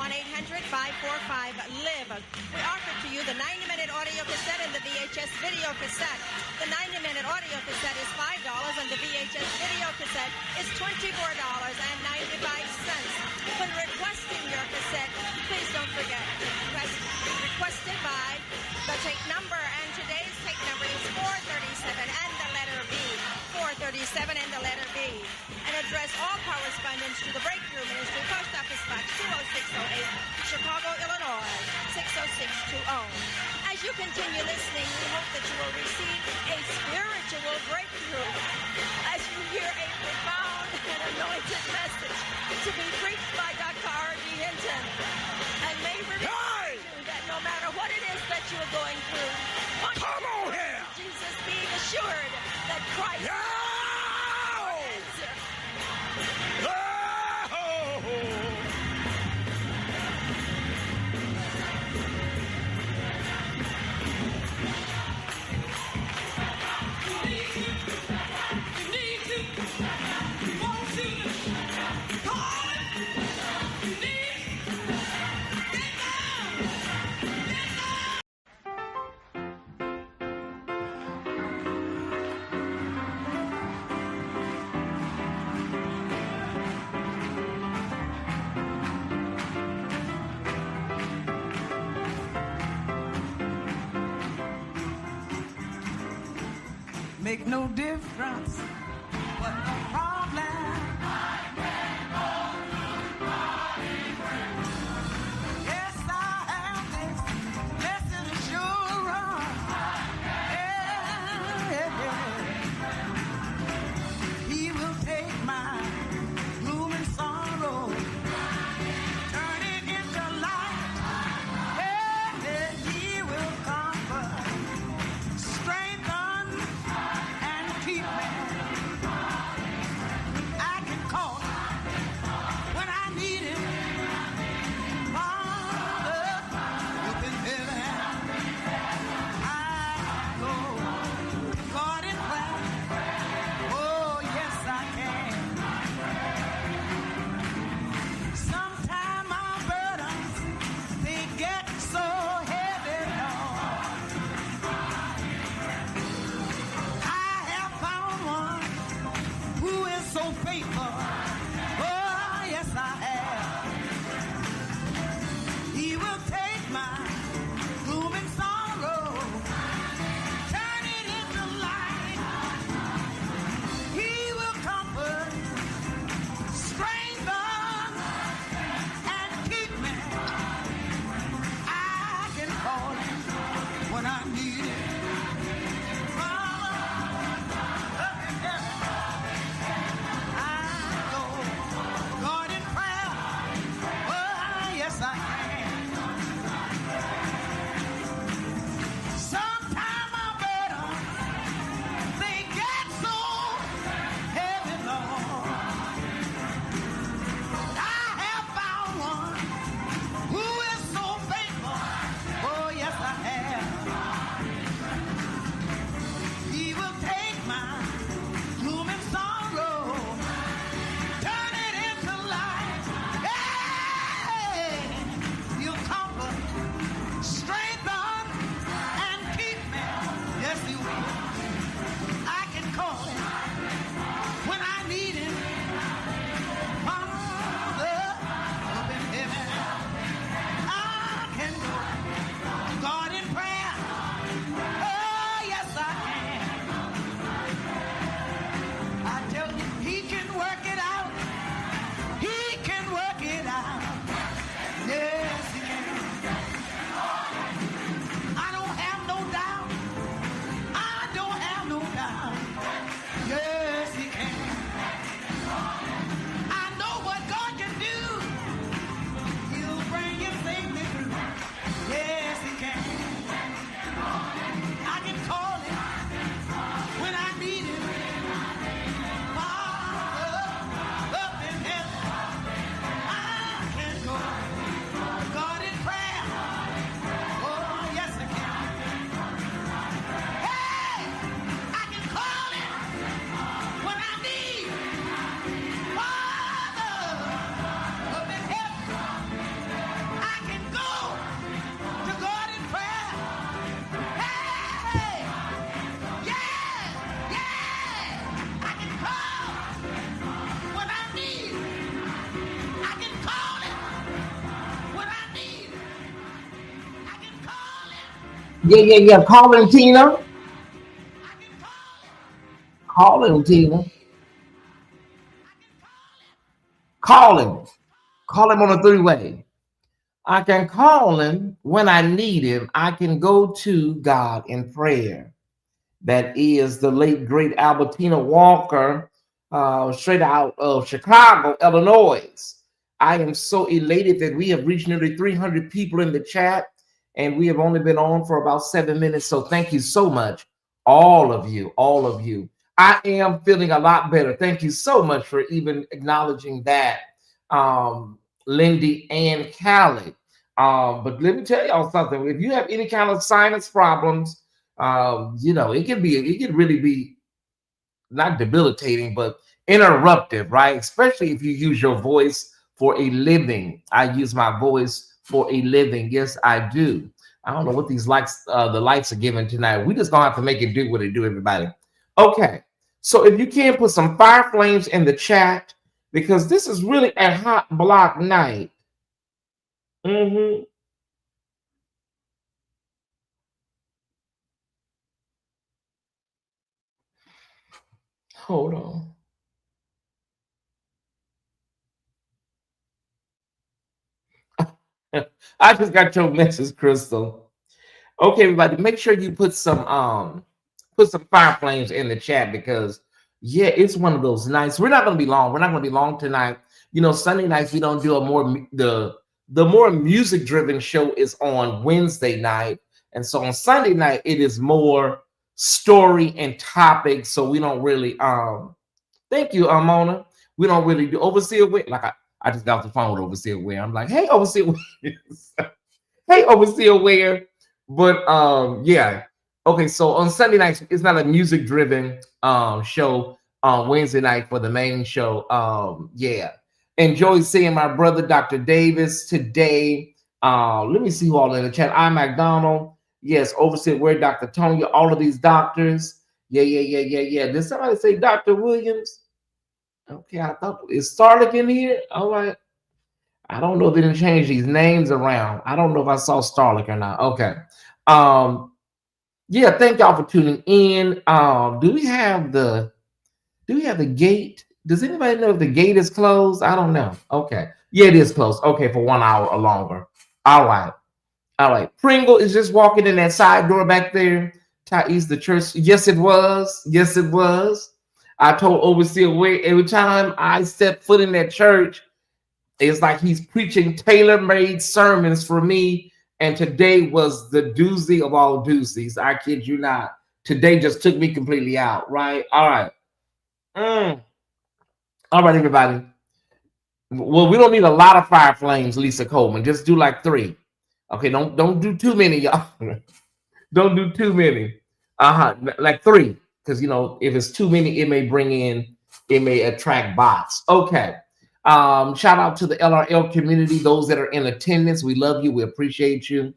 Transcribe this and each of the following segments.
1-800-545-LIVE. We offer to you the 90-minute audio cassette and the VHS video cassette. The 90-minute audio cassette is $5 and the VHS video cassette is $24.95. When requesting your cassette, please don't forget, requested by the tape number, and today's tape number is 437 and the letter B. 437 and the letter B. And address all correspondence to the Breakthrough Ministry, Post Office Box 20608, Chicago, Illinois 60620. As you continue listening, we hope that you will receive a spiritual breakthrough as you hear a profound and anointed message to be preached by Dr. R.D. Hinton. And may we remind you that no matter what it is that you are going through, come on here, Jesus, being assured that Christ is your answer. Make no difference what the problem. Yes, I have this blessed assurance. Yeah. He will take my gloom and sorrow, turn it into light. Yeah, he will comfort, strengthen, keep me. Yeah. Calling Tina. Calling Tina. Calling. Call him on a three-way. I can call him when I need him. I can go to God in prayer. That is the late, great Albertina Walker, straight out of Chicago, Illinois. I am so elated that we have reached nearly 300 people in the chat, and we have only been on for about 7 minutes. So thank you so much, all of you, all of you. I am feeling a lot better. Thank you so much for even acknowledging that, Lindy and Callie. But let me tell y'all something. If you have any kind of sinus problems, it can really be not debilitating, but interruptive, right? Especially if you use your voice for a living. I use my voice for a living. Yes, I do. I don't know what these lights, the lights are giving tonight. We just gonna have to make it do what it do, everybody. Okay, so if you can put some fire flames in the chat, because this is really a hot block night. Hold on. I just got your message, Crystal. Okay, everybody, make sure you put some fire flames in the chat, because yeah, it's one of those nights. We're not gonna be long. We're not gonna be long tonight. Sunday nights we don't do the more music driven show is on Wednesday night, and so on Sunday night it is more story and topic. So we don't really thank you, Mona. We don't really do Overseer Ware. Like I just got off the phone with Overseer Ware. I'm like, hey, Overseer Ware. Hey, Overseer Ware. But yeah. Okay, so on Sunday nights, it's not a music driven show. On Wednesday night for the main show. Yeah. Enjoy seeing my brother Dr. Davis today. Let me see who all in the chat. I'm McDonald. Yes, Overseer Ware, Dr. Tonya, all of these doctors. Yeah. Did somebody say Dr. Williams? Okay, I thought, is Starlick in here? All right. I don't know if they didn't change these names around. I don't know if I saw Starlick or not. Okay. Yeah, thank y'all for tuning in. Do we have the gate? Does anybody know if the gate is closed? I don't know. Okay. Yeah, it is closed. Okay, for 1 hour or longer. All right. Pringle is just walking in that side door back there. Tyesse, the church. Yes, it was. I told Overseer Ware, every time I step foot in that church, it's like he's preaching tailor-made sermons for me. And today was the doozy of all doozies. I kid you not. Today just took me completely out, right? All right. All right, everybody. Well, we don't need a lot of fire flames, Lisa Coleman. Just do like 3. Okay, don't do too many, y'all. Don't do too many. Like 3. Because if it's too many, it may attract bots. Okay. Shout out to the LRL community, those that are in attendance. We love you. We appreciate you.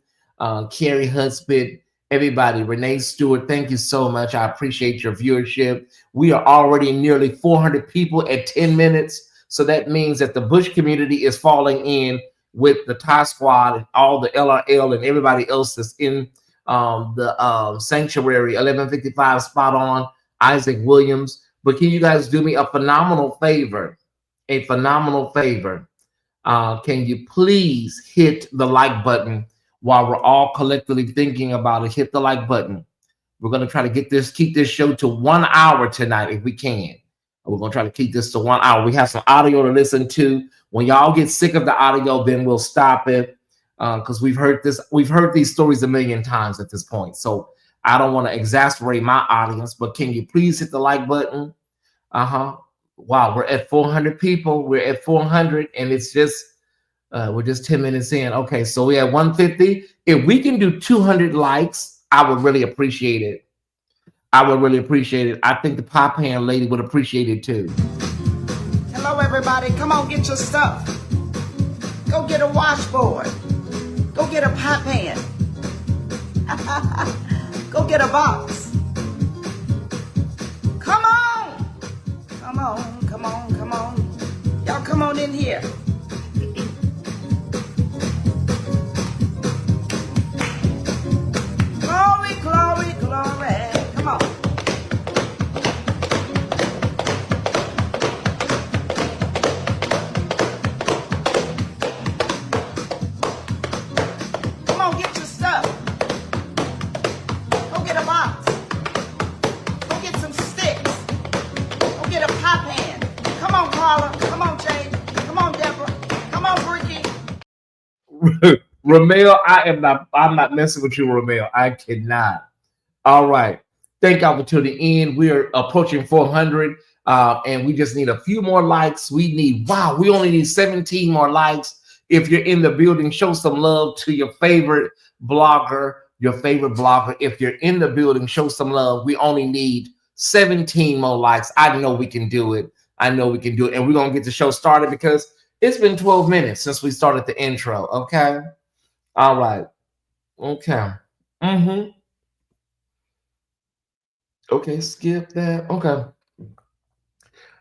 Carrie Hudspeth, everybody, Renee Stewart, thank you so much. I appreciate your viewership. We are already nearly 400 people at 10 minutes. So that means that the Bush community is falling in with the Thai squad and all the LRL and everybody else that's in the sanctuary. 1155 spot on, Isaac Williams. But can you guys do me a phenomenal favor? Can you please hit the like button while we're all collectively thinking about it? Hit the like button. We're going to try to keep this show to 1 hour tonight if we can. We're going to try to keep this to 1 hour. We have some audio to listen to. When y'all get sick of the audio, then we'll stop it, because we've heard these stories a million times at this point. So I don't want to exasperate my audience, but can you please hit the like button? Wow, we're at 400 people. We're at 400, and it's just we're just 10 minutes in. Okay, so we're at 150. If we can do 200 likes, I would really appreciate it. I think the pop hand lady would appreciate it too. Hello, everybody. Come on, get your stuff. Go get a washboard. Go get a pop pan. Go get a box. Come on. Come on. Y'all come on in here. Come Ramel, I'm not messing with you, Ramel. I cannot. All right. Thank y'all for tuning in. We're approaching 400, and we just need a few more likes. We only need 17 more likes. If you're in the building, show some love to your favorite blogger, If you're in the building, show some love. We only need 17 more likes. I know we can do it. And we're going to get the show started because it's been 12 minutes since we started the intro. Okay. All right. Okay. Okay, skip that. Okay.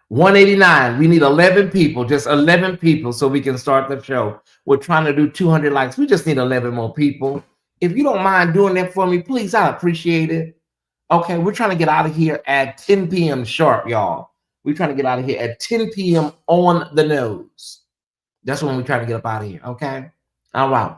189. We need 11 people, just 11 people, so we can start the show. We're trying to do 200 likes. We just need 11 more people. If you don't mind doing that for me, please, I appreciate it. Okay, we're trying to get out of here at 10 p.m. sharp, y'all. We're trying to get out of here at 10 p.m. on the nose. That's when we're trying to get up out of here. Okay. All right.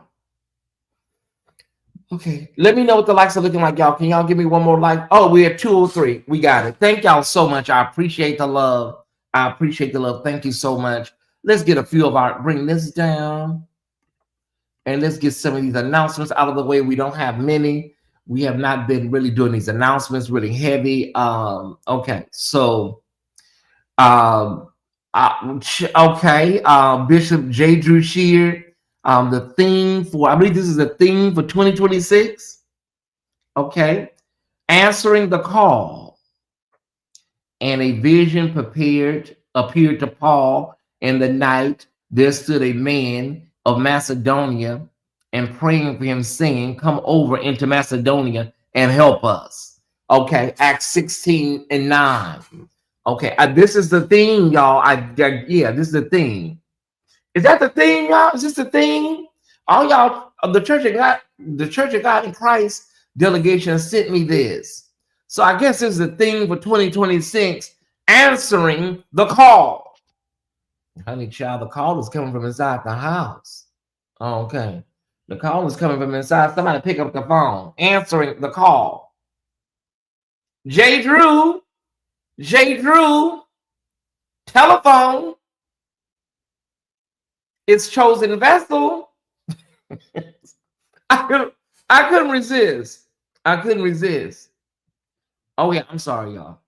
Okay, let me know what the likes are looking like, y'all. Can y'all give me one more like? Oh, we're at 203. We got it. Thank y'all so much. I appreciate the love. Thank you so much. Let's get a few of our, bring this down. And let's get some of these announcements out of the way. We don't have many. We have not been really doing these announcements really heavy. Okay, so Bishop J. Drew Shear. The theme for, I believe this is the theme for 2026. Okay. Answering the call. And a vision appeared to Paul in the night. There stood a man of Macedonia and praying for him, saying, come over into Macedonia and help us. Okay. Acts 16:9. Okay. This is the theme, y'all. This is the theme. Is that the thing, y'all? Is this the thing? All y'all, the Church of God in Christ delegation sent me this. So I guess this is the thing for 2026, answering the call. Honey, child, the call is coming from inside the house. Okay. The call is coming from inside. Somebody pick up the phone. Answering the call. J. Drew, telephone. It's chosen vessel. I couldn't resist. Oh yeah, I'm sorry, y'all.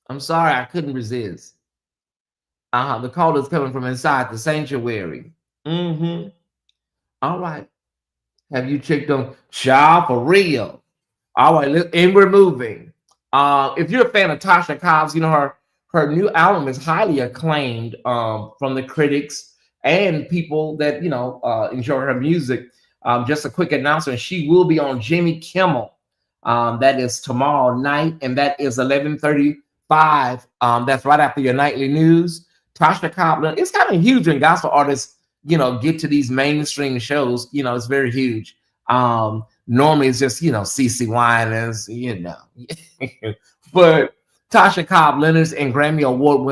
I'm sorry, I couldn't resist. The call is coming from inside the sanctuary. All right. Have you checked on child for real? All right, and we're moving. If you're a fan of Tasha Cobbs, you know her new album is highly acclaimed from the critics and people that enjoy her music. Just a quick announcement: she will be on Jimmy Kimmel. That is tomorrow night, and that is 11:35. That's right after your nightly news. Tasha Cobbs, it's kind of huge when gospel artists, get to these mainstream shows. It's very huge. Normally it's just CeCe Winans, but Tasha Cobbs Leonard and Grammy Award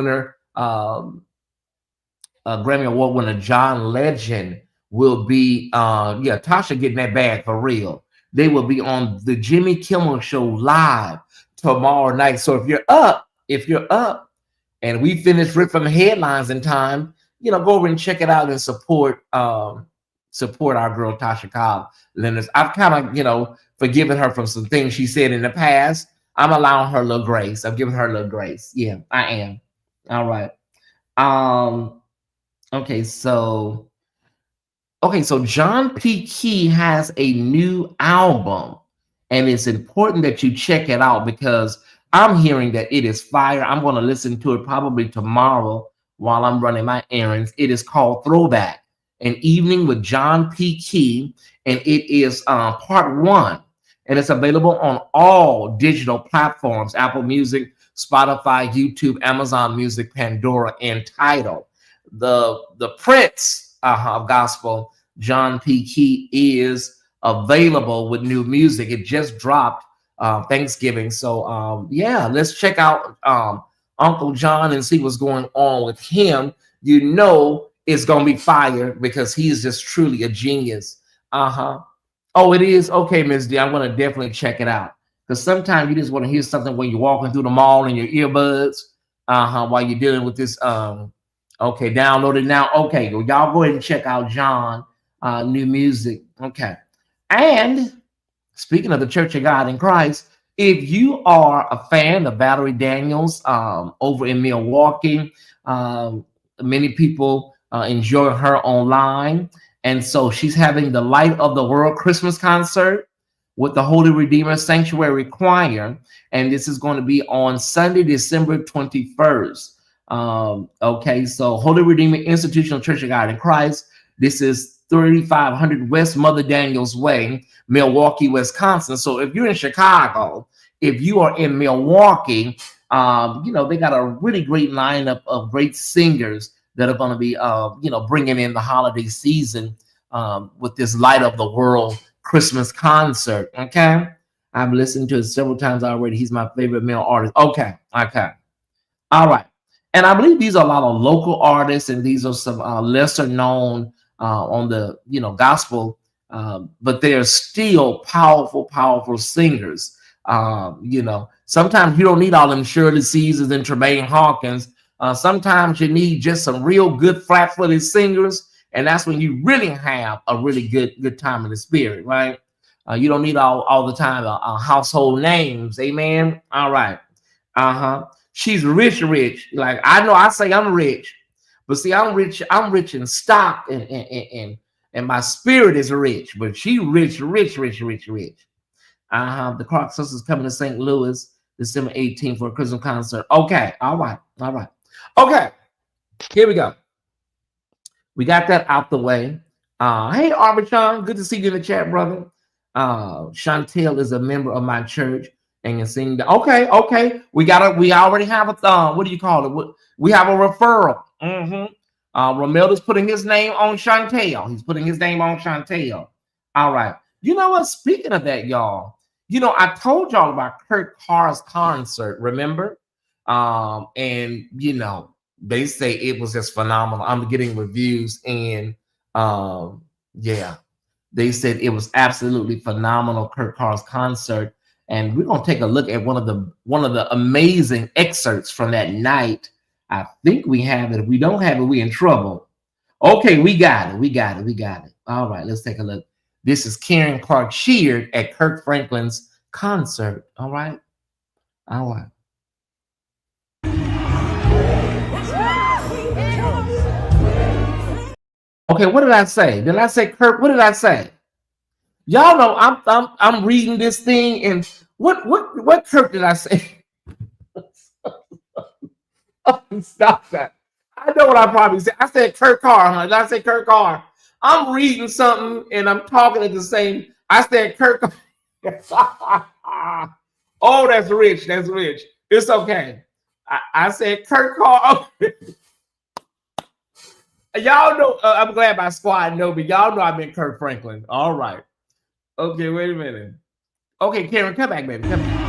winner John Legend will be Tasha getting that bag for real. They will be on the Jimmy Kimmel Show live tomorrow night. So if you're up and we finish Rip from the Headlines in time, go over and check it out and support our girl Tasha Cobbs Leonard. I've kind of forgiven her from some things she said in the past. I'm allowing her a little grace. I'm giving her a little grace. Yeah, I am. All right. Okay, so John P. Key has a new album, and it's important that you check it out because I'm hearing that it is fire. I'm going to listen to it probably tomorrow while I'm running my errands. It is called Throwback, An Evening with John P. Key, and it is part 1, and it's available on all digital platforms: Apple Music, Spotify, YouTube, Amazon Music, Pandora, and Tidal. The Prince of gospel, John P. Key, is available with new music. It just dropped Thanksgiving. So let's check out Uncle John and see what's going on with him. It's gonna be fire because he's just truly a genius. Oh, it is? Okay, Miss D, I'm gonna definitely check it out. Because sometimes you just want to hear something when you're walking through the mall in your earbuds while you're dealing with this. Okay, download it now. Okay, well, y'all go ahead and check out John new music. Okay. And speaking of the Church of God in Christ, if you are a fan of Valerie Daniels over in Milwaukee, many people enjoy her online. And so she's having the Light of the World Christmas concert with the Holy Redeemer Sanctuary Choir. And this is going to be on Sunday, December 21st. Okay, so Holy Redeemer Institutional Church of God in Christ. This is 3500 West Mother Daniels Way, Milwaukee, Wisconsin. So if you're in Chicago, if you are in Milwaukee, you know, they got a really great lineup of great singers that are going to be, you know, bringing in the holiday season with this Light of the World Christmas concert. Okay, I've listened to it several times already. He's my favorite male artist. Okay, all right. And I believe these are a lot of local artists, and these are some lesser known on the, you know, gospel, but they're still powerful singers. You know, sometimes you don't need all them Shirley Caesars and Tremaine Hawkins. Sometimes you need just some real good flat-footed singers, and that's when you really have a really good time in the spirit, right? You don't need all the time household names. Amen. All right. She's rich. Like, I know I say I'm rich, but see, I'm rich in stock, and my spirit is rich, but she rich. The Clark Sisters coming to St. Louis December 18th for a Christmas concert. Okay, all right. Okay, here we go. We got that out the way. Hey, Arbitron, good to see you in the chat, brother. Chantel is a member of my church and can sing. Okay. We already have a what do you call it? We have a referral. Romelda's putting his name on Chantel. He's putting his name on Chantel. All right. You know what? Speaking of that, y'all, you know, I told y'all about Kurt Carr's concert, remember? And you know, they say it was just phenomenal. I'm getting reviews, and yeah, they said it was absolutely phenomenal, Kurt Carr's concert. And we're gonna take a look at one of the amazing excerpts from that night. I think we have it. If we don't have it, we in trouble. Okay, we got it. All right, let's take a look. This is Karen Clark Sheard at Kirk Franklin's concert. All right. Okay, what did I say? Did I say Kirk? What did I say? Y'all know I'm reading this thing, and what Kirk did I say? Stop that. I know what I probably said. I said Kurt Carr. Huh? Did I say Kurt Carr? I'm reading something and I'm talking at the same. I said Kurt Carr. Oh, that's rich. It's okay. I said Kurt Carr. Y'all know, I'm glad my squad know me. Y'all know I've been Kirk Franklin. All right. Okay, wait a minute. Okay, Karen, come back, baby. Come back.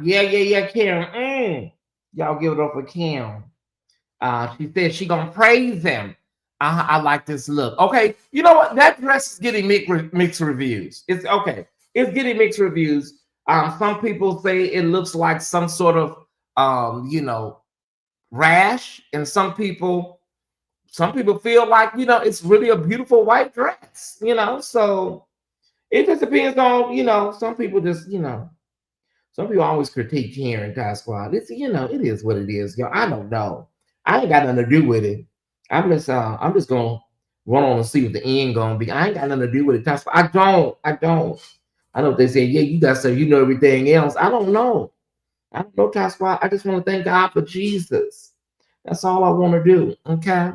Yeah, Karen. Y'all give it up for Karen. She said she gonna praise him. I like this look. Okay, you know what? That dress is getting mixed reviews. It's okay. It's getting mixed reviews. Some people say it looks like some sort of you know, rash, and some people some people feel like, you know, it's really a beautiful white dress, you know. So it just depends on, you know, some people just, you know, some people always critique here in Ty Squad. It's, you know, it is what it is. Yo, I don't know. I ain't got nothing to do with it. I'm just gonna run on and see what the end gonna be. I ain't got nothing to do with it. Ty Squad. I don't. I know what they say, yeah, you got so you know everything else. I don't know. I don't know, Ty Squad. I just want to thank God for Jesus. That's all I want to do. Okay.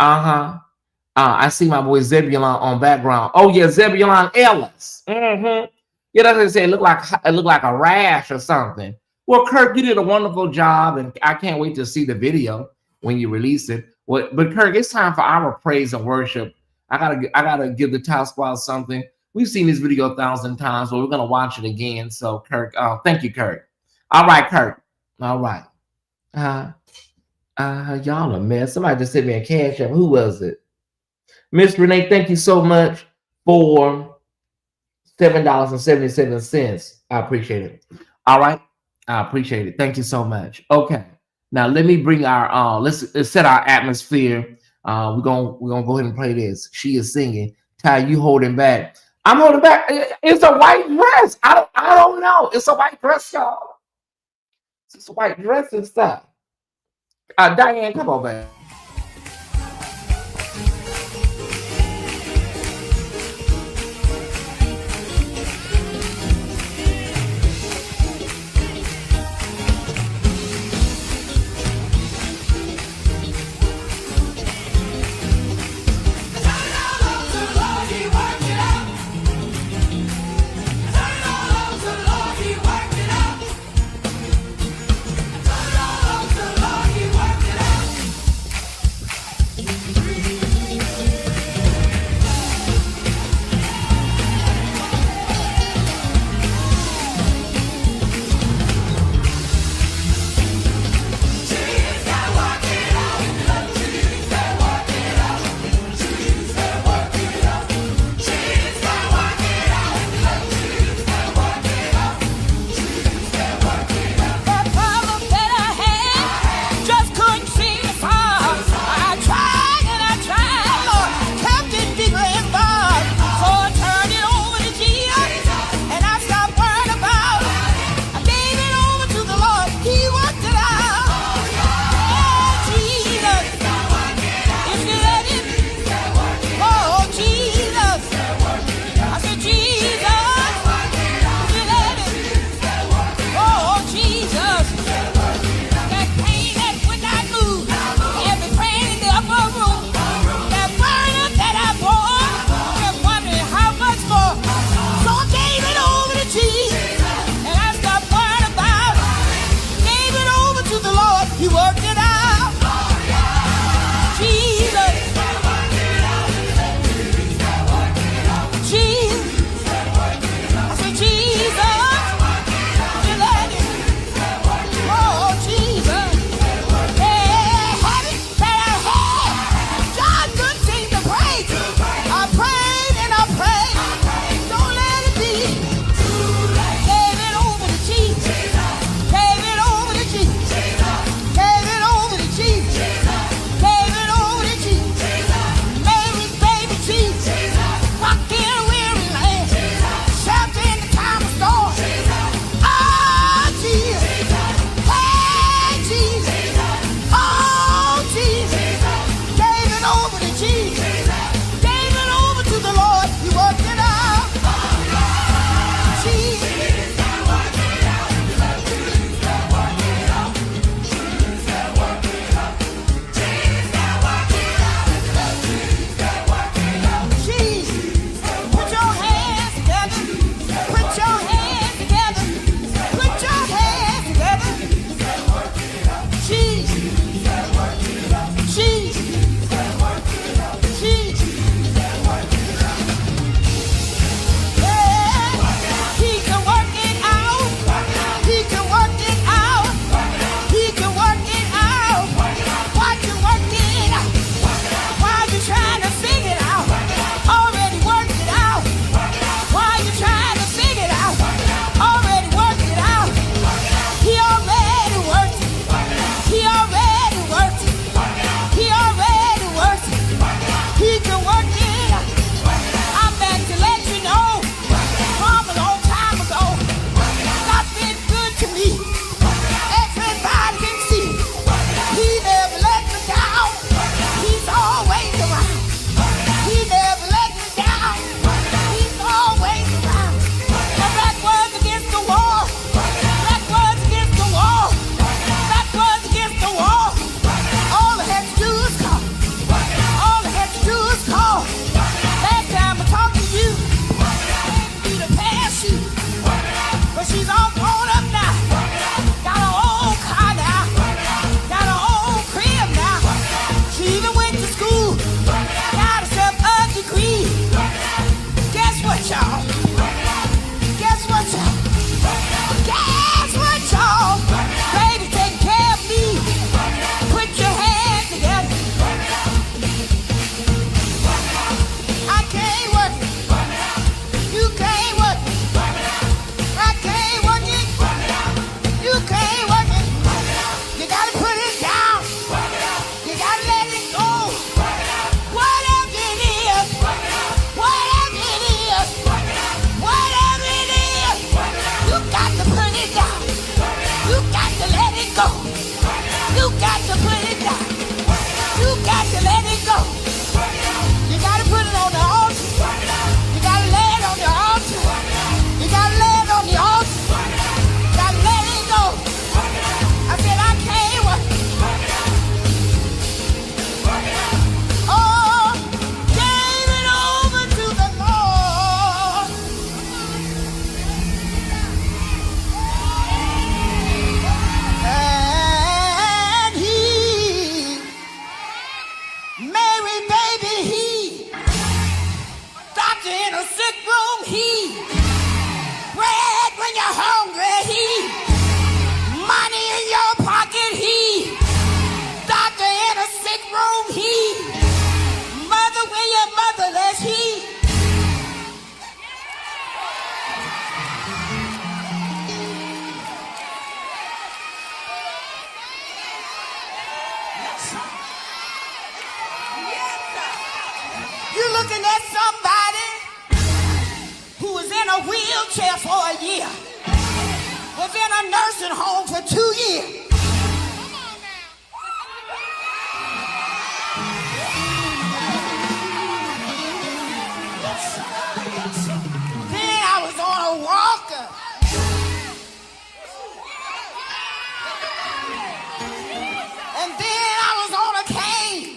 I see my boy Zebulon on background. Oh yeah, Zebulon Ellis. Yeah, that's what I say. It looked like a rash or something. Well, Kirk, you did a wonderful job, and I can't wait to see the video when you release it. But Kirk, it's time for our praise and worship. I gotta give the Ty Squad something. We've seen this video 1,000 times, but we're gonna watch it again. So, Kirk, thank you, Kirk. All right, Kirk. All right. Y'all a mess. Somebody just sent me a cash app. Who was it? Miss Renee, thank you so much for $7.77. I appreciate it. All right. I appreciate it. Thank you so much. Okay. Now let me bring our let's set our atmosphere. We're gonna go ahead and play this. She is singing. Ty, you holding back. I'm holding back. It's a white dress. I don't know. It's a white dress, y'all. It's a white dress and stuff. Diane, come on, baby. Mary, baby, he. Doctor in a sick room, he. Bread when you're hungry, he. Money in your pocket, he. Doctor in a sick room, he. Mother when you're motherless, he. You're looking at somebody who was in a wheelchair for a year, was in a nursing home for 2 years. Then I was on a walker. And then I was on a cane.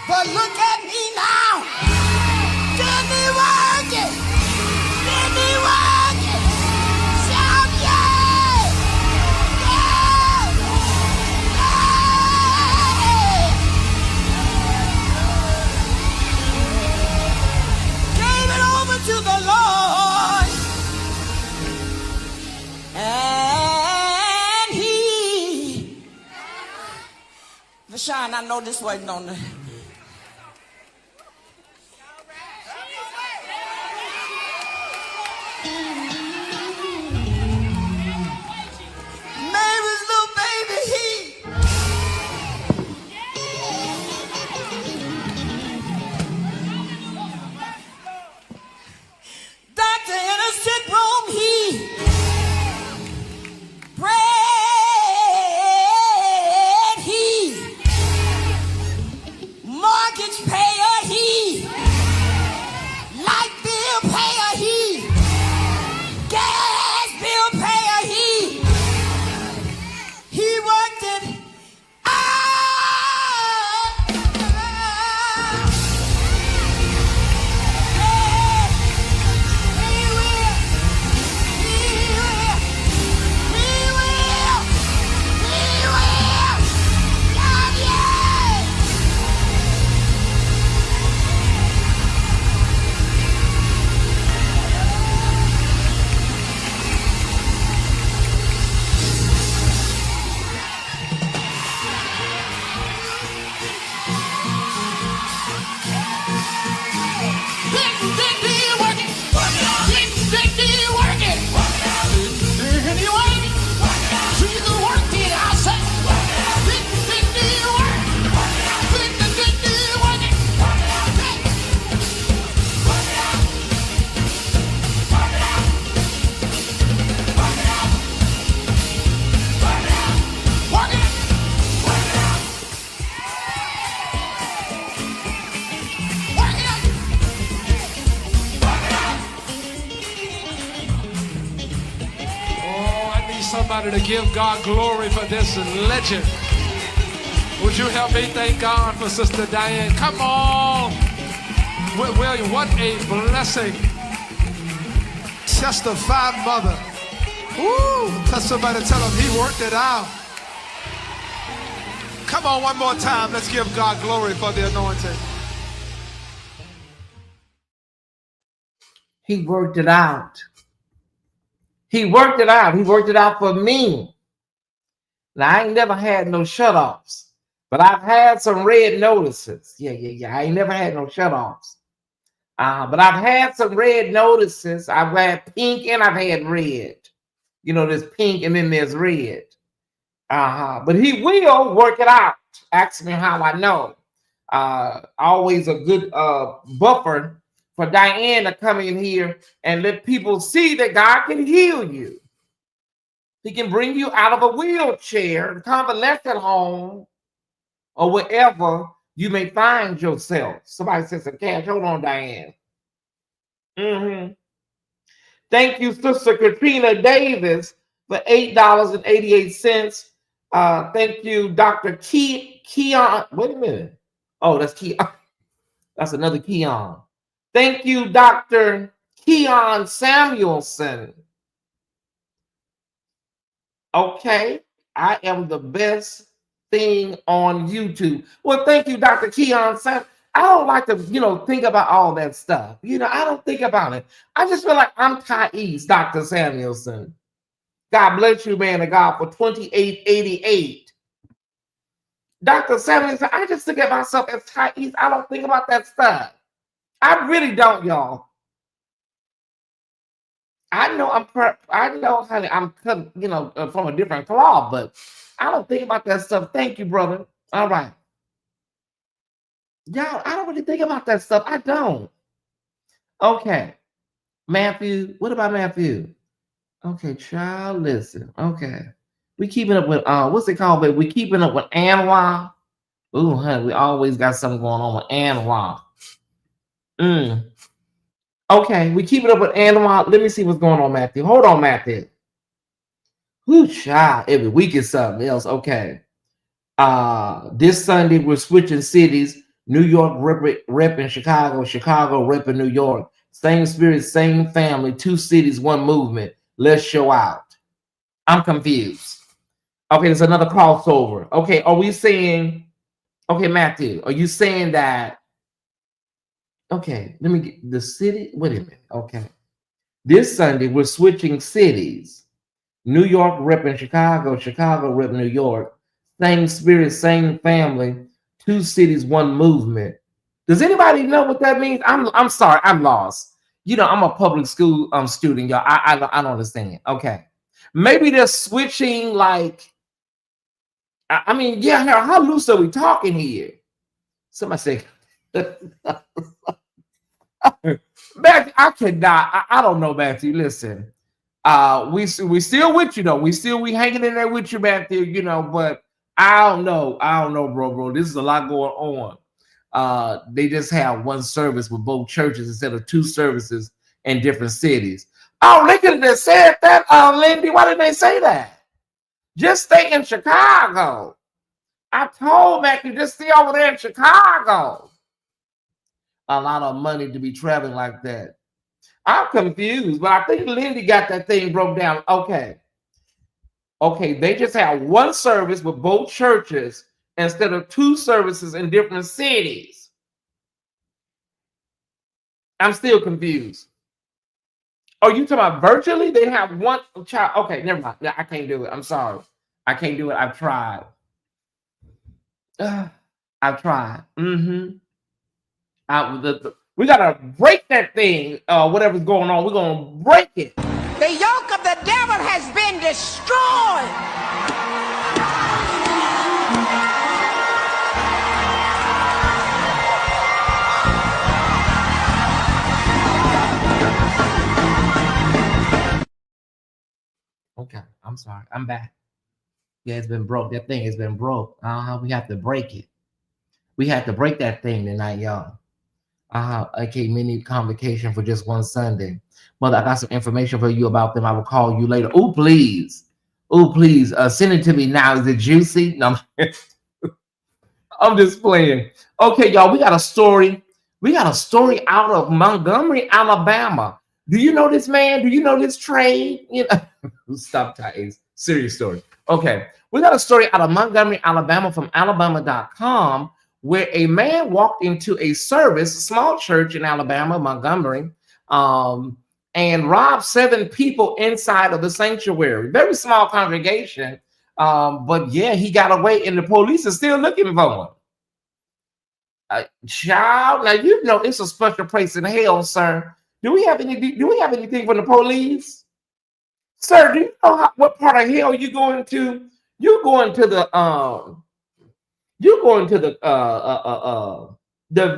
But look at me now. Get me working. Get me working. Shout yeah. Yeah. Yeah. Gave it over to the Lord. And he. Vashawn, I know this wasn't on the. Mary's little baby, he. Doctor in a sick room, he. Bread, he. Mortgage payer, he. Light bill payer, he. Gas bill payer, he. He worked it out. Yeah. He will. He will. He will. He will. God, yeah. Somebody to give God glory for this legend. Would you help me thank God for Sister Diane? Come on. William, what a blessing. Testify, mother. Woo! Tell somebody, tell him he worked it out. Come on, one more time. Let's give God glory for the anointing. He worked it out. He worked it out. He worked it out for me. Now, I ain't never had no shutoffs, but I've had some red notices. Yeah. I ain't never had no shutoffs. But I've had some red notices. I've had pink and I've had red. You know, there's pink and then there's red. But he will work it out. Ask me how I know. Always a good buffer for Diane to come in here and let people see that God can heal you. He can bring you out of a wheelchair, convalescent home, or wherever you may find yourself. Somebody says, "Cash, hold on, Diane." Thank you, Sister Katrina Davis, for $8.88. Thank you, Dr. Keon. Wait a minute. Oh, that's Keon. That's another Keon. Thank you, Dr. Keon Samuelson. Okay, I am the best thing on YouTube. Well, thank you, Dr. Keon. I don't like to, think about all that stuff. I don't think about it. I just feel like I'm Tyesse, Dr. Samuelson. God bless you, man of God, for 2888. Dr. Samuelson, I just think of myself as Tyesse. I don't think about that stuff. I really don't, y'all. I know honey, I'm cut, from a different cloth, but I don't think about that stuff. Thank you, brother. All right. Y'all, I don't really think about that stuff. I don't. Okay. Matthew, what about Matthew? Okay, child, listen. Okay. We keeping up with what's it called, baby? We keeping up with Anwar. Ooh, honey, we always got something going on with Anwar. Okay, we keep it up with Anwar. Let me see what's going on, Matthew. Hold on, Matthew. Whoo, child, every week is something else. Okay. This Sunday we're switching cities. New York rep in Chicago, Chicago rep in New York. Same spirit, same family, 2 cities, 1 movement. Let's show out. I'm confused. Okay, there's another crossover. Okay, are we saying, okay, Matthew, are you saying that, okay, let me get the city, wait a minute, okay. This Sunday, we're switching cities. New York rep in Chicago, Chicago rep New York. Same spirit, same family, 2 cities, 1 movement. Does anybody know what that means? I'm sorry, I'm lost. I'm a public school student, y'all. I don't understand. Okay. Maybe they're switching, like, I mean, yeah, how loose are we talking here? Somebody say, Matthew, I cannot. I don't know, Matthew. Listen, we still with you though. We hanging in there with you, Matthew. But I don't know, bro. This is a lot going on. They just have 1 service with both churches instead of 2 services in different cities. Oh, they could have just said that, Lindy. Why didn't they say that? Just stay in Chicago. I told Matthew, just stay over there in Chicago. A lot of money to be traveling like that. I'm confused, but I think Lindy got that thing broke down. Okay, they just have 1 service with both churches instead of 2 services in different cities. I'm still confused. Oh, you talking about virtually? They have 1 child. Okay, never mind. I can't do it. I'm sorry. I can't do it. I've tried. I've tried. We gotta break that thing. Whatever's going on, we're gonna break it. The yoke of the devil has been destroyed. Okay, I'm sorry. I'm back. Yeah, it's been broke. That thing has been broke. We have to break it. We have to break that thing tonight, y'all. Okay, mini convocation for just 1 Sunday. Mother, I got some information for you about them. I will call you later. Oh, please. Send it to me now. Is it juicy? No, I'm just playing. Okay, y'all, we got a story. We got a story out of Montgomery, Alabama. Do you know this man? Do you know this trade? Stop, Tyesse. Serious story. Okay, we got a story out of Montgomery, Alabama from Alabama.com, where a man walked into a service, a small church in Alabama, Montgomery, and robbed 7 people inside of the sanctuary. Very small congregation, but yeah, he got away, and the police are still looking for him. Child, now it's a special place in hell, sir. Do we have anything from the police, sir? Do you know what part of hell you going to? You're going to the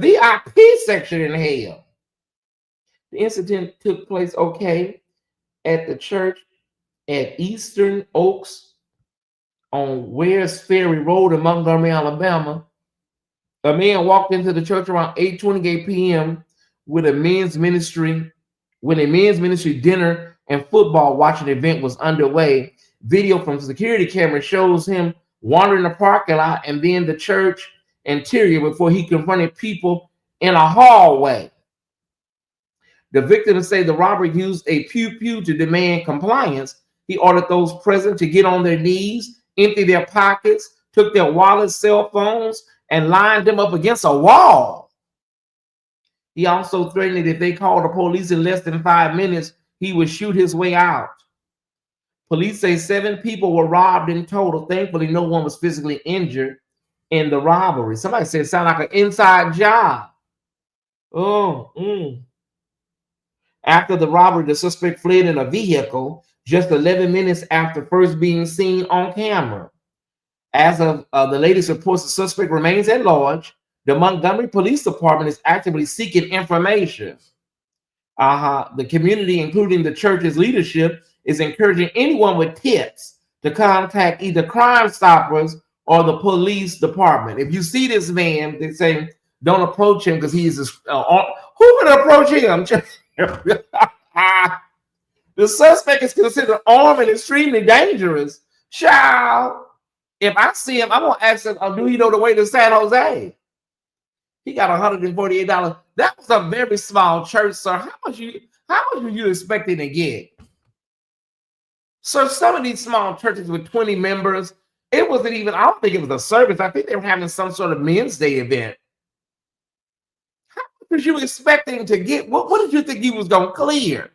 VIP section in hell. The incident took place, at the church at Eastern Oaks on Wares Ferry Road in Montgomery, Alabama. A man walked into the church around 8:28 p.m. with a men's ministry dinner and football watching event was underway. Video from security camera shows him wandering the parking lot and then the church interior before he confronted people in a hallway. The victim say the robber used a pew to demand compliance. He ordered those present to get on their knees, empty their pockets, took their wallets, cell phones, and lined them up against a wall. He also threatened that if they called the police in less than 5 minutes, he would shoot his way out. Police say 7 people were robbed in total. Thankfully, no one was physically injured in the robbery. Somebody said it sounded like an inside job. After the robbery, the suspect fled in a vehicle just 11 minutes after first being seen on camera. As of the latest reports, the suspect remains at large. The Montgomery Police Department is actively seeking information. The community, including the church's leadership, is encouraging anyone with tips to contact either Crime Stoppers or the police department. If you see this man, they say don't approach him because he is who would approach him? The suspect is considered armed and extremely dangerous. Child, if I see him, I'm gonna ask him, do he know the way to San Jose? He got $148. That was a very small church, sir. How much were you expecting to get? So some of these small churches with 20 members, it wasn't even, I don't think it was a service. I think they were having some sort of Men's Day event. How much was you expecting to get? What did you think you was gonna clear?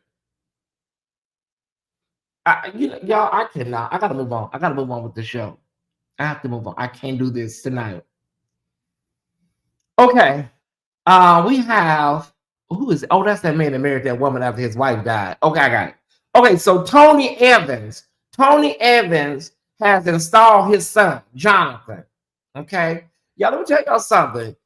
Y'all, I cannot. I gotta move on. I gotta move on with the show. I have to move on. I can't do this tonight. Okay. We have, who is it? Oh, that's that man that married that woman after his wife died. Okay, I got it. Okay, so Tony Evans has installed his son, Jonathan. Okay. Y'all, let me tell y'all something.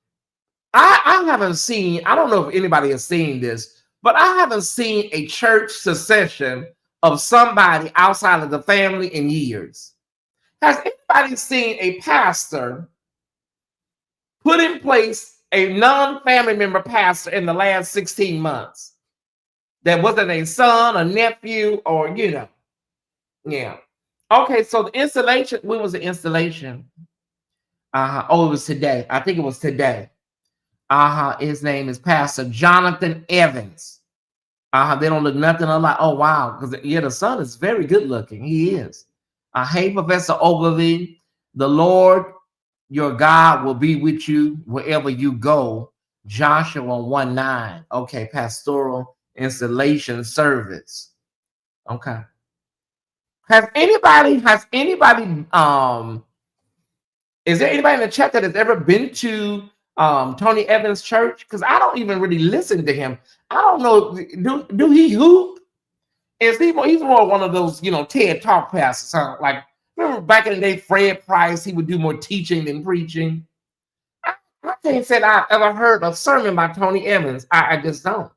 I haven't seen, I don't know if anybody has seen this, but I haven't seen a church succession of somebody outside of the family in years. Has anybody seen a pastor put in place a non-family member pastor in the last 16 months? That wasn't a son, a nephew, or yeah. Okay, so the installation, when was the installation? Oh, it was today. I think it was today. His name is Pastor Jonathan Evans. They don't look nothing alike. Oh, wow. Because the son is very good looking. He is. Hey, Professor Ogilvie, the Lord your God will be with you wherever you go. Joshua 1:9. Okay, pastoral installation service. Okay. Has anybody is there anybody in the chat that has ever been to Tony Evans' church? Because I don't even really listen to him. I don't know. Do he hoop? He's more one of those, TED Talk pastors. Like, remember back in the day, Fred Price, he would do more teaching than preaching. I can't say I've ever heard a sermon by Tony Evans. I just don't.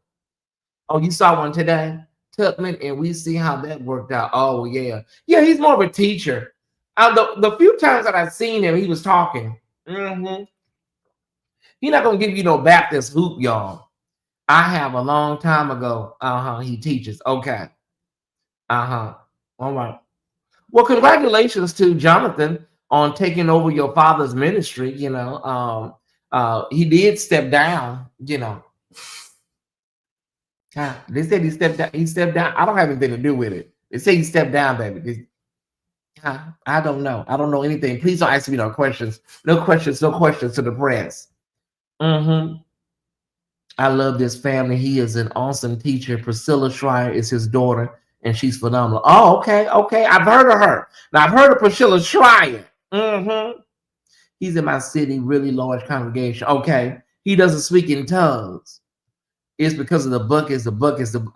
Oh, you saw one today? Tubman, and we see how that worked out. Oh, yeah. Yeah, he's more of a teacher. The few times that I've seen him, he was talking. He's not going to give you no Baptist hoop, y'all. I have a long time ago. He teaches. Okay. All right. Well, congratulations to Jonathan on taking over your father's ministry. He did step down, They said he stepped down. He stepped down. I don't have anything to do with it. They say he stepped down, baby. I don't know. I don't know anything. Please don't ask me no questions. No questions to the press. I love this family. He is an awesome teacher. Priscilla Schreier is his daughter, and she's phenomenal. Oh, okay. I've heard of her. Now, I've heard of Priscilla Schreier. He's in my city, really large congregation. Okay. He doesn't speak in tongues. It's because of the buckets.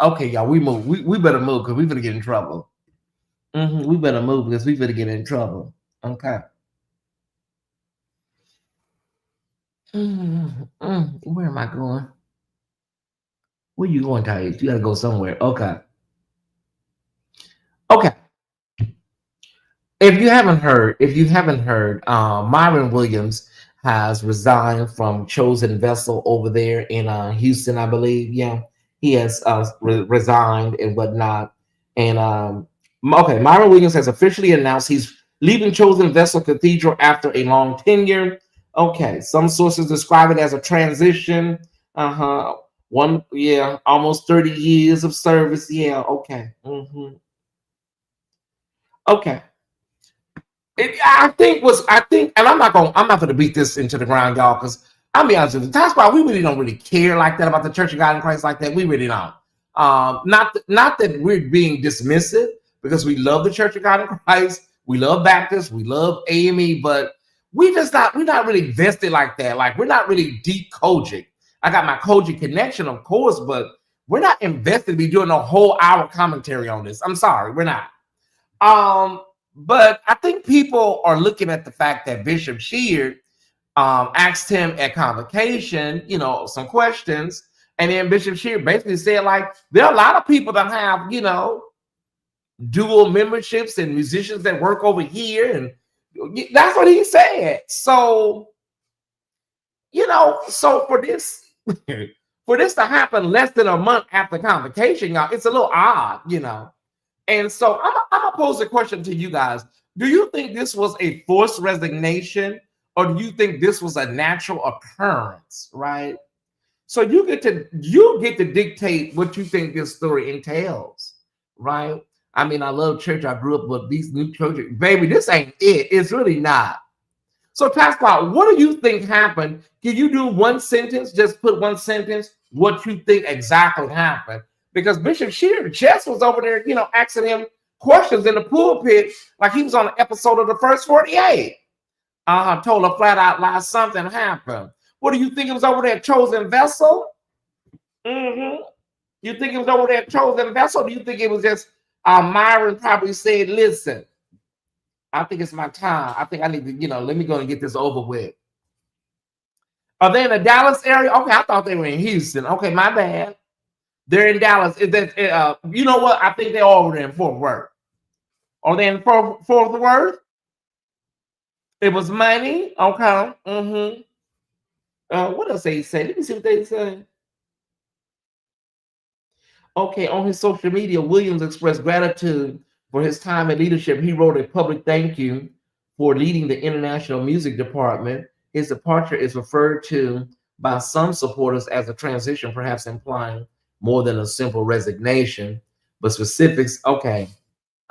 Okay, y'all, we move. We better move because we're going to get in trouble. We better move because we're going to get in trouble. Okay. Where am I going? Where you going, Tyesse? You got to go somewhere. Okay. If you haven't heard, Myron Williams has resigned from Chosen Vessel over there in Houston, I believe. Yeah, he has resigned and whatnot. And Myron Williams has officially announced he's leaving Chosen Vessel Cathedral after a long tenure. Okay, some sources describe it as a transition. Almost 30 years of service. Yeah, okay. Okay. I think, and I'm not gonna beat this into the ground, y'all, because I'll be honest with you. That's why we really don't really care like that about the Church of God in Christ like that. We really don't. Not that we're being dismissive, because we love the Church of God in Christ. We love Baptists. We love AME, but we're not really vested like that. Like, we're not really deep Kojic. I got my Kojic connection, of course, but we're not invested to be doing a whole hour commentary on this. I'm sorry, we're not. But I think people are looking at the fact that Bishop Sheard asked him at convocation, some questions, and then Bishop Sheard basically said, like, there are a lot of people that have, dual memberships and musicians that work over here, and that's what he said. So, so for this for this to happen less than a month after convocation, y'all, it's a little odd, And so I'm gonna pose a question to you guys. Do you think this was a forced resignation, or do you think this was a natural occurrence, right? So you get to dictate what you think this story entails, right? I mean, I love church. I grew up with these new churches. Baby, this ain't it. It's really not. So, Pascal, what do you think happened? Can you do one sentence? Just put one sentence, what you think exactly happened. Because Bishop Sheard just was over there, asking him questions in the pulpit like he was on an episode of the First 48. Told a flat out lie, something happened. What do you think it was over there, chosen vessel? You think it was over there, chosen vessel? Or do you think it was just Myron probably said, listen, I think it's my time. I think I need to, let me go and get this over with. Are they in the Dallas area? Okay, I thought they were in Houston. Okay, my bad. They're in Dallas. Is that, you know what? I think they're all over there in Fort Worth. Are they in Fort Worth? It was money. Okay. What else they say? Let me see what they say. Okay, on his social media, Williams expressed gratitude for his time and leadership. He wrote a public thank you for leading the international music department. His departure is referred to by some supporters as a transition, perhaps implying more than a simple resignation. But specifics, okay,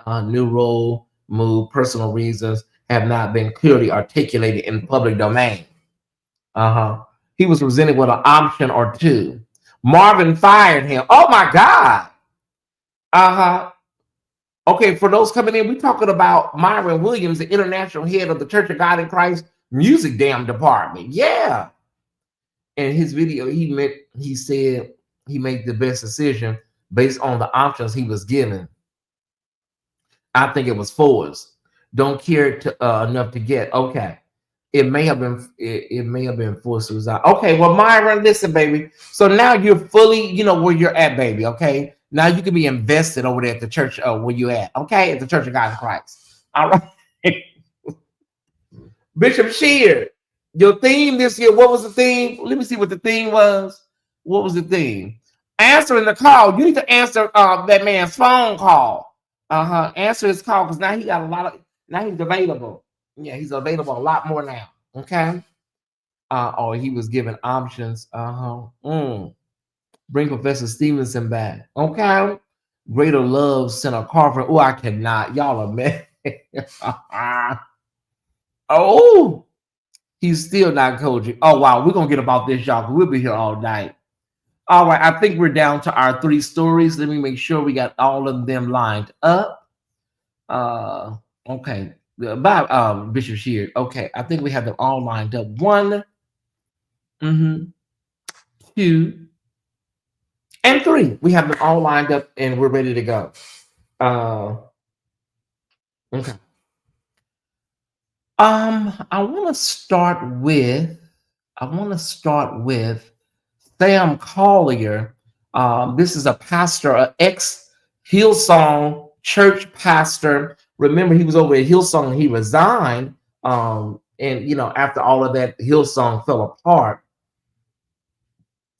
new role, move, personal reasons have not been clearly articulated in public domain. He was presented with an option or two. Marvin fired him. Oh my God. Okay, for those coming in, we're talking about Myron Williams, the international head of the Church of God in Christ music department. Yeah. In his video, he said he made the best decision based on the options he was given. I think it was forced. Don't care enough to get. Okay. It may have been forced to resign. Okay, well, Myron, listen, baby. So now you're fully, where you're at, baby. Okay. Now you can be invested over there at the church where you at. Okay, at the Church of God in Christ. All right. Bishop Sheard, your theme this year. What was the theme? Let me see what the theme was. What was the theme? Answering the call. You need to answer that man's phone call. Answer his call, because now he got a lot of. Now he's available. Yeah, he's available a lot more now. Okay. Or he was given options. Bring Professor Stevenson back. Okay. Greater Love Center Carver. Oh, I cannot. Y'all are mad. Oh, he's still not coaching. Oh, wow. We're going to get about this, y'all. We'll be here all night. All right. I think we're down to our 3 stories. Let me make sure we got all of them lined up. Okay. By Bishop Sheard. Okay. I think we have them all lined up. 1, 2, and 3. We have them all lined up and we're ready to go. Okay. I want to start with Sam Collier. This is a pastor, an ex-Hillsong church pastor. Remember, he was over at Hillsong and he resigned. And after all of that, Hillsong fell apart.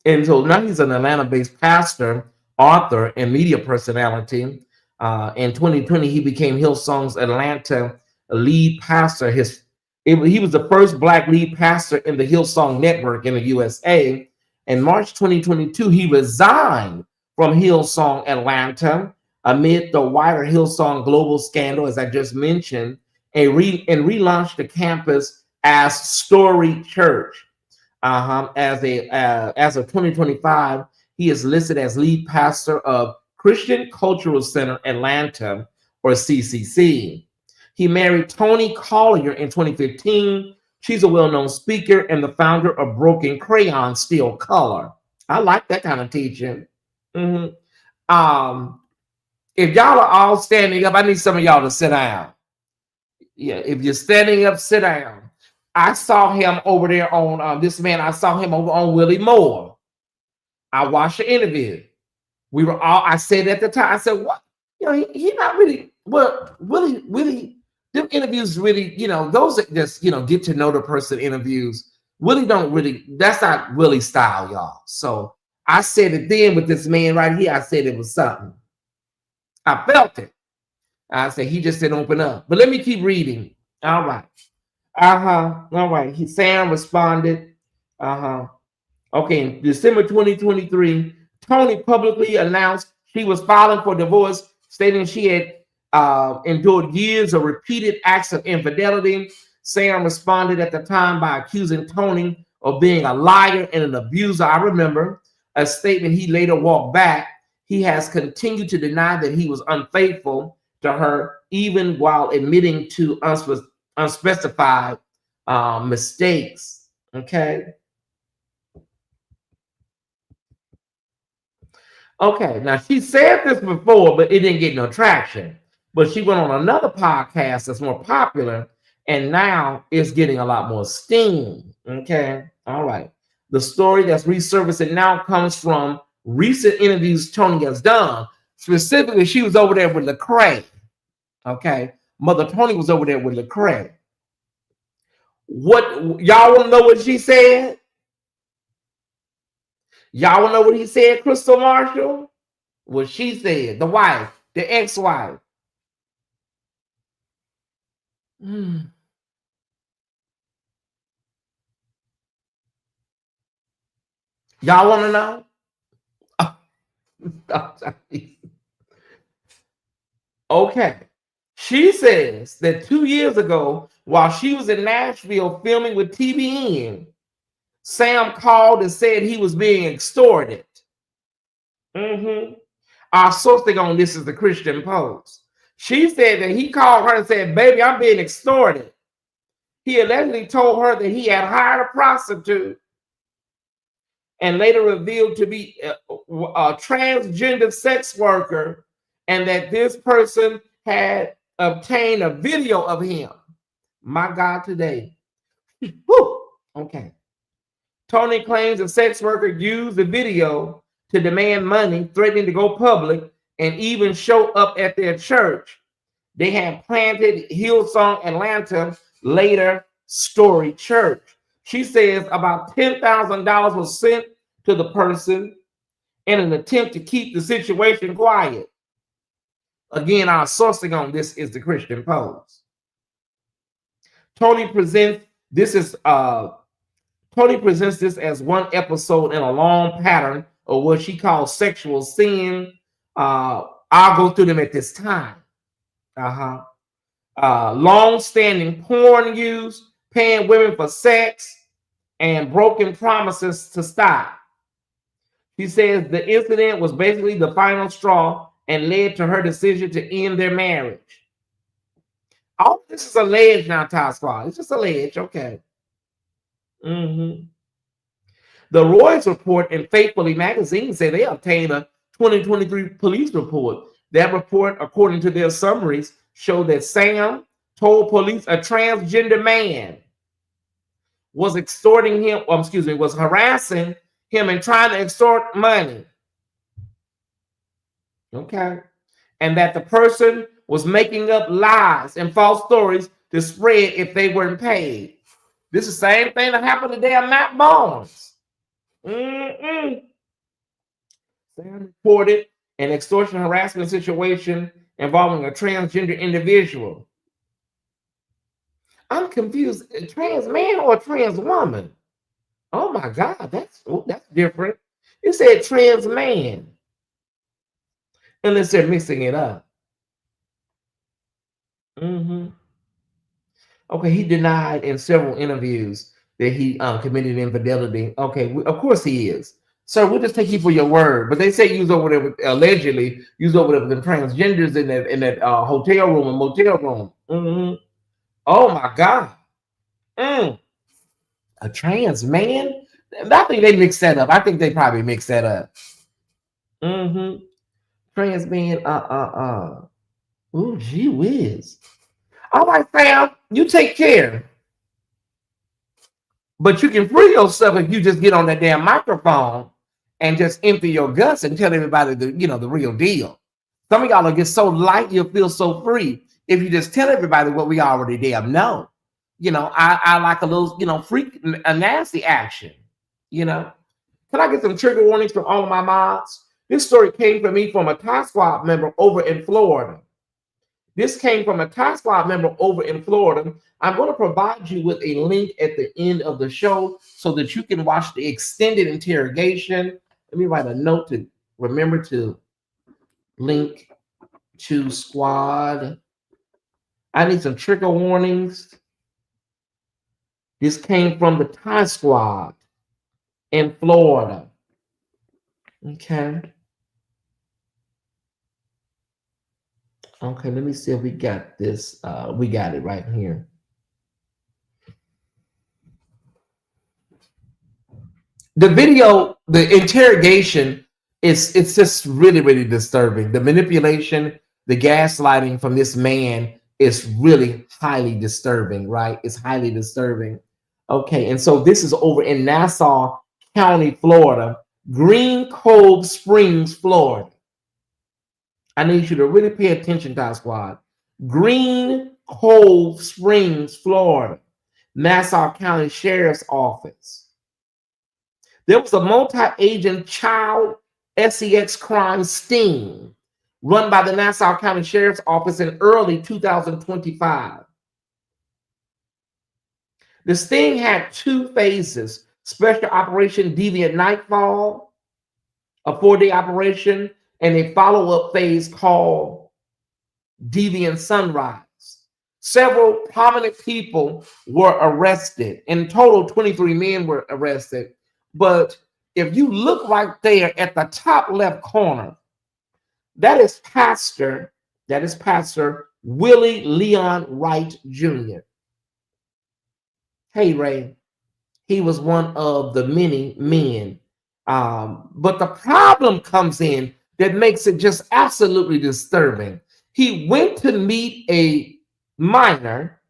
And so now he's an Atlanta-based pastor, author, and media personality. In 2020, he became Hillsong's Atlanta lead pastor. He was the first Black lead pastor in the Hillsong network in the USA. In March 2022, he resigned from Hillsong Atlanta amid the wider Hillsong global scandal, as I just mentioned. and relaunched the campus as Story Church. As of 2025, he is listed as lead pastor of Christian Cultural Center Atlanta, or CCC. He married Toni Collier in 2015. She's a well-known speaker and the founder of Broken Crayon Still Color. I like that kind of teaching. If y'all are all standing up, I need some of y'all to sit down. Yeah, if you're standing up, sit down. I saw him over there on this man. I saw him over on Willie Moore. I watched the interview. We were all. I said at the time, I said, "What? You know, he not really. Well, Willie. Them interviews really, you know, those are just, you know, get to know the person interviews. Willie don't really. That's not Willie style, y'all. So I said it then with this man right here. I said it was something. I felt it. I said he just didn't open up. But let me keep reading. All right. All right. Sam responded. Okay. In December 2023, Toni publicly announced she was filing for divorce, stating she had endured years of repeated acts of infidelity. Sam responded at the time by accusing Toni of being a liar and an abuser. I remember a statement he later walked back. He has continued to deny that he was unfaithful to her, even while admitting to unspecified mistakes. Okay. Okay. Now, she said this before, but it didn't get no traction. But she went on another podcast that's more popular, and now it's getting a lot more steam. Okay. All right. The story that's resurfacing now comes from recent interviews Toni has done. Specifically, she was over there with Lecrae. Okay. Mother Toni was over there with Lecrae. What y'all want to know what she said? Y'all want to know what he said, Crystal Marshall? What she said, the wife, the ex-wife. Y'all want to know? Okay. She says that 2 years ago, while she was in Nashville filming with TBN, Sam called and said he was being extorted. Our sourcing on this is the Christian Post. She said that he called her and said, "Baby, I'm being extorted." He allegedly told her that he had hired a prostitute and later revealed to be a transgender sex worker, and that this person had obtained a video of him. My God, today. Whew. Okay. Toni claims the sex worker used the video to demand money, threatening to go public, and even show up at their church. They had planted Hillsong Atlanta, later Story Church. She says about $10,000 was sent to the person in an attempt to keep the situation quiet. Again, our sourcing on this is the Christian Post. Toni presents this as one episode in a long pattern of what she calls sexual sin. I'll go through them at this time. Long-standing porn use, paying women for sex, and broken promises to stop. She says the incident was basically the final straw and led to her decision to end their marriage. All this is alleged now, Tyesse Report. It's just alleged, okay. The Reuters report and Faithfully magazine say they obtained a 2023 police report. That report, according to their summaries, showed that Sam told police a transgender man was extorting him, was harassing him and trying to extort money. Okay. And that the person was making up lies and false stories to spread if they weren't paid. This is the same thing that happened to damn Matt Barnes. Sam reported an extortion harassment situation involving a transgender individual. I'm confused. A trans man or a trans woman? Oh my God, that's different. It said trans man. Unless they're mixing it up. Okay, he denied in several interviews that he committed infidelity. Okay, of course he is. Sir, we'll just take you for your word. But they say you was over there with, allegedly, you was over there with the transgenders in that hotel room and motel room. Oh my God. A trans man? I think they mixed that up. I think they probably mixed that up. Trans man, Ooh, gee whiz. All right, fam, you take care. But you can free yourself if you just get on that damn microphone and just empty your guts and tell everybody the real deal. Some of y'all will get so light, you'll feel so free if you just tell everybody what we already damn know. I like a little, freak, a nasty action. Can I get some trigger warnings from all of my mods? This story came from me from a Tyesse Squad member over in Florida. This came from a Tyesse Squad member over in Florida. I'm going to provide you with a link at the end of the show so that you can watch the extended interrogation. Let me write a note to remember to link to squad. I need some trigger warnings. This came from the Tyesse Squad in Florida. Okay. Okay, let me see if we got this. We got it right here. The video, the interrogation, it's just really, really disturbing. The manipulation, the gaslighting from this man is really highly disturbing, right? It's highly disturbing. Okay, and so this is over in Nassau County, Florida, Green Cove Springs, Florida. I need you to really pay attention, Tyesse Squad. Green Cove Springs, Florida, Nassau County Sheriff's Office. There was a multi-agent child sex crime sting run by the Nassau County Sheriff's Office in early 2025. The sting had two phases: Special Operation Deviant Nightfall, a 4-day operation, and a follow-up phase called Deviant Sunrise. Several prominent people were arrested. In total, 23 men were arrested. But if you look right there at the top left corner, that is Pastor Willie Leon Wright Jr. Hey, Ray. He was one of the many men. But the problem comes in that makes it just absolutely disturbing. He went to meet a minor.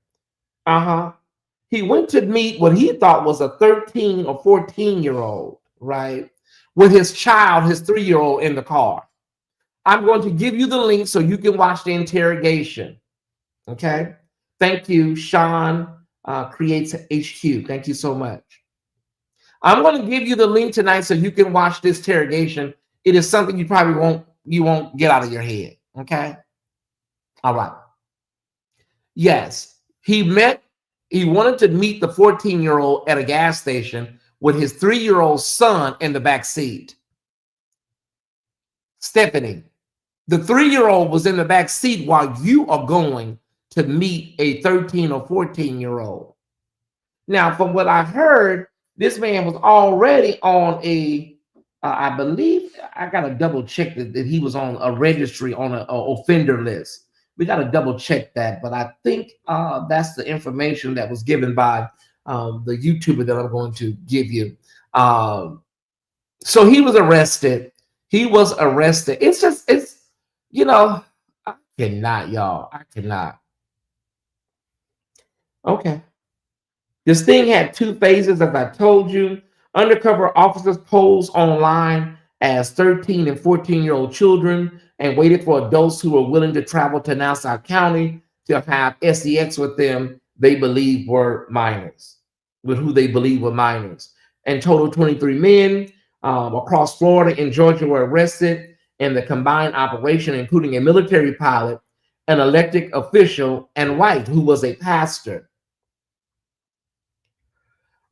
He went to meet what he thought was a 13 or 14-year-old, right? With his child, his 3-year-old, in the car. I'm going to give you the link so you can watch the interrogation. Okay? Thank you, Sean Creates HQ. Thank you so much. I'm going to give you the link tonight so you can watch this interrogation. It is something you probably won't get out of your head. Okay? All right. Yes, he wanted to meet the 14-year-old at a gas station with his 3-year-old son in the back seat. Stephanie, the 3-year-old was in the back seat while you are going to meet a 13 or 14-year-old. Now, from what I heard, this man was already on I believe, I got to double check that he was on a registry on an offender list. We got to double check that, but I think that's the information that was given by the YouTuber that I'm going to give you. So he was arrested. It's I cannot, y'all. I cannot. Okay. This thing had two phases, as I told you. Undercover officers posed online as 13 and 14-year-old children and waited for adults who were willing to travel to Nassau County to have sex with them they believe were minors, with who they believe were minors. In total, 23 men across Florida and Georgia were arrested in the combined operation, including a military pilot, an elected official, and Wright, who was a pastor.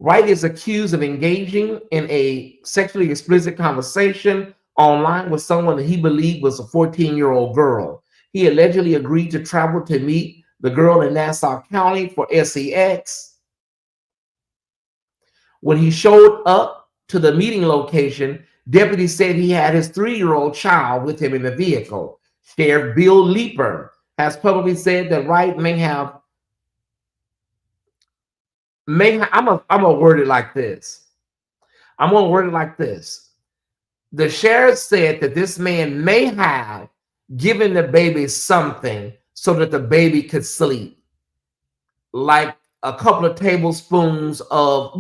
Wright is accused of engaging in a sexually explicit conversation online with someone that he believed was a 14-year-old girl. He allegedly agreed to travel to meet the girl in Nassau County for SEX. When he showed up to the meeting location, deputies said he had his 3-year-old child with him in the vehicle. Sheriff Bill Leeper has publicly said that Wright I'm gonna word it like this. The sheriff said that this man may have given the baby something so that the baby could sleep, like a couple of tablespoons of,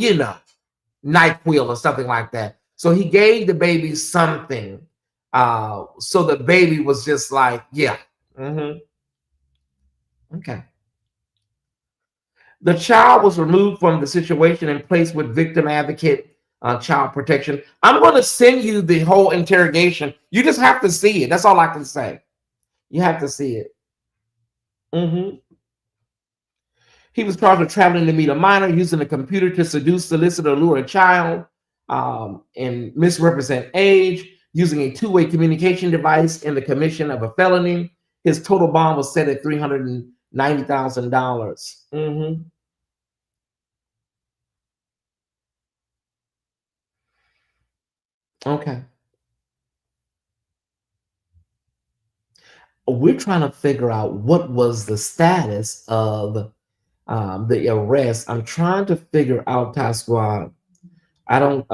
NyQuil or something like that. So he gave the baby something, so the baby was just like, yeah. Okay. The child was removed from the situation and placed with victim advocate child protection. I'm going to send you the whole interrogation. You just have to see it. That's all I can say. You have to see it. He was charged with traveling to meet a minor, using a computer to seduce, solicit, or lure a child, and misrepresent age, using a two-way communication device in the commission of a felony. His total bond was set at $390,000. Okay. We're trying to figure out what was the status of the arrest. I'm trying to figure out, Ty Squad. I don't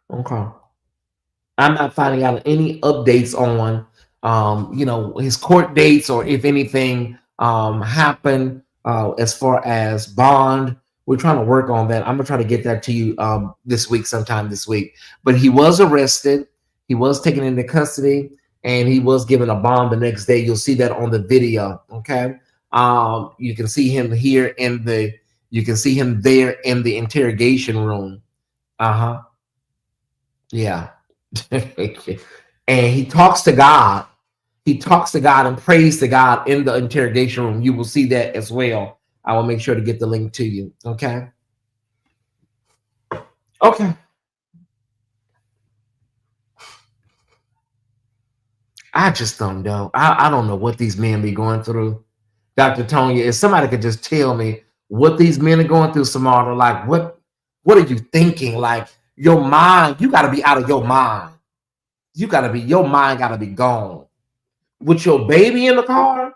okay. I'm not finding out any updates on his court dates, or if anything happened as far as bond. We're trying to work on that. I'm gonna try to get that to you sometime this week. But he was arrested, he was taken into custody, and he was given a bond the next day. You'll see that on the video. Okay. You can see him here you can see him there in the interrogation room. Yeah. And he talks to God. He talks to God and prays to God in the interrogation room. You will see that as well. I will make sure to get the link to you. Okay. Okay. I just don't know. I don't know what these men be going through. Dr. Tonya, if somebody could just tell me what these men are going through, Samara, like what are you thinking? Like, your mind, you got to be out of your mind. Your mind got to be gone. With your baby in the car,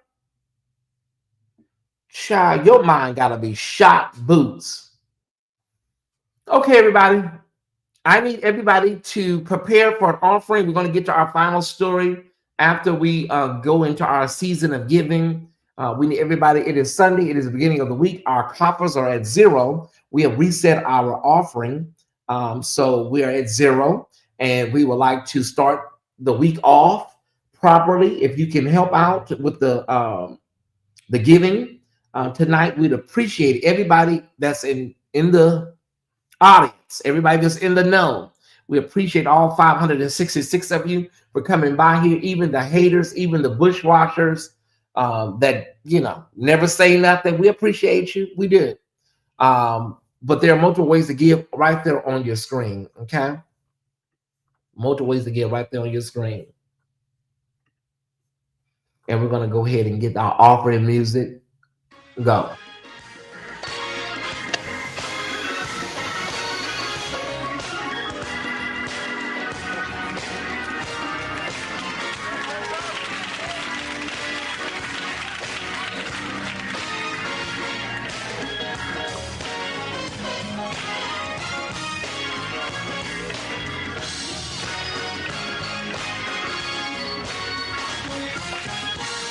child, your mind got to be shot boots. Okay, everybody. I need everybody to prepare for an offering. We're going to get to our final story after we go into our season of giving. We need everybody. It is Sunday. It is the beginning of the week. Our coffers are at 0. We have reset our offering. So we are at 0, and we would like to start the week off properly. If you can help out with the giving tonight, we'd appreciate everybody that's in the audience, everybody that's in the know. We appreciate all 566 of you for coming by here, even the haters, even the bushwashers that never say nothing. We appreciate you. We do. But there are multiple ways to give right there on your screen. Okay, multiple ways to give right there on your screen. And we're going to go ahead and get our offering music. Go.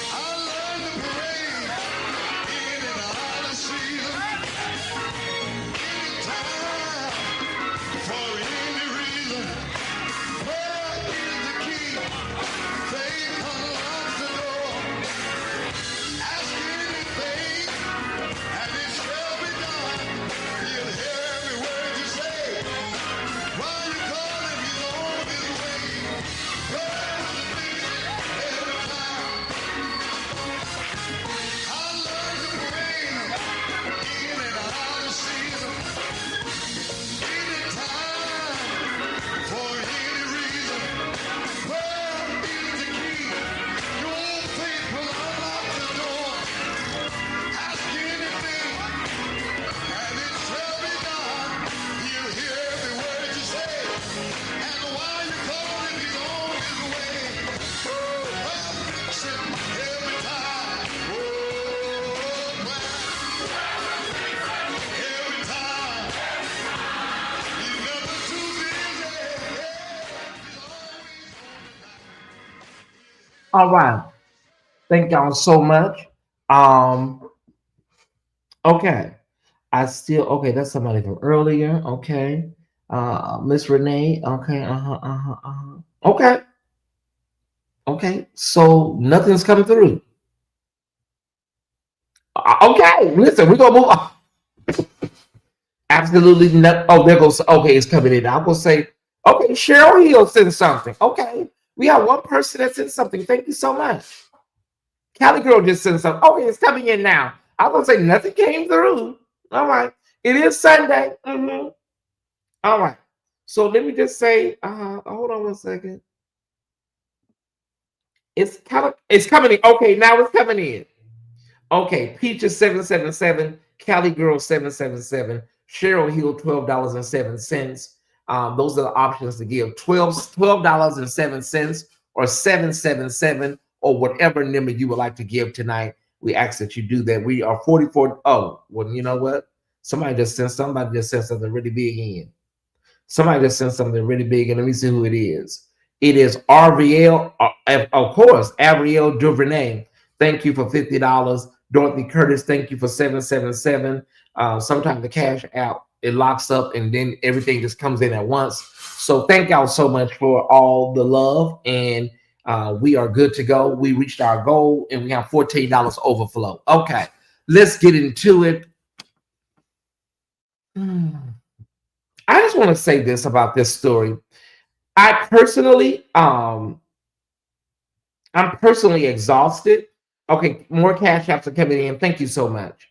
I love the parade in and out. All right. Thank y'all so much. Okay. Okay, that's somebody from earlier. Okay. Miss Renee. Okay, okay. Okay. So nothing's coming through. Okay, listen, we're gonna move on. Absolutely not. Oh, there goes. Okay, it's coming in. I will say, okay, Cheryl Hill sent something. Okay, we have one person that sent something. Thank you so much. Cali Girl just sent something. Okay, it's coming in now. I will say nothing came through. All right, it is Sunday. All right. So let me just say, hold on one second. It's coming in. Okay, now it's coming in. Okay, Peaches 777, Cali Girl 777, Cheryl Hill $12.07. Those are the options to give: $12.07 or 777 or whatever number you would like to give tonight. We ask that you do that. We are 44. Oh, well, you know what? Somebody just sent something really big in. Somebody just sent something really big, and let me see who it is. It is RVL, of course, Ariel Duvernay. Thank you for $50. Dorothy Curtis, thank you for 777. Sometimes the cash out, it locks up and then everything just comes in at once. So thank y'all so much for all the love, and we are good to go. We reached our goal and we have $14 overflow. Okay, let's get into it. I just want to say this about this story. I'm personally exhausted. Okay, more cash apps are coming in. Thank you so much.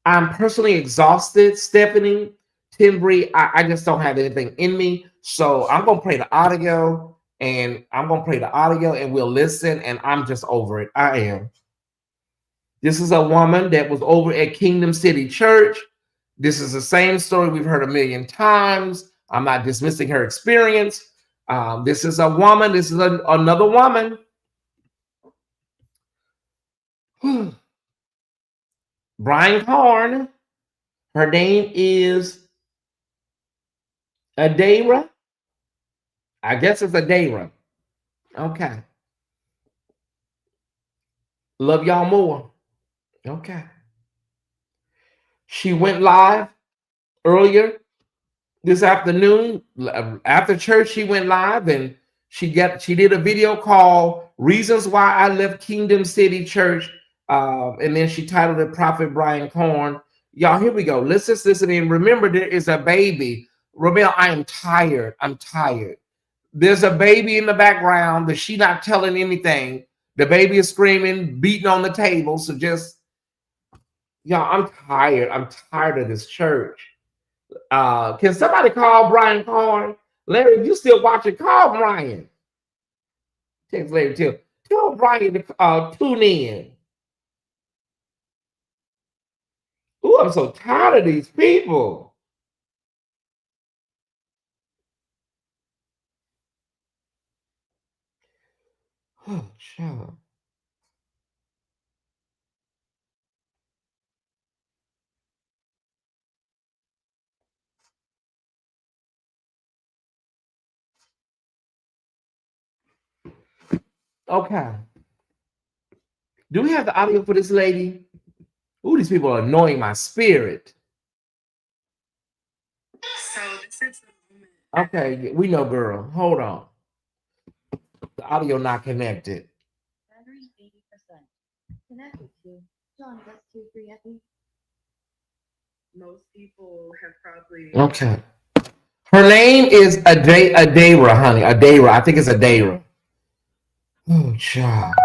I'm personally exhausted, Stephanie, Timbri. I just don't have anything in me. So I'm gonna play the audio, and we'll listen, and I'm just over it. I am. This is a woman that was over at Kingdom City Church. This is the same story we've heard a million times. I'm not dismissing her experience. This is a woman. This is another woman. Brian CARN. Her name is ADAIRA. I guess it's ADAIRA. Okay. Love y'all more. Okay. She went live earlier this afternoon. After church, she went live and she did a video called "Reasons Why I Left Kingdom City Church," and then she titled it "Prophet Brian CARN." Y'all, here we go. Let's just listen in. Remember, there is a baby. Romel, I am tired. I'm tired. There's a baby in the background that she not telling anything. The baby is screaming, beating on the table. So just, y'all, I'm tired. I'm tired of this church. Can somebody call Brian CARN? Larry, if you still watching, call Brian. Text Larry too. Tell Brian to tune in. Ooh, I'm so tired of these people. Oh, child. Okay. Do we have the audio for this lady? Ooh, these people are annoying my spirit. So this is the moment. Okay, we know, girl. Hold on. The audio not connected. Battery 80%. Connected to John West 23 Epi. Most people have probably. Okay. Her name is ADAIRA, honey. ADAIRA. I think it's ADAIRA. Oh, child.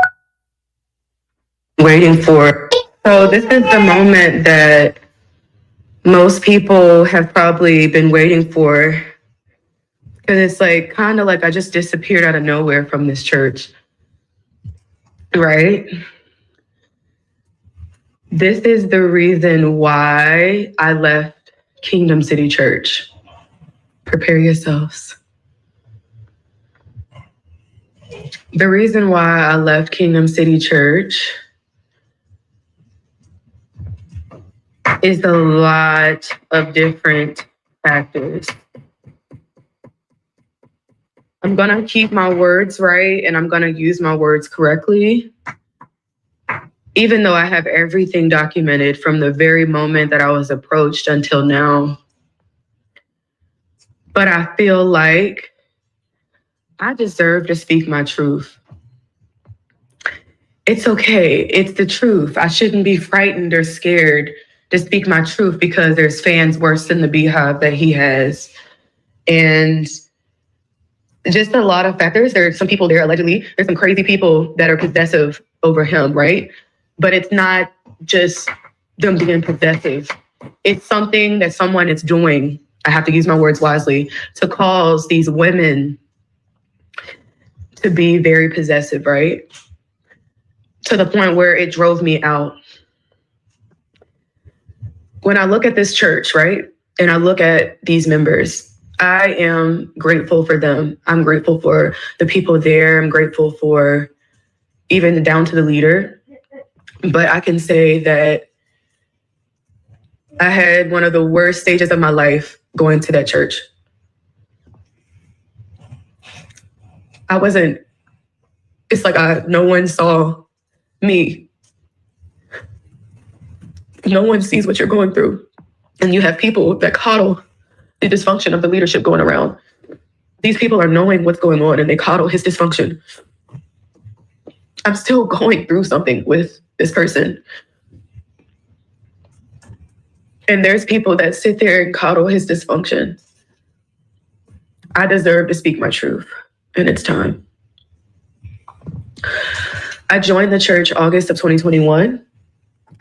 Waiting for. So this is the moment that most people have probably been waiting for. Because it's like kind of like I just disappeared out of nowhere from this church. Right? This is the reason why I left Kingdom City Church. Prepare yourselves. The reason why I left Kingdom City Church is a lot of different factors. I'm going to keep my words right, and I'm going to use my words correctly, even though I have everything documented from the very moment that I was approached until now. But I feel like I deserve to speak my truth. It's okay. It's the truth. I shouldn't be frightened or scared to speak my truth because there's fans worse than the beehive that he has. And just a lot of factors. There's some people there, allegedly. There's some crazy people that are possessive over him, right? But it's not just them being possessive. It's something that someone is doing, I have to use my words wisely, to cause these women to be very possessive, right? To the point where it drove me out. When I look at this church, right, and I look at these members, I am grateful for them. I'm grateful for the people there. I'm grateful for even down to the leader. But I can say that I had one of the worst stages of my life going to that church. It's like no one saw me. No one sees what you're going through. And you have people that coddle the dysfunction of the leadership going around. These people are knowing what's going on and they coddle his dysfunction. I'm still going through something with this person. And there's people that sit there and coddle his dysfunction. I deserve to speak my truth, and it's time. I joined the church August of 2021.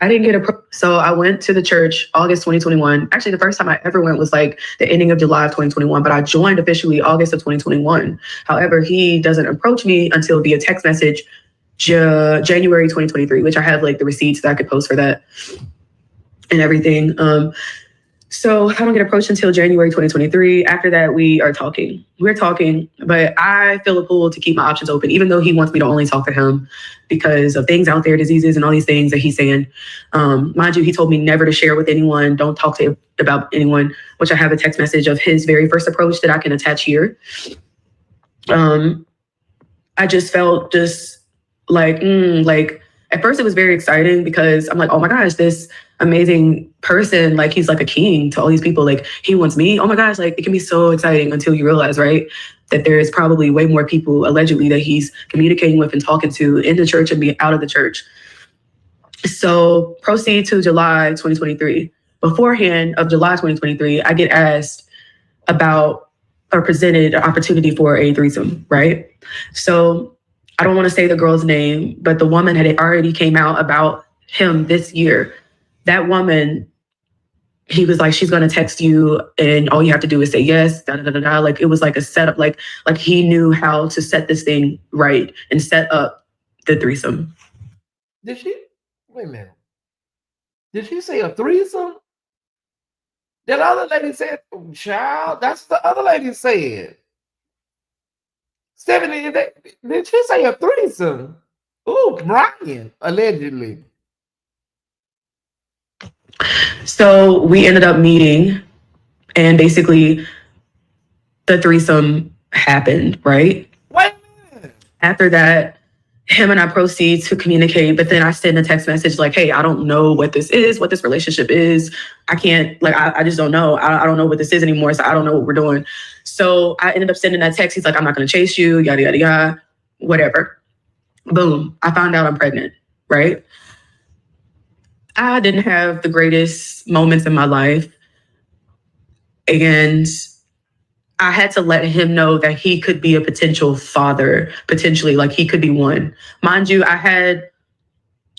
I didn't get so I went to the church August 2021. Actually, the first time I ever went was like the ending of July of 2021, but I joined officially August of 2021. However, he doesn't approach me until via text message January 2023, which I have like the receipts that I could post for that and everything. So I don't get approached until January 2023. After that, we're talking, but I feel a pull to keep my options open, even though he wants me to only talk to him because of things out there, diseases and all these things that he's saying. Mind you, he told me never to share with anyone, don't talk to about anyone, which I have a text message of his very first approach that I can attach here. I just felt like at first it was very exciting because I'm like, oh my gosh, this amazing person, like he's like a king to all these people, like he wants me. Oh my gosh, like it can be so exciting until you realize, right, that there is probably way more people allegedly that he's communicating with and talking to in the church and be out of the church. So proceed to July 2023. Beforehand of July 2023, I get asked about or presented an opportunity for a threesome, right? So I don't want to say the girl's name, but the woman had already came out about him this year. That woman, he was like, she's going to text you and all you have to do is say yes, da, da, da, da, da. Like it was like a setup, like he knew how to set this thing right and set up the threesome. Wait a minute. Did she say a threesome? That other lady said, oh, child, that's the other lady said. Stephanie, did she say a threesome? Ooh, Brian, allegedly. So we ended up meeting and basically the threesome happened, right? Wait a minute. After that, him and I proceed to communicate, but then I send a text message like, hey, I don't know what this is, what this relationship is. I can't, like, I just don't know. I don't know what this is anymore, so I don't know what we're doing. So I ended up sending that text. He's like, I'm not going to chase you, yada, yada, yada, whatever. Boom. I found out I'm pregnant, right? I didn't have the greatest moments in my life. And I had to let him know that he could be a potential father, potentially, like he could be one. Mind you, I had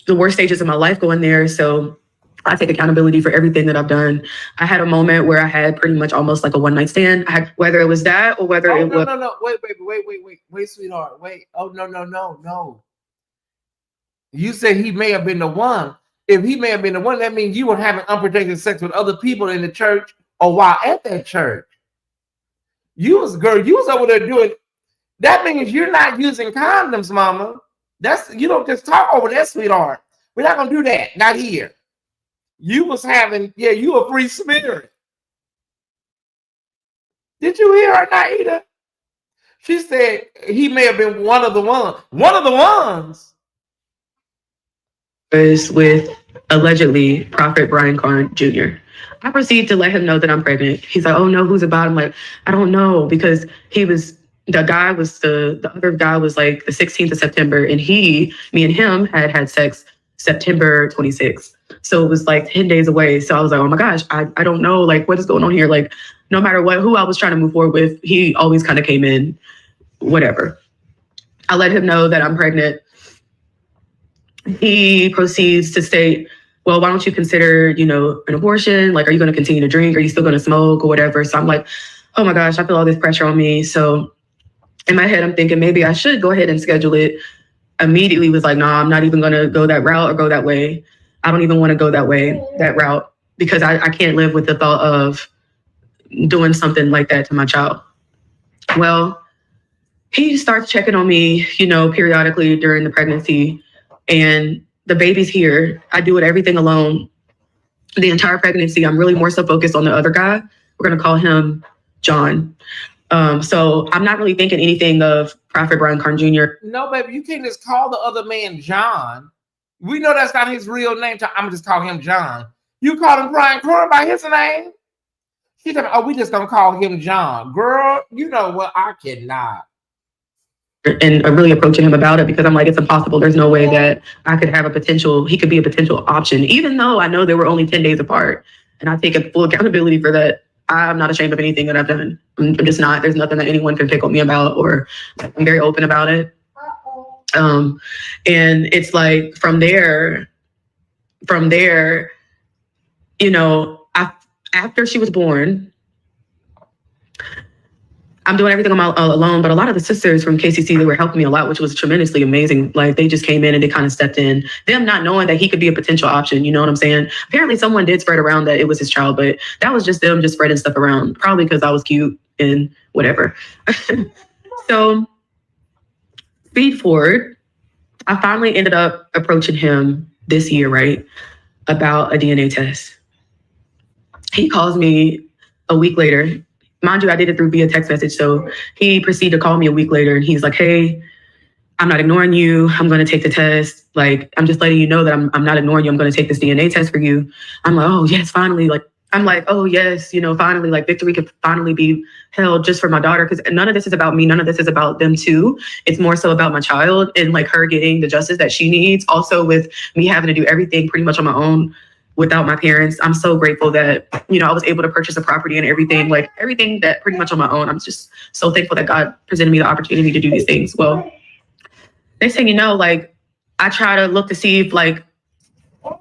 the worst stages of my life going there, so I take accountability for everything that I've done. I had a moment where I had pretty much almost like a one-night stand. I had, whether it was that or whether it was... No. Wait, sweetheart. Wait. Oh, no. You said he may have been the one. If he may have been the one, that means you were having unprotected sex with other people in the church or while at that church. You was over there doing, that means you're not using condoms, mama. You don't just talk over that, sweetheart. We're not gonna do that, not here. You was having, you a free spirit. Did you hear her, Naida? She said he may have been one of the ones. One of the ones. Was with allegedly Prophet Brian CARN Jr. I proceed to let him know that I'm pregnant. He's like, oh no, who's about? I'm like, I don't know, because the other guy was like the 16th of September, and me and him had sex September 26th. So it was like 10 days away. So I was like, oh my gosh, I don't know, like, what is going on here? Like, no matter who I was trying to move forward with, he always kind of came in, whatever. I let him know that I'm pregnant. He proceeds to state, well, why don't you consider, an abortion? Like, are you going to continue to drink? Are you still going to smoke or whatever? So I'm like, oh my gosh, I feel all this pressure on me. So in my head, I'm thinking maybe I should go ahead and schedule it. Immediately was like, nah, I'm not even going to go that route or go that way. I don't even want to go that route, because I can't live with the thought of doing something like that to my child. Well, he starts checking on me, periodically during the pregnancy. And the baby's here. I do everything alone. The entire pregnancy, I'm really more so focused on the other guy. We're going to call him John. So I'm not really thinking anything of Prophet Brian CARN Jr. No, baby, you can't just call the other man John. We know that's not his real name. I'm going to just call him John. You call him Brian CARN by his name? She's like, oh, we just going to call him John. Girl, you know what? I cannot. And really approaching him about it, because I'm like, it's impossible. There's no way that he could be a potential option, even though I know they were only 10 days apart. And I take full accountability for that. I'm not ashamed of anything that I've done. I'm just not. There's nothing that anyone can pick on me about, or I'm very open about it. And it's like from there, after she was born, I'm doing everything on my alone, but a lot of the sisters from KCC, they were helping me a lot, which was tremendously amazing. Like, they just came in and they kind of stepped in, them not knowing that he could be a potential option. You know what I'm saying? Apparently someone did spread around that it was his child, but that was just them just spreading stuff around, probably because I was cute and whatever. So speed forward, I finally ended up approaching him this year, right, about a DNA test. He calls me a week later. Mind you, I did it via text message. So he proceeded to call me a week later, and he's like, hey, I'm not ignoring you. I'm going to take the test. Like, I'm just letting you know that I'm not ignoring you. I'm going to take this DNA test for you. I'm like, oh, yes, finally. Like, I'm like, oh, yes, finally, like, victory could finally be held just for my daughter. Because none of this is about me. None of this is about them too. It's more so about my child and like her getting the justice that she needs. Also with me having to do everything pretty much on my own without my parents. I'm so grateful that, I was able to purchase a property and everything that pretty much on my own. I'm just so thankful that God presented me the opportunity to do these things. Well, next thing you know, like, I try to look to see if, like, I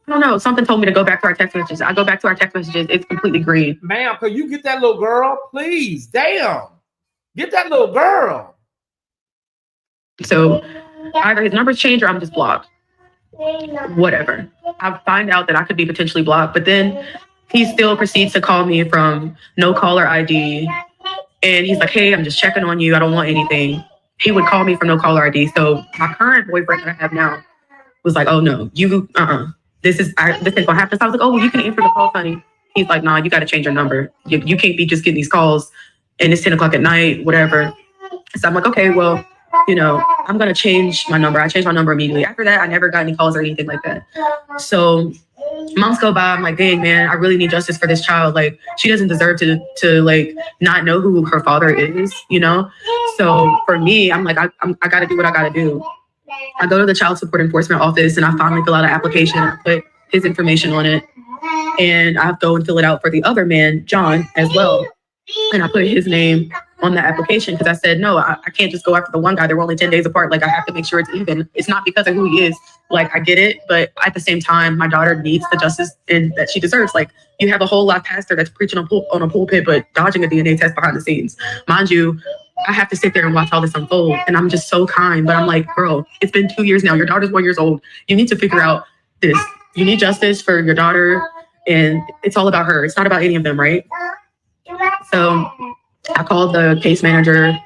don't know, something told me to go back to our text messages. I go back to our text messages. It's completely green. Ma'am, could you get that little girl, please? Damn. Get that little girl. So either his numbers change or I'm just blocked. Whatever. I find out that I could be potentially blocked, but then he still proceeds to call me from no caller ID. And he's like, hey, I'm just checking on you. I don't want anything. He would call me from no caller ID. So my current boyfriend that I have now was like, oh no, this ain't gonna happen. So I was like, oh, well, you can answer the call, honey. He's like, nah, you got to change your number. You can't be just getting these calls and it's 10 o'clock at night, whatever. So I'm like, okay, well, I'm going to change my number. I changed my number immediately. After that, I never got any calls or anything like that. So months go by. I'm like, dang, man, I really need justice for this child. Like, she doesn't deserve to like not know who her father is, So for me, I'm like, I got to do what I got to do. I go to the child support enforcement office and I finally fill out an application. I put his information on it, and I go and fill it out for the other man, John, as well. And I put his name on the application because I said, no, I can't just go after the one guy. They're only 10 days apart. Like, I have to make sure it's even. It's not because of who he is. Like, I get it. But at the same time, my daughter needs the justice and that she deserves. Like, you have a whole lot pastor that's preaching on a pulpit, but dodging a DNA test behind the scenes. Mind you, I have to sit there and watch all this unfold. And I'm just so kind. But I'm like, girl, it's been 2 years now. Your daughter's 1 year old. You need to figure out this. You need justice for your daughter. And it's all about her. It's not about any of them, right? So I called the case manager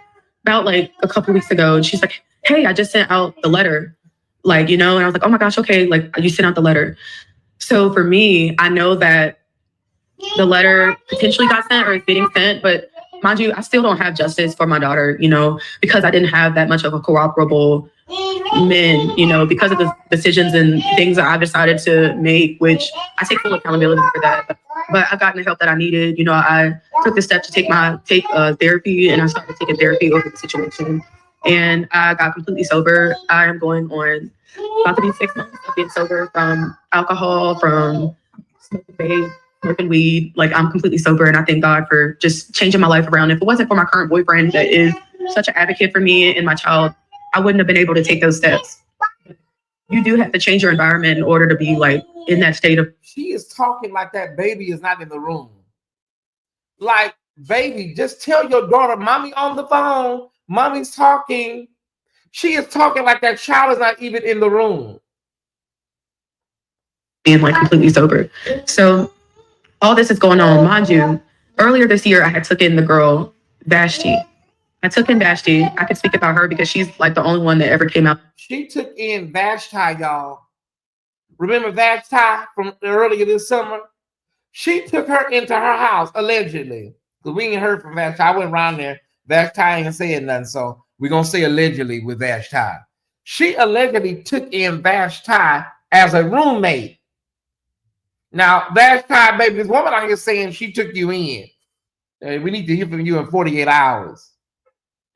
about like a couple weeks ago, and she's like, hey, I just sent out the letter. Like, and I was like, oh my gosh, okay, like, you sent out the letter. So for me, I know that the letter potentially got sent or is getting sent, but mind you, I still don't have justice for my daughter, you know, because I didn't have that much of a cooperable men, you know, because of the decisions and things that I've decided to make, which I take full accountability for that. But I've gotten the help that I needed. You know, I took the step to take therapy, and I started taking therapy over the situation. And I got completely sober. I am going on about to be 6 months of being sober from alcohol, from smoking vape, smoking weed. Like, I'm completely sober, and I thank God for just changing my life around. If it wasn't for my current boyfriend that is such an advocate for me and my child, I wouldn't have been able to take those steps. You do have to change your environment in order to be like in that state of. She is talking like that baby is not in the room. Like, baby, just tell your daughter, mommy on the phone, mommy's talking. She is talking like that child is not even in the room. Being like completely sober. So all this is going on, mind you. Earlier this year, I had took in the girl Vashti. I took in Vashti. I could speak about her because she's like the only one that ever came out. She took in Vashti, y'all. Remember Vashti from earlier this summer? She took her into her house, allegedly. Because we ain't heard from Vashti. I went around there. Vashti ain't saying nothing, so we're going to say allegedly with Vashti. She allegedly took in Vashti as a roommate. Now, Vashti, baby, this woman out here saying she took you in. We need to hear from you in 48 hours.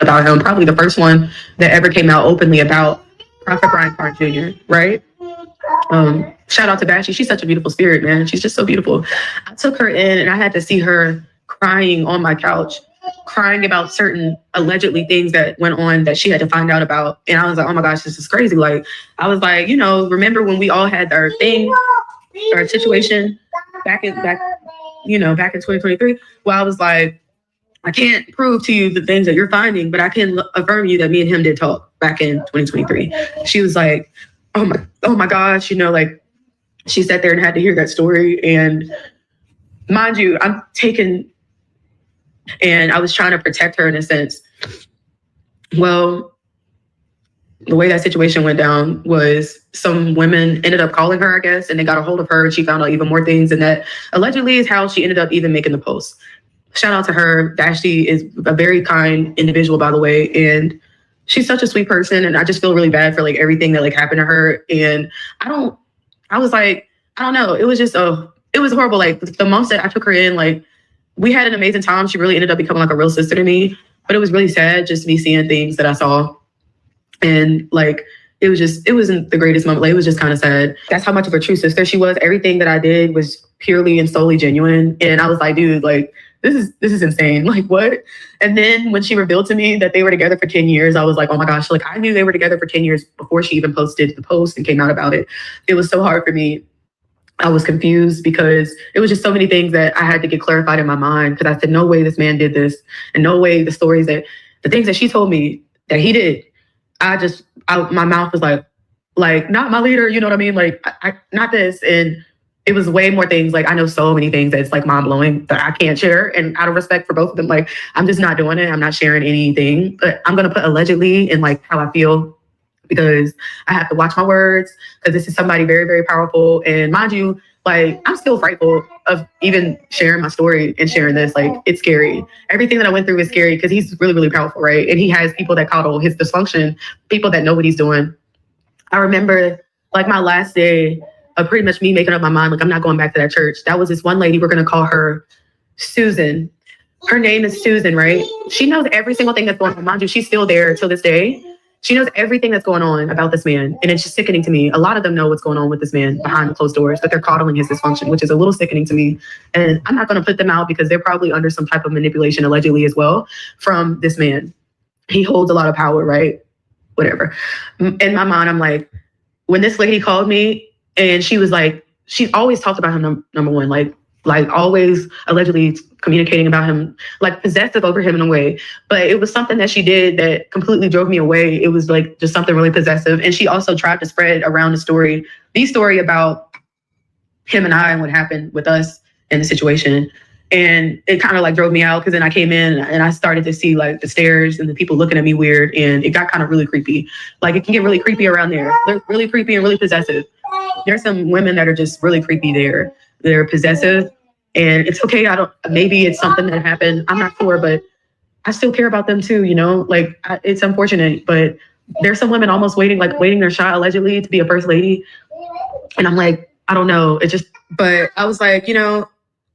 About him, probably the first one that ever came out openly about Prophet Brian CARN Jr., right? Shout out to Vashti. She's such a beautiful spirit, man. She's just so beautiful. I took her in and I had to see her crying on my couch, crying about certain allegedly things that went on that she had to find out about. And I was like, oh my gosh, this is crazy. Like, I was like, you know, remember when we all had our thing, our situation back in 2023? Well, I was like, I can't prove to you the things that you're finding, but I can affirm you that me and him did talk back in 2023. She was like, oh my gosh, you know, like, she sat there and had to hear that story. And mind you, I'm taken, and I was trying to protect her in a sense. Well, the way that situation went down was some women ended up calling her, I guess, and they got a hold of her, and she found out even more things. And that allegedly is how she ended up even making the post. Shout out to her. Vashti is a very kind individual, by the way. And she's such a sweet person. And I just feel really bad for like everything that like happened to her. And I was like, I don't know. It was just, it was horrible. Like the months that I took her in, like we had an amazing time. She really ended up becoming like a real sister to me, but it was really sad just me seeing things that I saw. And like, it wasn't the greatest moment. Like, it was just kind of sad. That's how much of a true sister she was. Everything that I did was purely and solely genuine. And I was like, dude, like, this is insane. Like, what? And then when she revealed to me that they were together for 10 years, I was like, oh my gosh, like I knew they were together for 10 years before she even posted the post and came out about it. It was so hard for me. I was confused because it was just so many things that I had to get clarified in my mind, because I said, no way this man did this, and no way the things that she told me that he did. My mouth was like, not my leader, you know what I mean? Like, not this. And it was way more things. Like, I know so many things that's like mind blowing that I can't share. And out of respect for both of them, like, I'm just not doing it. I'm not sharing anything, but I'm going to put allegedly in like how I feel, because I have to watch my words, because this is somebody very, very powerful. And mind you, like, I'm still frightful of even sharing my story and sharing this. Like, it's scary. Everything that I went through is scary because he's really, really powerful, right? And he has people that coddle his dysfunction, people that know what he's doing. I remember like my last day of pretty much me making up my mind, like, I'm not going back to that church. That was this one lady, we're going to call her Susan. Her name is Susan, right? She knows every single thing that's going on. Mind you, she's still there till this day. She knows everything that's going on about this man. And it's just sickening to me. A lot of them know what's going on with this man behind the closed doors, but they're coddling his dysfunction, which is a little sickening to me. And I'm not going to put them out because they're probably under some type of manipulation, allegedly as well, from this man. He holds a lot of power, right? Whatever. In my mind, I'm like, when this lady called me and she was like, she always talked about him, number one, like always allegedly communicating about him, like possessive over him in a way. But it was something that she did that completely drove me away. It was like just something really possessive. And she also tried to spread around the story about him and I and what happened with us in the situation. And it kind of like drove me out, because then I came in and I started to see like the stares and the people looking at me weird, and it got kind of really creepy. Like, it can get really creepy around there. They're really creepy and really possessive. There's some women that are just really creepy there. They're possessive, and it's okay. Maybe it's something that happened. I'm not sure, but I still care about them too, you know, like it's unfortunate, but there's some women almost waiting their shot allegedly to be a first lady. And I'm like, I don't know. But I was like, you know,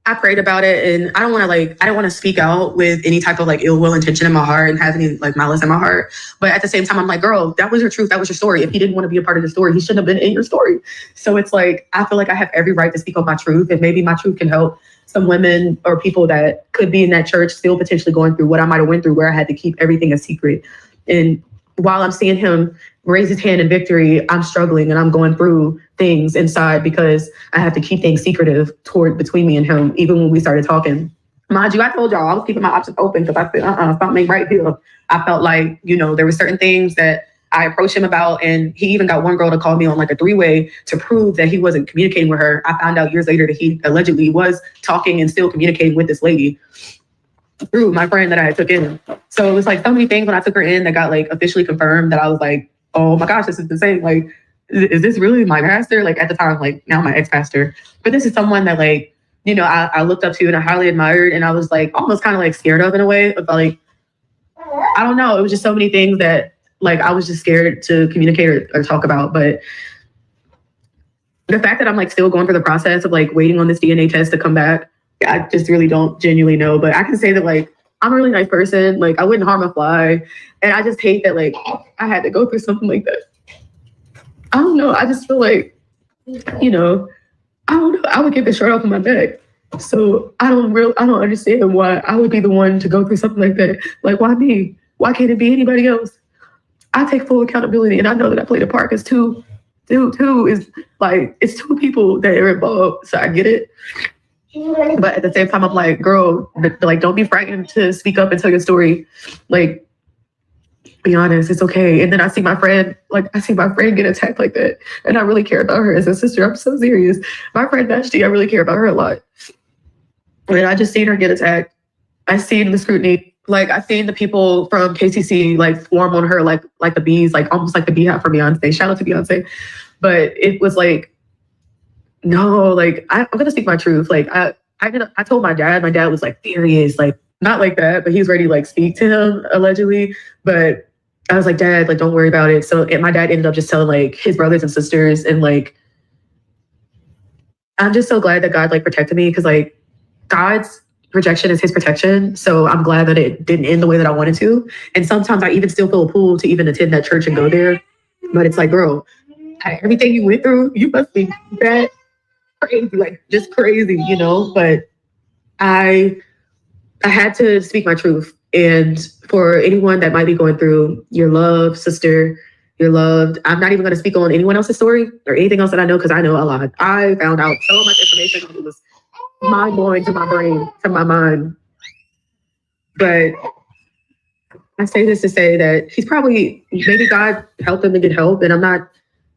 I prayed about it, and I don't want to speak out with any type of like ill will intention in my heart and have any like malice in my heart. But at the same time, I'm like, girl, that was your truth. That was your story. If he didn't want to be a part of the story, he shouldn't have been in your story. So it's like, I feel like I have every right to speak on my truth, and maybe my truth can help some women or people that could be in that church still potentially going through what I might have went through, where I had to keep everything a secret. And while I'm seeing him raise his hand in victory, I'm struggling and I'm going through things inside because I have to keep things secretive between me and him, even when we started talking. Mind you, I told y'all I was keeping my options open because I said, something right here. I felt like, you know, there were certain things that I approached him about, and he even got one girl to call me on like a 3-way to prove that he wasn't communicating with her. I found out years later that he allegedly was talking and still communicating with this lady through my friend that I took in. So it was like so many things when I took her in that got like officially confirmed that I was like, oh my gosh, this is insane. Like, is this really my pastor? Like at the time, like now my ex-pastor. But this is someone that like, you know, I looked up to and I highly admired, and I was like almost kind of like scared of in a way. But like, I don't know. It was just so many things that like I was just scared to communicate or talk about. But the fact that I'm like still going through the process of like waiting on this DNA test to come back, I just really don't genuinely know. But I can say that like I'm a really nice person. Like I wouldn't harm a fly. And I just hate that like I had to go through something like that. I don't know. I just feel like, you know, I don't know. I would get the shirt off of my back. So I don't understand why I would be the one to go through something like that. Like, why me? Why can't it be anybody else? I take full accountability, and I know that I played a part because two is like, it's two people that are involved. So I get it. But at the same time, I'm like, girl, like, don't be frightened to speak up and tell your story. Like, be honest, it's okay. And then I see my friend get attacked like that. And I really care about her as a sister. I'm so serious. My friend Vashti, I really care about her a lot. And I just seen her get attacked. I seen the scrutiny. Like, I seen the people from KCC like swarm on her like the bees, like almost like the beehive for Beyonce. Shout out to Beyonce. But it was like, no, like I'm gonna speak my truth. Like I told my dad. My dad was like furious, like not like that, but he was ready to like speak to him allegedly. But I was like, Dad, like don't worry about it. So my dad ended up just telling like his brothers and sisters, and like I'm just so glad that God like protected me, because like God's rejection is his protection. So I'm glad that it didn't end the way that I wanted to. And sometimes I even still feel a pull to even attend that church and go there. But it's like, girl, everything you went through, you must be that crazy, like just crazy, you know. But I had to speak my truth. And for anyone that might be going through, you're loved, sister, you're loved. I'm not even going to speak on anyone else's story or anything else that I know, because I know a lot. I found out so much information. It was mind-blowing to my brain, to my mind. But I say this to say that maybe God helped him to get help. And I'm not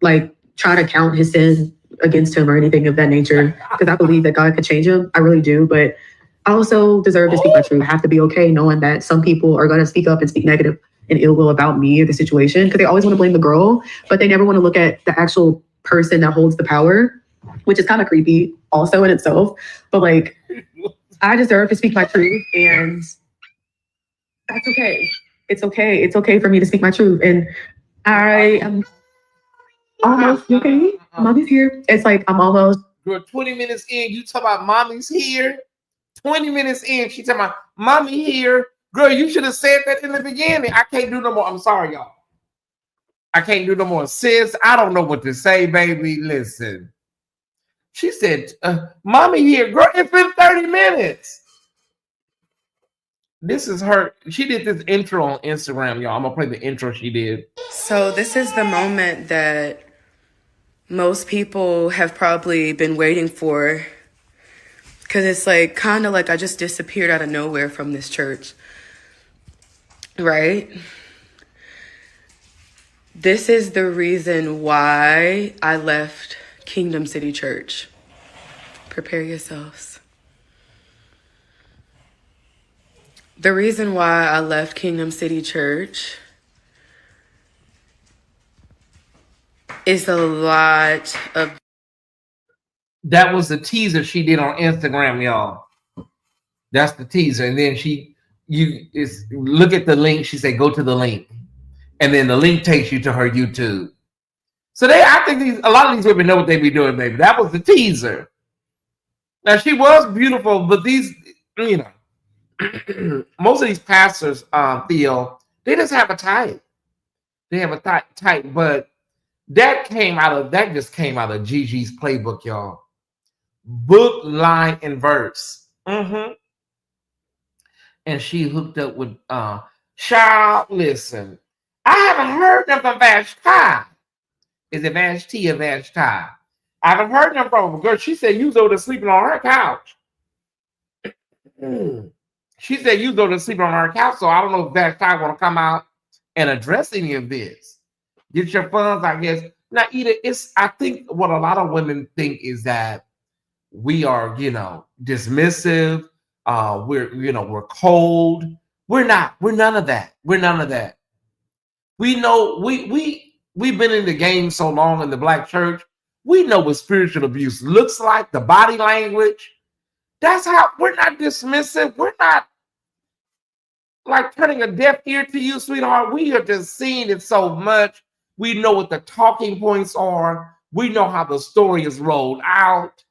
like trying to count his sin against him or anything of that nature, because I believe that God could change him. I really do. But I also deserve to speak my truth. I have to be okay knowing that some people are going to speak up and speak negative and ill will about me or the situation, because they always want to blame the girl, but they never want to look at the actual person that holds the power, which is kind of creepy also in itself. But like, I deserve to speak my truth, and that's okay. It's okay. It's okay for me to speak my truth. And I am almost okay. Mommy's here. It's like I'm almost. You're 20 minutes in. You talk about mommy's here. 20 minutes in, she talking about mommy here. Girl, you should have said that in the beginning. I can't do no more. I'm sorry, y'all. I can't do no more. Sis, I don't know what to say, baby. Listen. She said, mommy here. Girl, it's been 30 minutes. This is her. She did this intro on Instagram, y'all. I'm going to play the intro she did. So this is the moment that most people have probably been waiting for, because it's like kind of like I just disappeared out of nowhere from this church, right? This is the reason why I left Kingdom City Church. Prepare yourselves. The reason why I left Kingdom City Church is a lot of... That was the teaser she did on Instagram, y'all. That's the teaser. And then she look at the link. She said, go to the link. And then the link takes you to her YouTube. So I think a lot of these women know what they be doing, baby. That was the teaser. Now she was beautiful, but these, you know, most of these pastors, Theo, they just have a type. They have a type, but that just came out of Gigi's playbook, y'all. Book, line, and verse. And she hooked up with child. Listen, I haven't heard them from Vashti. Is it Vashti or Vashti? I haven't heard them from her. Girl, she said you was over there sleeping on her couch. She said you was over there sleeping on her couch, so I don't know if Vashti want to come out and address any of this. Get your funds, I guess. Now, I think what a lot of women think is that we are, you know, dismissive. We're cold. We're not. We're none of that. We're none of that. We know we've been in the game so long in the Black church. We know what spiritual abuse looks like, the body language. That's how we're not dismissive. We're not like turning a deaf ear to you, sweetheart. We are just seeing it so much. We know what the talking points are. We know how the story is rolled out.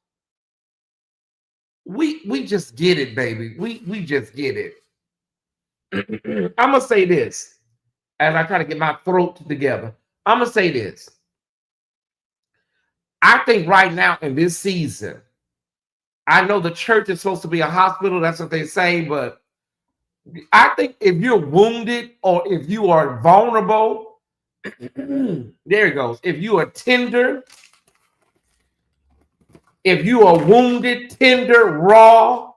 We just get it, baby. We just get it. I'm gonna say this as I try to get my throat together. I'm gonna say this. I think right now in this season, I know the church is supposed to be a hospital. That's what they say, but I think if you're wounded or if you are vulnerable, there it goes. If you are tender, if you are wounded, tender, raw,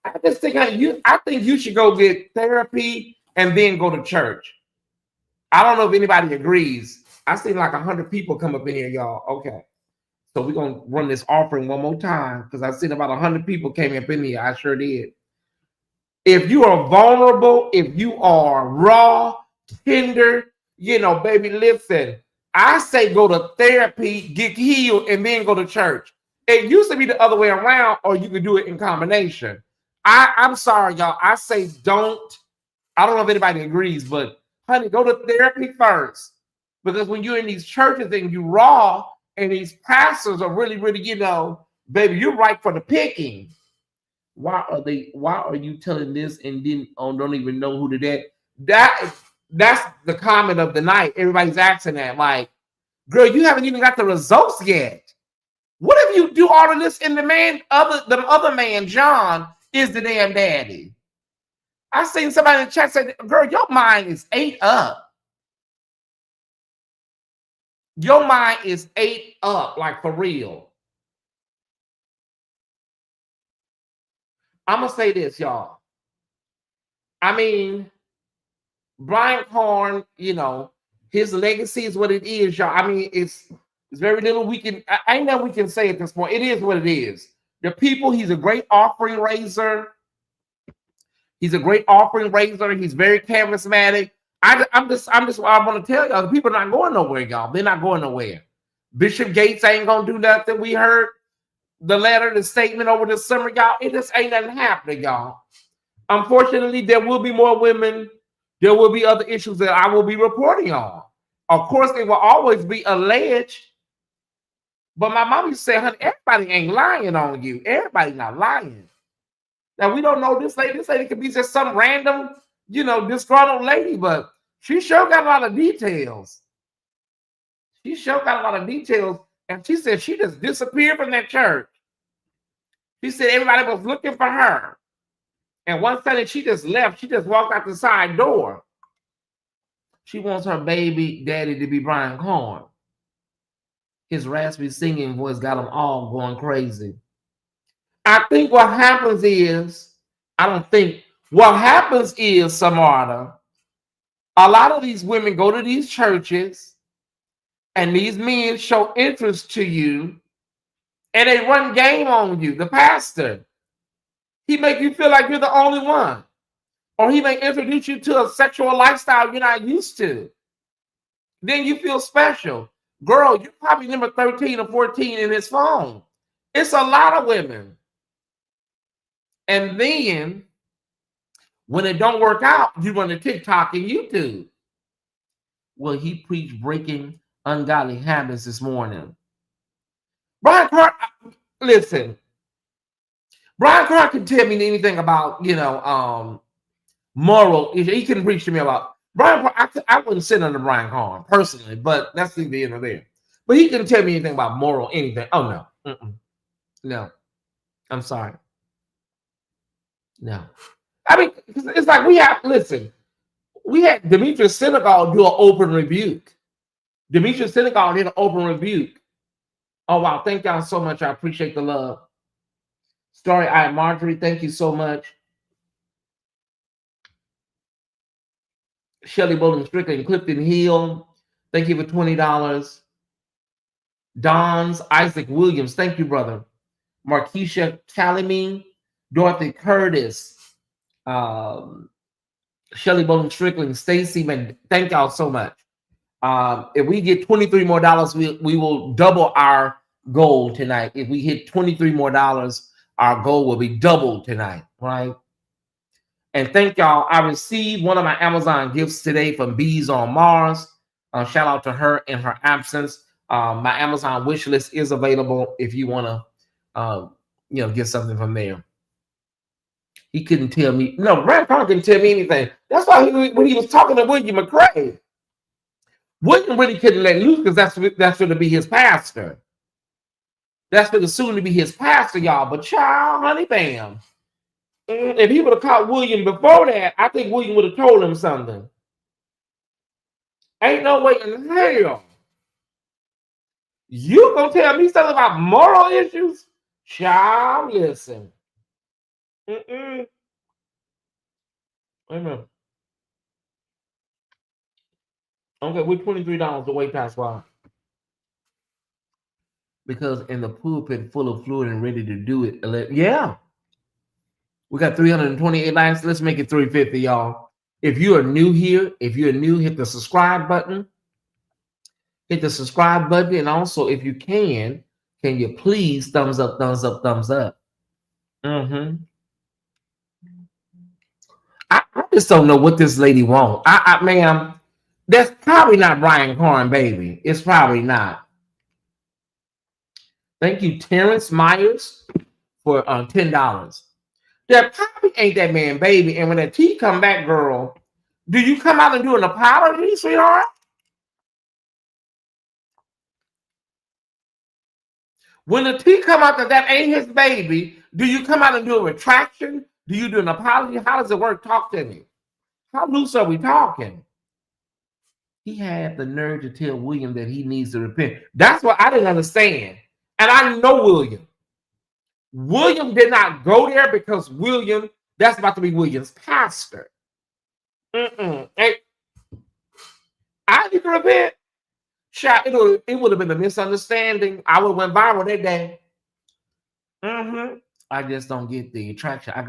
I think you should go get therapy and then go to church. I don't know if anybody agrees. I seen like 100 people come up in here, y'all. Okay. So we're going to run this offering one more time because I've seen about 100 people came up in here. I sure did. If you are vulnerable, if you are raw, tender, you know, baby, listen, I say go to therapy, get healed, and then go to church. It used to be the other way around, or you could do it in combination. I'm sorry, y'all. I say don't. I don't know if anybody agrees, but honey, go to therapy first. Because when you're in these churches and you raw, and these pastors are really, really, you know, baby, you're right for the picking. Why are you telling this and then don't even know who to that? That's the comment of the night. Everybody's asking that. Like, girl, you haven't even got the results yet. What if you do all of this and the other man, John, is the damn daddy? I seen somebody in the chat say, girl, your mind is ate up. Your mind is ate up, like for real. I'm going to say this, y'all. I mean, Brian CARN, you know, his legacy is what it is, y'all. I mean, it's very little I know we can say at this point. It is what it is. The people, he's a great offering raiser. He's a great offering raiser. He's very charismatic. I'm just I want to tell y'all, the people are not going nowhere, y'all. They're not going nowhere. Bishop Gates ain't going to do nothing. We heard the letter, the statement over the summer, y'all. It just ain't nothing happening, y'all. Unfortunately, there will be more women. There will be other issues that I will be reporting on. Of course, they will always be alleged. But my mom used to say, honey, everybody ain't lying on you. Everybody not lying. Now, we don't know this lady. This lady could be just some random, you know, disgruntled lady, but she sure got a lot of details. She sure got a lot of details. And she said she just disappeared from that church. She said everybody was looking for her. And one Sunday she just left. She just walked out the side door. She wants her baby daddy to be Brian CARN. His raspy singing voice got them all going crazy. I think what happens is, what happens is, Samara, a lot of these women go to these churches and these men show interest to you and they run game on you, the pastor. He make you feel like you're the only one. Or he may introduce you to a sexual lifestyle you're not used to. Then you feel special. Girl, you're probably number 13 or 14 in his phone. It's a lot of women. And then When it don't work out, you run to TikTok and YouTube. Well, he preached breaking ungodly habits this morning. Brian Clark, listen. Brian Clark can tell me anything about, moral. He couldn't preach to me about Brian. I wouldn't sit under Brian Clark personally, but that's neither here nor there. But he couldn't tell me anything about moral anything. Oh no, no. I'm sorry. No, I mean it's like we had Demetrius Senegal do an open rebuke. Demetrius Senegal did an open rebuke. Oh wow, thank y'all so much. I appreciate the love. Story Eye Marjorie, thank you so much. Shelly Bowden Strickland, Clifton Hill, thank you for $20. Don's Isaac Williams, thank you, brother. Markeisha Talimine, Dorothy Curtis, Shelly Bowden Strickland, Stacy, thank y'all so much. If we get 23 more dollars, we will double our goal tonight. If we hit 23 more dollars, our goal will be doubled tonight, right? And thank y'all. I received one of my Amazon gifts today from Bees on Mars. Shout out to her in her absence. My Amazon wish list is available if you want to, get something from there. He couldn't tell me. No, Brad Carter couldn't tell me anything. That's why when he was talking to William McCrae, William really couldn't let loose because that's going to be his pastor. That's going to soon to be his pastor, y'all. But child, honey, bam. If he would have caught William before that, I think William would have told him something. Ain't no way in hell you gonna tell me something about moral issues? Child, listen. Wait a minute. Okay, we're $23 the wait pass. Why? Because in the pulpit full of fluid and ready to do it. Yeah. We got 328 likes. Let's make it 350, y'all. If you are new here, hit the subscribe button. Hit the subscribe button. And also, if you can you please thumbs up, thumbs up, thumbs up? I just don't know what this lady wants. Ma'am, that's probably not Brian Corn, baby. It's probably not. Thank you, Terrence Myers, for $10. That probably ain't that man, baby. And when that tea come back, girl, do you come out and do an apology, sweetheart? When the tea come out that ain't his baby, do you come out and do a retraction? Do you do an apology? How does it work? Talk to me. How loose are we talking? He had the nerve to tell William that he needs to repent. That's what I didn't understand. And I know William. William did not go there because that's about to be William's pastor. Hey, I need to repent. It would have been a misunderstanding. I would have went viral that day. I just don't get the attraction. I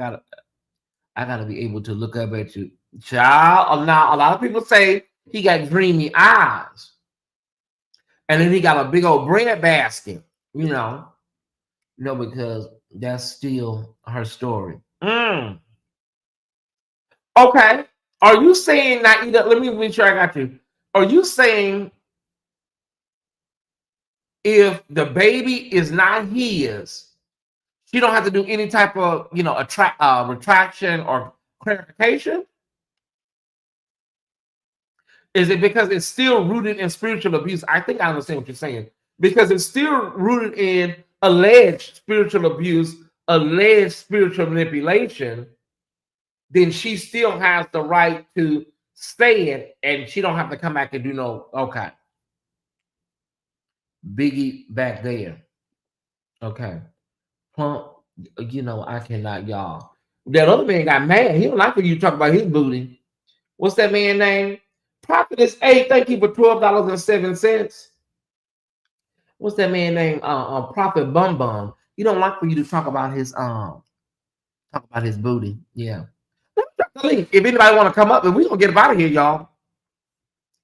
gotta be able to look up at you. Child, now a lot of people say he got dreamy eyes. And then he got a big old bread basket, because that's still her story. Okay. Are you saying that? Let me make sure I got you. Are you saying if the baby is not his, she don't have to do any type of, retraction or clarification? Is it because it's still rooted in spiritual abuse? I think I understand what you're saying. Because it's still rooted in alleged spiritual abuse, alleged spiritual manipulation, then she still has the right to stay it, and she don't have to come back and do no. Okay. Biggie back there. Okay. Pump, I cannot, y'all. That other man got mad. He don't like when you talk about his booty. What's that man name? Prophetess A, thank you for $12.07. What's that man name? Prophet Bum Bum. You don't like for you to talk about his booty. Yeah. If anybody want to come up, and we're gonna get out of here, y'all.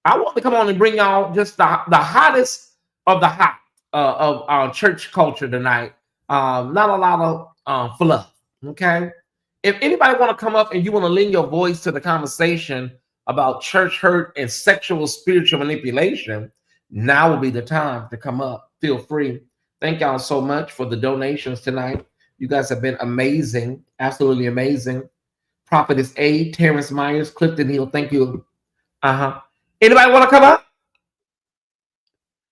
I want to come on and bring y'all just the hottest of the hot of our church culture tonight. Not a lot of fluff, okay? If anybody want to come up and you want to lend your voice to the conversation about church hurt and sexual spiritual manipulation, now will be the time to come up. Feel free. Thank y'all so much for the donations tonight. You guys have been amazing, absolutely amazing. Prophetess A, Terrence Myers, Clifton Hill, thank you. Anybody want to come up?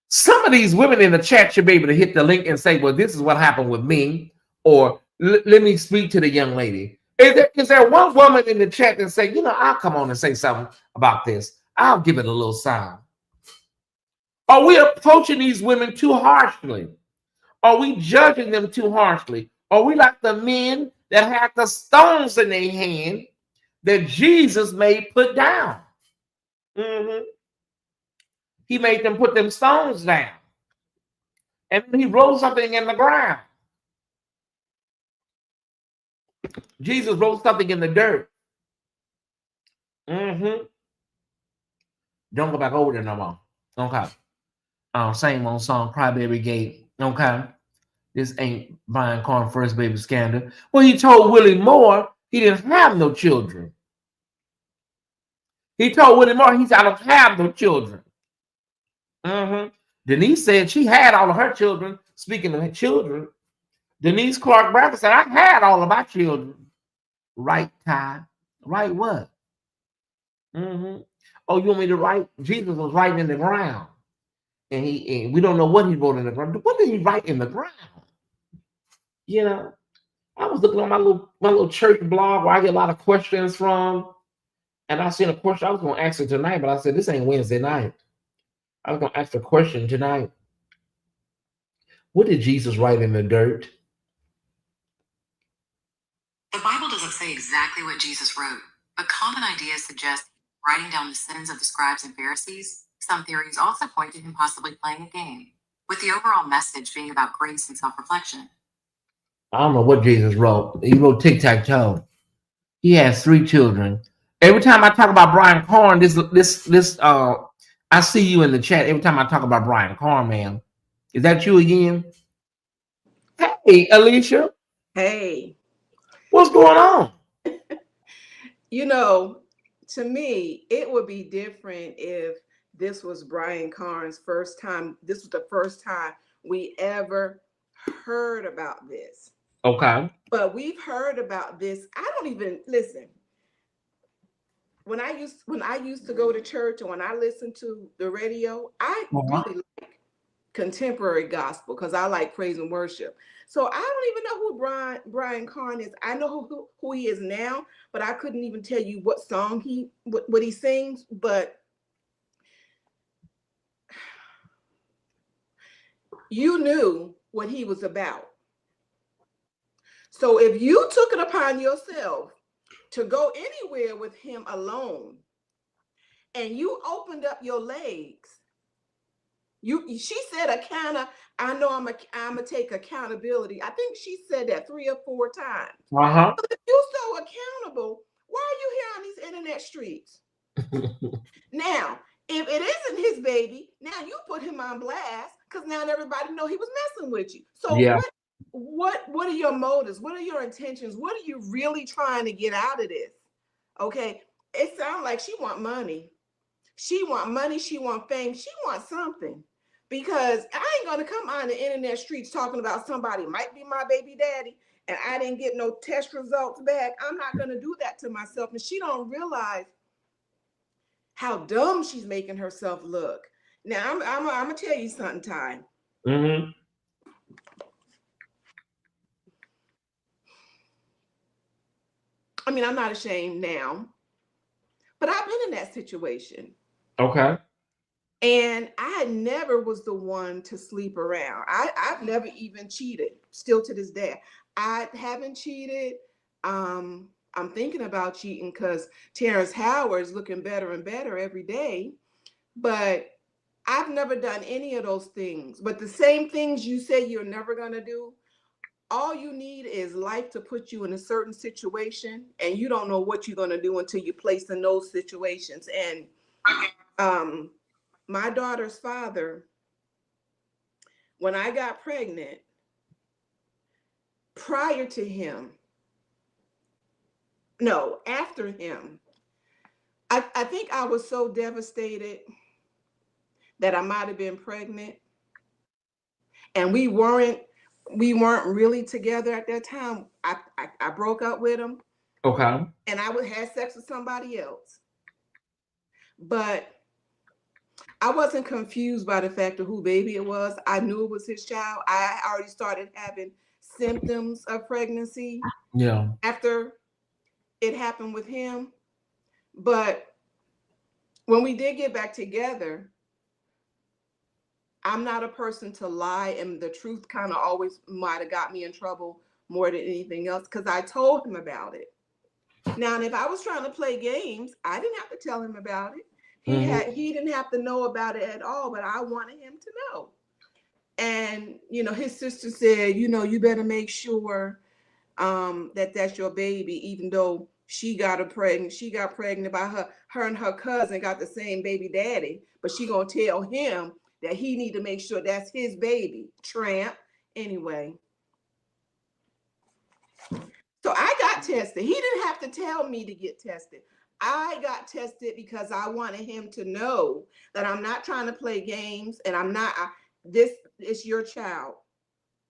Some of these women in the chat should be able to hit the link and say, well, this is what happened with me, or let me speak to the young lady. Is there one woman in the chat that say, I'll come on and say something about this. I'll give it a little sound. Are we approaching these women too harshly? Are we judging them too harshly? Are we like the men that had the stones in their hand that Jesus made put down? He made them put them stones down. And then he rolled something in the ground. Jesus rolled something in the dirt. Don't go back over there no more. Okay. Same old song, Crybaby Gate. Okay. This ain't Brian Carn first baby scandal. Well, he told Willie Moore he didn't have no children. He told Willie Moore, he said, I don't have no children. Denise said she had all of her children. Speaking of her children, Denise Clark Bradford said, I had all of my children. Right, Ty? Right what? Oh, you want me to write? Jesus was writing in the ground. And we don't know what he wrote in the ground. What did he write in the ground? I was looking on my little church blog where I get a lot of questions from. And I seen a question I was going to ask her tonight, but I said, this ain't Wednesday night. I was going to ask the question tonight. What did Jesus write in the dirt? The Bible doesn't say exactly what Jesus wrote, but common ideas suggest writing down the sins of the scribes and Pharisees. Some theories also point to him possibly playing a game, with the overall message being about grace and self-reflection. I don't know what Jesus wrote. He wrote tic-tac-toe. He has 3 children. Every time I talk about Brian Carn, I see you in the chat. Every time I talk about Brian Carn, man. Is that you again? Hey, Alicia. Hey. What's going on? To me, it would be different if this was Brian Carn's first time. This was the first time we ever heard about this. Okay. But we've heard about this. I don't even listen. When I used to go to church and when I listened to the radio, I really like contemporary gospel because I like praise and worship. So I don't even know who Brian Carn is. I know who he is now, but I couldn't even tell you what song what he sings. But you knew what he was about. So if you took it upon yourself to go anywhere with him alone, and you opened up your legs, she said I know I'm gonna take accountability. I think she said that 3 or 4 times. But if you're so accountable, why are you here on these internet streets? Now, if it isn't his baby, now you put him on blast because now everybody know he was messing with you. So yeah. What are your motives? What are your intentions? What are you really trying to get out of this? Okay, it sounds like she want money. She want money. She want fame. She wants something. Because I ain't gonna come on the internet streets talking about somebody might be my baby daddy and I didn't get no test results back. I'm not gonna do that to myself. And she don't realize how dumb she's making herself look. Now I'm gonna tell you something, Ty. I mean, I'm not ashamed now, but I've been in that situation. Okay. And I never was the one to sleep around. I've never even cheated, still to this day. I haven't cheated. I'm thinking about cheating because Terrence Howard's looking better and better every day. But I've never done any of those things. But the same things you say you're never going to do, all you need is life to put you in a certain situation. And you don't know what you're going to do until you're placed in those situations. And my daughter's father, when I got pregnant, prior to him, no, after him. I think I was so devastated that I might have been pregnant, and we weren't really together at that time. I broke up with him, Okay. and I would have sex with somebody else. But I wasn't confused by the fact of who baby it was. I knew it was his child. I already started having symptoms of pregnancy Yeah. after it happened with him. But when we did get back together, I'm not a person to lie, and the truth kind of always might have got me in trouble more than anything else, because I told him about it. Now, and if I was trying to play games, I didn't have to tell him about it. He didn't have to know about it at all, but I wanted him to know. And his sister said, you better make sure that that's your baby, even though she got pregnant. She got pregnant by her and her cousin got the same baby daddy, but she gonna tell him that he need to make sure that's his baby. Tramp. Anyway, so I got tested. He didn't have to tell me to get tested. I got tested because I wanted him to know that I'm not trying to play games, and I'm not. This is your child.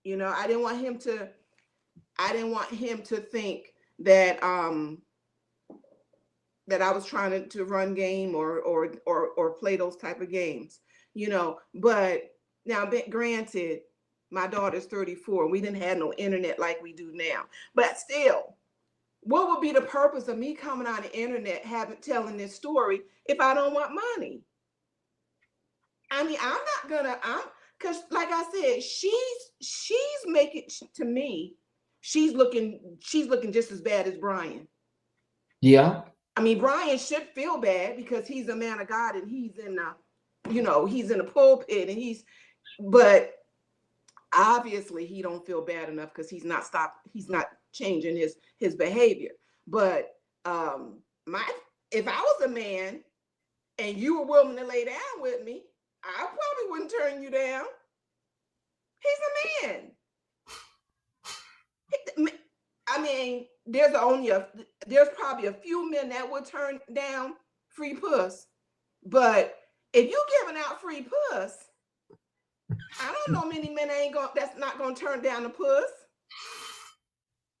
I didn't want him to think that that I was trying to run game or play those type of games. But now, granted, my daughter's 34. We didn't have no internet like we do now. But still, what would be the purpose of me coming on the internet telling this story if I don't want money? I mean, because like I said, she's making, to me, she's looking just as bad as Brian. Yeah. I mean, Brian should feel bad because he's a man of God, and he's in the pulpit, and but obviously he don't feel bad enough because he's not changing his behavior. But if I was a man and you were willing to lay down with me, I probably wouldn't turn you down. He's a man. I mean, there's probably a few men that would turn down free puss, but if you giving out free puss, I don't know many men that's not gonna turn down the puss.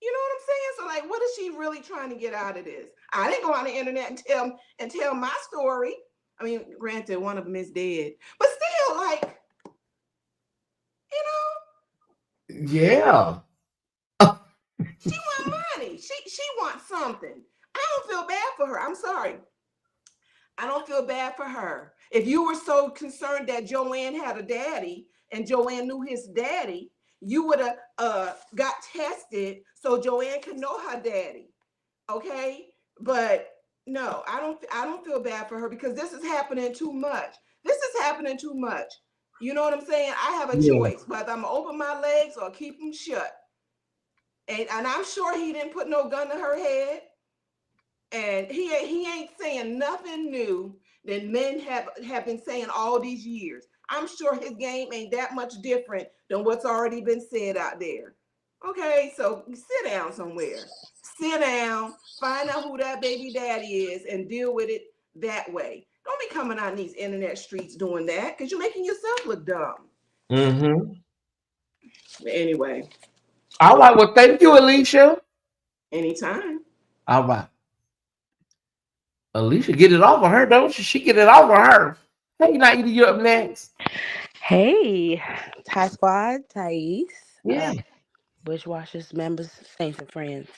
You know what I'm saying? So, like, what is she really trying to get out of this? I didn't go on the internet and tell my story. I mean, granted, one of them is dead, but still, like, Yeah. She want money. She wants something. I don't feel bad for her. I'm sorry. I don't feel bad for her. If you were so concerned that Joanne had a daddy and Joanne knew his daddy, you would have got tested so Joanne could know her daddy. Okay? But no, I don't feel bad for her because this is happening too much. This is happening too much. You know what I'm saying? I have a choice, whether I'm gonna open my legs or keep them shut. And I'm sure he didn't put no gun to her head. And he ain't saying nothing new that men have been saying all these years. I'm sure his game ain't that much different than what's already been said out there. Okay, so sit down somewhere. Sit down, find out who that baby daddy is, and deal with it that way. Don't be coming on these internet streets doing that, because you're making yourself look dumb. Mm-hmm. Anyway. All right. Well, thank you, Alicia. Anytime. All right. Alicia, get it off of her, don't you? She get it off of her. Hey, Naida, you up next? Hey, Thai Squad, Tyesse, Yeah. Bushwashers, members, saints, and friends.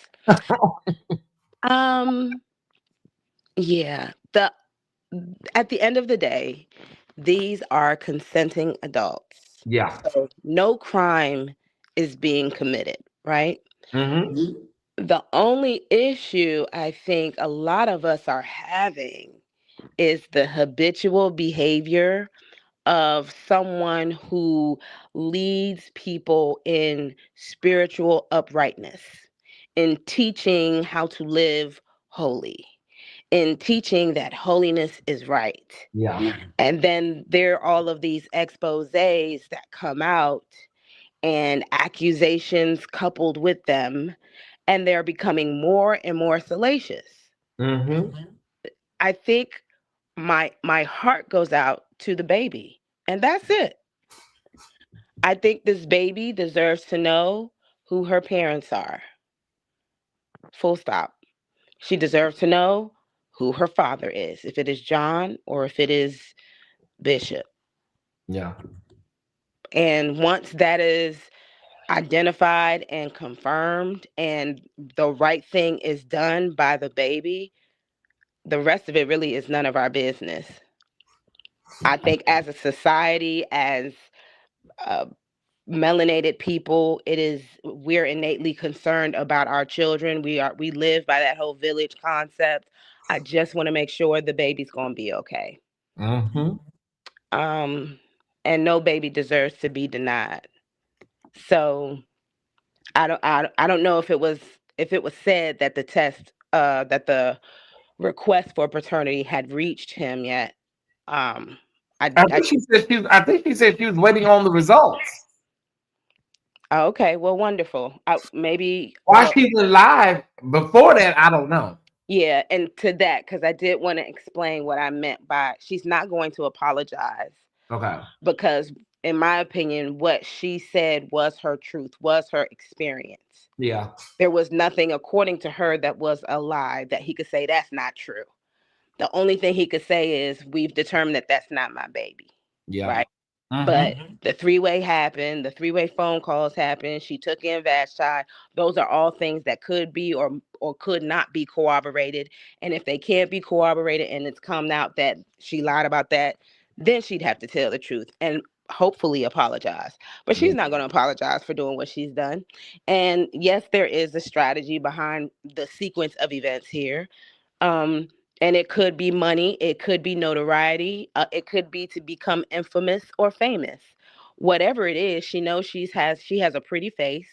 Yeah. At the end of the day, these are consenting adults. Yeah. So no crime is being committed, right? Mm-hmm. The only issue I think a lot of us are having is the habitual behavior of someone who leads people in spiritual uprightness, in teaching how to live holy, in teaching that holiness is right. Yeah. And then there are all of these exposés that come out and accusations coupled with them. and they're becoming more and more salacious. I think my heart goes out to the baby, and that's it. I think this baby deserves to know who her parents are. Full stop. She deserves to know who her father is, if it is John or if it is Bishop. Yeah. And once that is identified and confirmed and the right thing is done by the baby, the rest of it really is none of our business. I think as a society, as uh, melanated people, we're innately concerned about our children. We live by that whole village concept. I just want to make sure the baby's gonna be okay. And no baby deserves to be denied. So I don't know if it was said that that the request for paternity had reached him yet. I think she said she was waiting on the results. Okay, well, wonderful. Maybe Why she's alive before that, I don't know. yeah, and to that, because I did want to explain what I meant by she's not going to apologize. Okay. Because in my opinion, what she said was her truth, was her experience. Yeah. There was nothing, according to her, that was a lie that he could say that's not true. The only thing he could say is we've determined that that's not my baby. Yeah. Right. But the three-way happened, the three-way phone calls happened, she took in Vashti. Those are all things that could be or could not be corroborated. And if they can't be corroborated and it's come out that she lied about that, then she'd have to tell the truth and hopefully apologize. But she's not going to apologize for doing what she's done. And yes, there is a strategy behind the sequence of events here. And it could be money, it could be notoriety, it could be to become infamous or famous. Whatever it is, she knows she has a pretty face.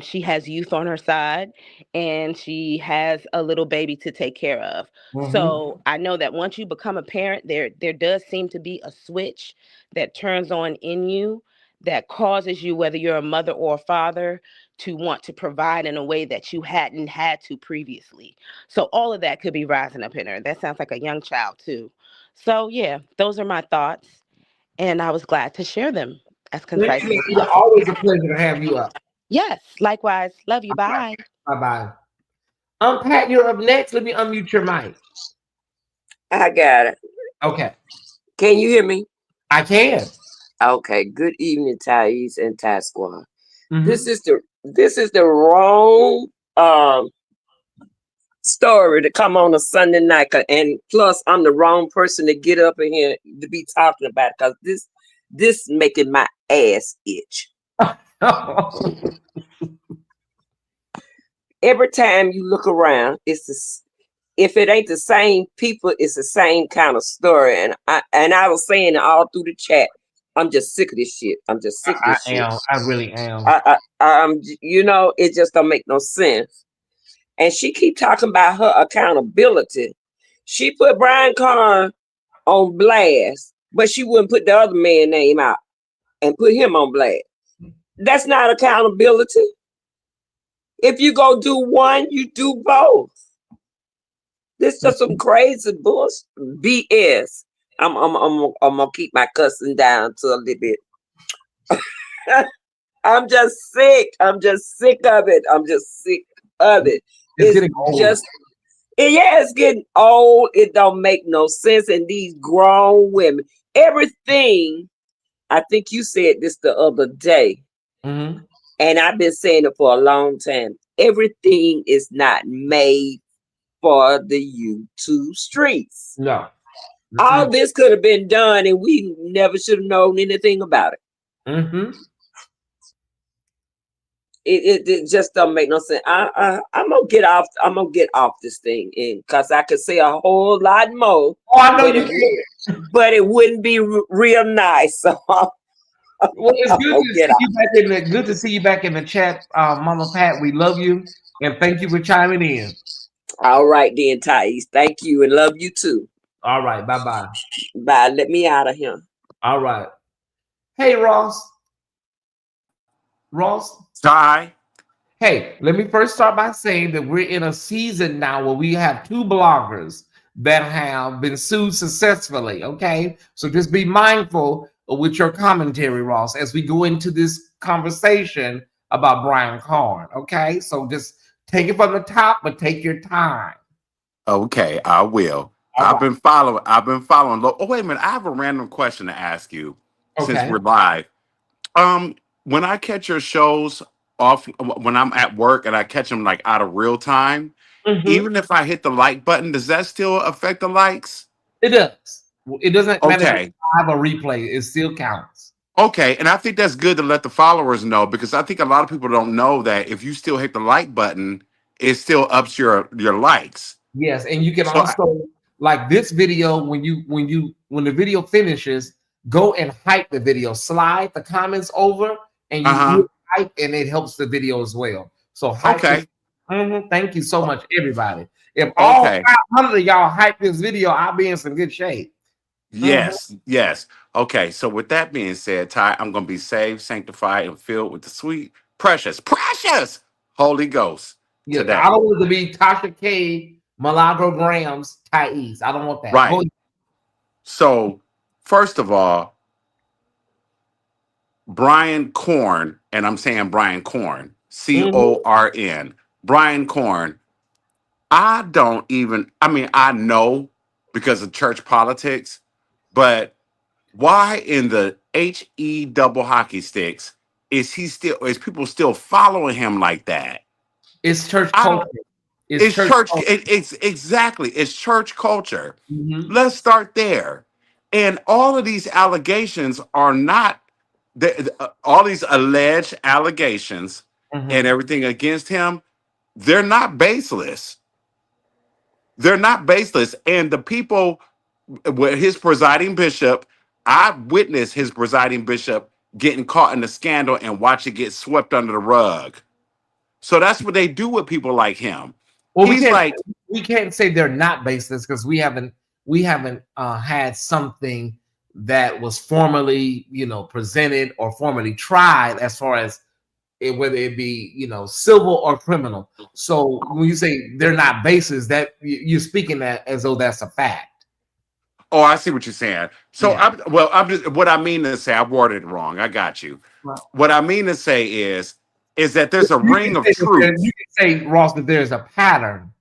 She has youth on her side, and she has a little baby to take care of. So I know that once you become a parent, there does seem to be a switch that turns on in you that causes you, whether you're a mother or a father, to want to provide in a way that you hadn't had to previously. So all of that could be rising up in her. That sounds like a young child too. So yeah, those are my thoughts, and I was glad to share them as concisely as It's possible. always a pleasure to have you up. Yes, likewise. Love you. Bye. Bye-bye. Pat, you're up next. Let me unmute your mic. I got it. Okay. Can you hear me? I can. Okay. Good evening, Tyesse and Ty Squad. This is the wrong story to come on a Sunday night, and plus I'm the wrong person to get up in here to be talking about, because this making my ass itch. Every time you look around, if it ain't the same people, it's the same kind of story. And I was saying it all through the chat. I'm just sick of this shit. I'm just sick of this shit. I really am. It just don't make no sense. And she keep talking about her accountability. She put Brian CARN on blast, but she wouldn't put the other man's name out and put him on blast. That's not accountability. If you go do one, you do both. This is just some crazy bullshit, BS. I'm gonna keep my cussing down to a little bit. I'm just sick. I'm just sick of it. I'm just sick of it. It's getting old. It's getting old. It don't make no sense. And these grown women, everything. I think you said this the other day, and I've been saying it for a long time. Everything is not made for the YouTube streets. No. All this could have been done, and we never should have known anything about it. It just don't make no sense. I'm gonna get off. I'm gonna get off this thing, because I could say a whole lot more. Oh, I know you can, but it wouldn't be real nice. So, well, it's good to see you back in the chat, Mama Pat. We love you, and thank you for chiming in. All right, then, Tyesse. Thank you, and love you too. All right, bye. Bye. Let me out of here. All right. Hey, Ross. Ty. Hey, let me first start by saying that we're in a season now where we have two bloggers that have been sued successfully. Okay, so just be mindful with your commentary, Ross, as we go into this conversation about Brian Carn. Okay, so just take it from the top, but take your time. Okay, I will. All I've right. been following. I've been following. Oh, wait a minute. I have a random question to ask you since Okay. we're live. Um, when I catch your shows off when I'm at work and I catch them like out of real time, Mm-hmm. even if I hit the like button, does that still affect the likes? It does. It doesn't matter if it's Okay. live or replay. It still counts. Okay, and I think that's good to let the followers know because I think a lot of people don't know that if you still hit the like button, it still ups your likes. Yes, and you can So, also like this video when the video finishes, go and hype the video. Slide the comments over, and you uh-huh. hit hype, and it helps the video as well. So hype the. Okay. Thank you so much, everybody. If all Okay. 500 of y'all hype this video, I'll be in some good shape. Mhm. Yes, yes. Okay, so with that being said, Ty, I'm going to be saved, sanctified, and filled with the sweet, precious Holy Ghost Yes, I today. don't want it to be Tasha K. Milagro Grams Tyesse. I don't want that. Go Right. ahead. So, first of all, Brian Corn, and I'm saying Brian Corn, Mhm. CORN, Brian Corn, I mean, I know because of church politics, but why in the HE double hockey sticks is people still following him like that? It's church I culture. don't It's it's church church culture. it's exactly it's church culture. Mhm. Let's start there. And all of these allegations are not all these alleged allegations and Mhm. everything against him, they're not baseless. They're not baseless. And the people with his presiding bishop, I witnessed his presiding bishop getting caught in the scandal and watch it get swept under the rug. So that's what they do with people like him. Well, He's like, we can't say they're not baseless because we haven't had something that was formally presented or formally tried as far as whether it be civil or criminal. So when you say they're not baseless, that you're speaking that as though that's a fact. oh, I see what you're saying. So Yeah. I'm just what I mean to say, I worded it wrong. I got you. Well, What I mean to say is that there's a ring of you truth. can say, Ross, that there's a pattern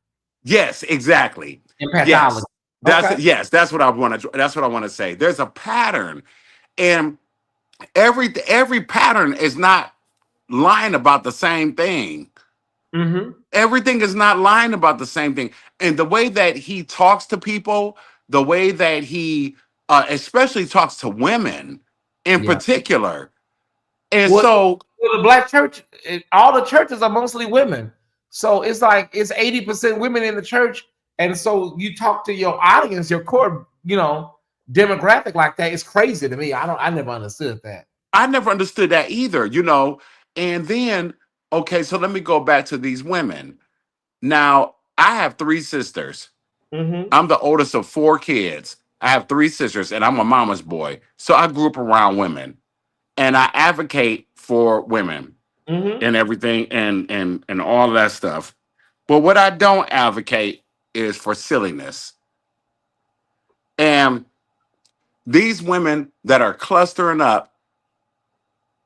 Yes, exactly. in pathology. Yes. Okay. That's what I want to say. There's a pattern. And every pattern is not lying about the same thing. Mm-hmm. Everything is not lying about the same thing. And the way that he talks to people, the way that he especially talks to women in Yeah. particular. And Well, so, the black church, all the churches are mostly women. So it's like it's 80% women in the church. And so you talk to your audience, your core, demographic like that. It's crazy to me. I never understood that. I never understood that either. And then, okay, so let me go back to these women. Now, I have three sisters. Mm-hmm. I'm the oldest of four kids. I have three sisters, and I'm a mama's boy. So I grew up around women, and I advocate for women Mm-hmm. and everything, and all that stuff. But what I don't advocate is for silliness. And these women that are clustering up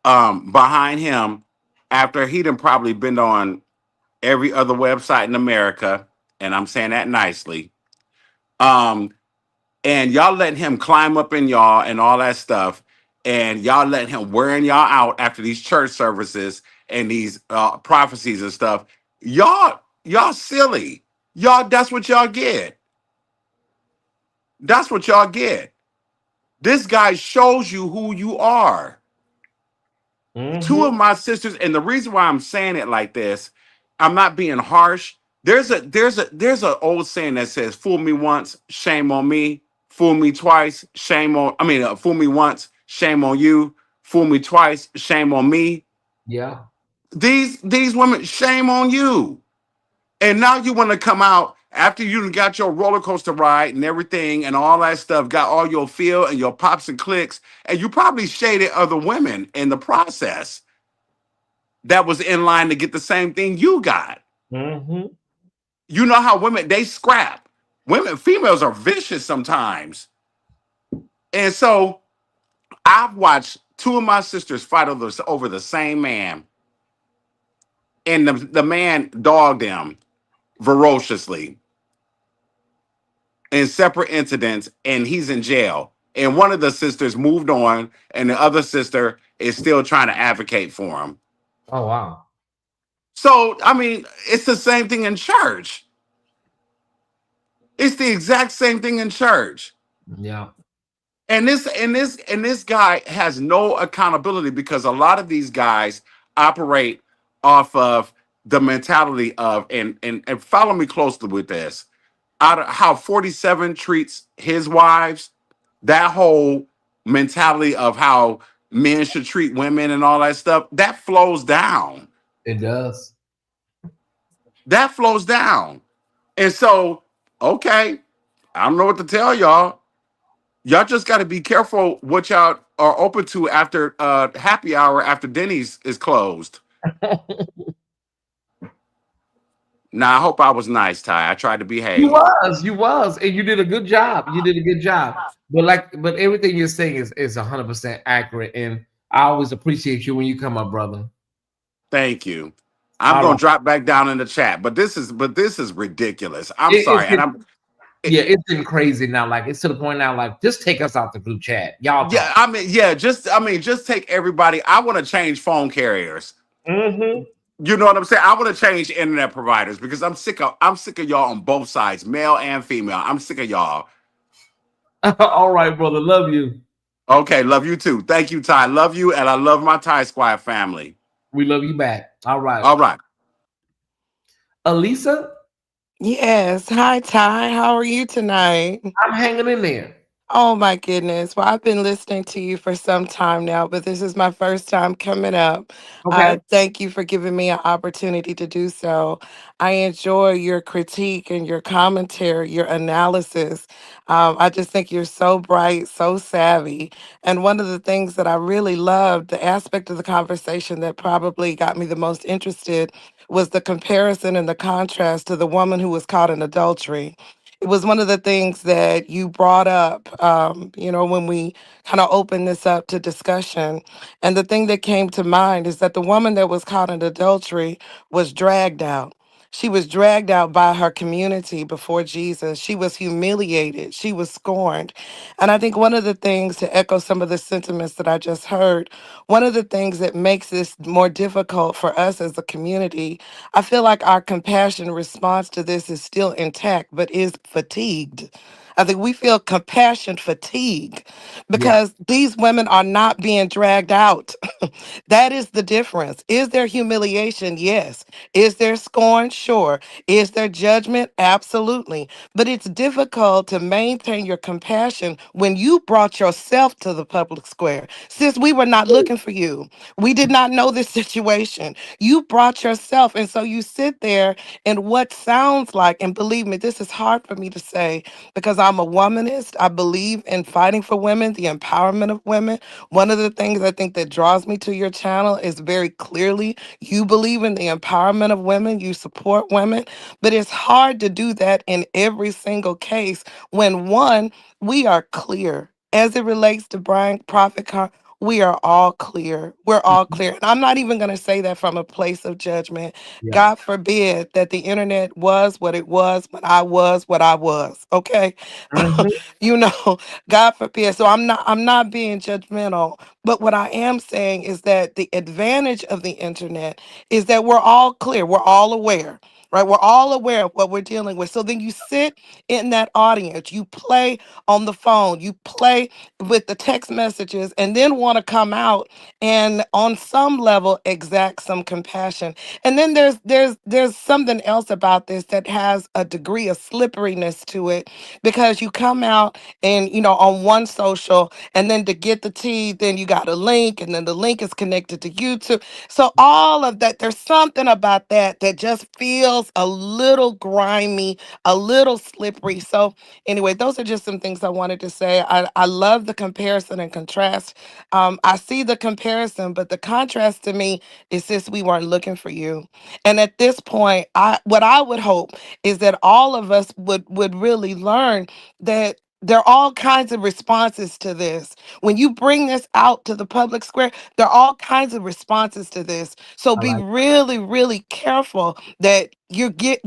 behind him after he done probably been on every other website in America, and I'm saying that nicely. Um, and y'all letting him climb up in y'all and all that stuff, and y'all letting him wearing y'all out after these church services and these prophecies and stuff. Y'all silly. Y'all, that's what y'all get. That's what y'all get. This guy shows you who you are. Two Mm-hmm. of my sisters, and the reason why I'm saying it like this, I'm not being harsh. There's a old saying that says, "Fool me once, shame on me. Fool me twice, shame on. I mean, fool me once, shame on you. Fool me twice, shame on me." Yeah. These women, shame on you. And now you want to come out after you got your roller coaster ride and everything and all that stuff, got all your feel and your pops and clicks, and you probably shaded other women in the process. that was in line to get the same thing you got. Mm-hmm. You know how women, they scrap. Women, females are vicious sometimes. And so I've watched two of my sisters fight over the same man, and the man dogged them ferociously in separate incidents, and he's in jail. And one of the sisters moved on, and the other sister is still trying to advocate for him. Oh wow. So, I mean, it's the same thing in church. It's the exact same thing in church. Yeah. And this guy has no accountability because a lot of these guys operate off of the mentality of and follow me closely with this. Out of how 47 treats his wives, that whole mentality of how men should treat women and all that stuff, that flows down. It does. That flows down. And so, okay, I don't know what to tell y'all. Y'all just got to be careful what y'all are open to after happy hour after Denny's is closed. Now, I hope I was nice, Ty. I tried to behave. You was, and you did a good job. You did a good job. But everything you're saying is 100% accurate, and I always appreciate you when you come up, brother. Thank you. I'm All gonna right. drop back down in the chat, but this is ridiculous. I'm It, sorry, it's and getting, I'm yeah, it's getting crazy now. Like it's to the point now. Like just take us out the group chat. Y'all yeah. talk. Just take everybody. I want to change phone carriers. Mm-hmm. You know what I'm saying? I want to change internet providers because I'm sick of y'all on both sides, male and female. I'm sick of y'all. All right, brother. Love you. Okay, love you too. Thank you, Ty. Love you, and I love my Ty Squad family. We love you back. All right, All right. Elisa. Yes. Hi, Ty. How are you tonight? I'm hanging in there. Oh, my goodness. Well, I've been listening to you for some time now, but this is my first time coming up. Okay. Thank you for giving me an opportunity to do so. I enjoy your critique and your commentary, your analysis. I just think you're so bright, so savvy. And one of the things that I really loved, the aspect of the conversation that probably got me the most interested, was the comparison and the contrast to the woman who was caught in adultery. It was one of the things that you brought up, when we kind of opened this up to discussion. And the thing that came to mind is that the woman that was caught in adultery was dragged out. She was dragged out by her community before Jesus. She was humiliated. She was scorned. And I think one of the things, to echo some of the sentiments that I just heard, one of the things that makes this more difficult for us as a community, I feel like our compassion response to this is still intact, but is fatigued. I think we feel compassion fatigue Yeah. because these women are not being dragged out. That is the difference. Is there humiliation? Yes. Is there scorn? Sure. Is there judgment? Absolutely. But it's difficult to maintain your compassion when you brought yourself to the public square. Sis, we were not looking for you. We did not know this situation. You brought yourself. And so you sit there in what sounds like, and believe me, this is hard for me to say because I'm a womanist. I believe in fighting for women, the empowerment of women. One of the things I think that draws me to your channel is very clearly you believe in the empowerment of women, you support women, but it's hard to do that in every single case when one, we are clear. As it relates to Brian Prophet we are all clear. We're all clear. And I'm not even going to say that from a place of judgment. Yeah. God forbid that the internet was what it was when I was what I was. Okay. Mm-hmm. you know, God forbid. So I'm not being judgmental. But what I am saying is that the advantage of the internet is that we're all clear. We're all aware. Right? We're all aware of what we're dealing with. So then you sit in that audience, you play on the phone, you play with the text messages, and then want to come out and on some level exact some compassion. And then there's something else about this that has a degree of slipperiness to it because you come out and on one social, and then to get the tea, then you got a link, and then the link is connected to YouTube. So all of that, there's something about that that just feels feels a little grimy, a little slippery. So anyway, those are just some things I wanted to say. I love the comparison and contrast. I see the comparison, but the contrast to me is, sis, we weren't looking for you. And at this point, what I would hope is that all of us would really learn that there are all kinds of responses to this. When you bring this out to the public square, there are all kinds of responses to this. So I be like really, really careful that you get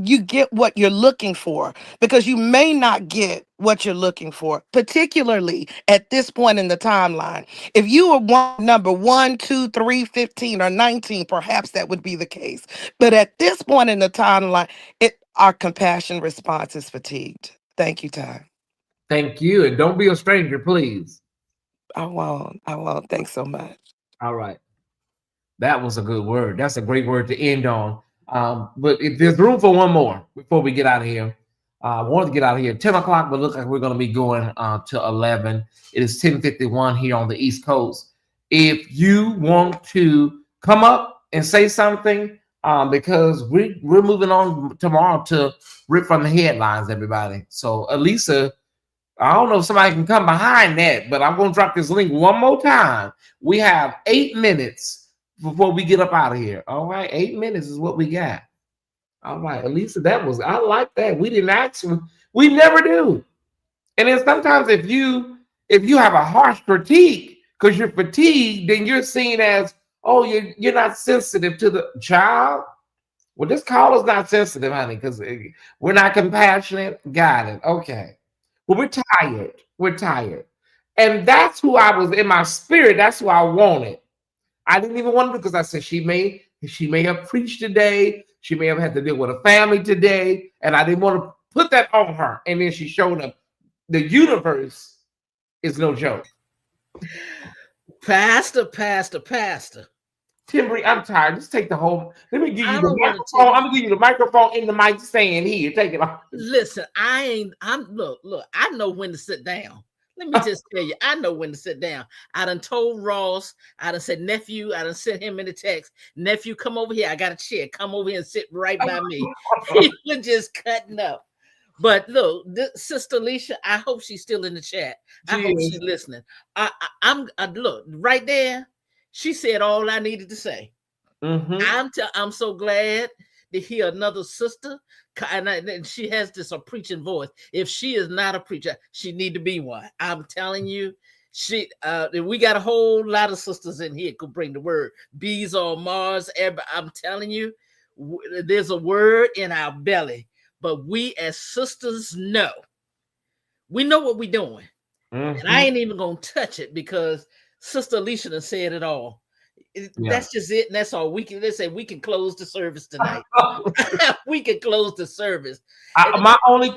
what you're looking for, because you may not get what you're looking for, particularly at this point in the timeline. If you were number 1, 2, 3, 15, or 19, perhaps that would be the case. But at this point in the timeline, our compassion response is fatigued. Thank you, Ty. Thank you. And don't be a stranger, please. I won't. I won't. Thanks so much. All right. That was a good word. That's a great word to end on. But if there's room for one more before we get out of here, I wanted to get out of here at 10 o'clock, but look like we're going to be going to 11. It is 10:51 here on the East Coast. If you want to come up and say something, because we're moving on tomorrow to rip from the headlines, everybody. So Elisa, I don't know if somebody can come behind that, but I'm going to drop this link one more time. We have 8 minutes before we get up out of here. All right, 8 minutes is what we got. All right, Elisa, I like that. We didn't actually, we never do. And then sometimes if you have a harsh critique because you're fatigued, then you're seen as, oh, you're not sensitive to the child. Well, this caller's not sensitive, honey, because we're not compassionate. Got it. Okay. Well, we're tired. We're tired. And that's who I was in my spirit. That's who I wanted. I didn't even want to, because I said she may have preached today. She may have had to deal with a family today. And I didn't want to put that on her. And then she showed up. The universe is no joke. Pastor. Timbery, I'm tired. Just take the whole. Let me give you the microphone. I'm gonna give you the microphone in the mic stand here. Take it off. Listen, look, I know when to sit down. Let me just tell you, I know when to sit down. I done told Ross, I done said, nephew, I done sent him in the text, nephew, come over here. I got a chair. Come over here and sit right by me. He was just cutting up. But look, Sister Alicia, I hope she's still in the chat. I hope she's listening. I'm look right there. She said all I needed to say. Mm-hmm. I'm so glad to hear another sister, and she has this a preaching voice. If she is not a preacher, she need to be one. I'm telling you, we got a whole lot of sisters in here could bring the word. Bees on Mars. I'm telling you, there's a word in our belly, but we as sisters know. We know what we're doing, and I ain't even gonna touch it because Sister Alicia done said it all. That's just it, and that's all we can. They say we can close the service tonight. We can close the service. My only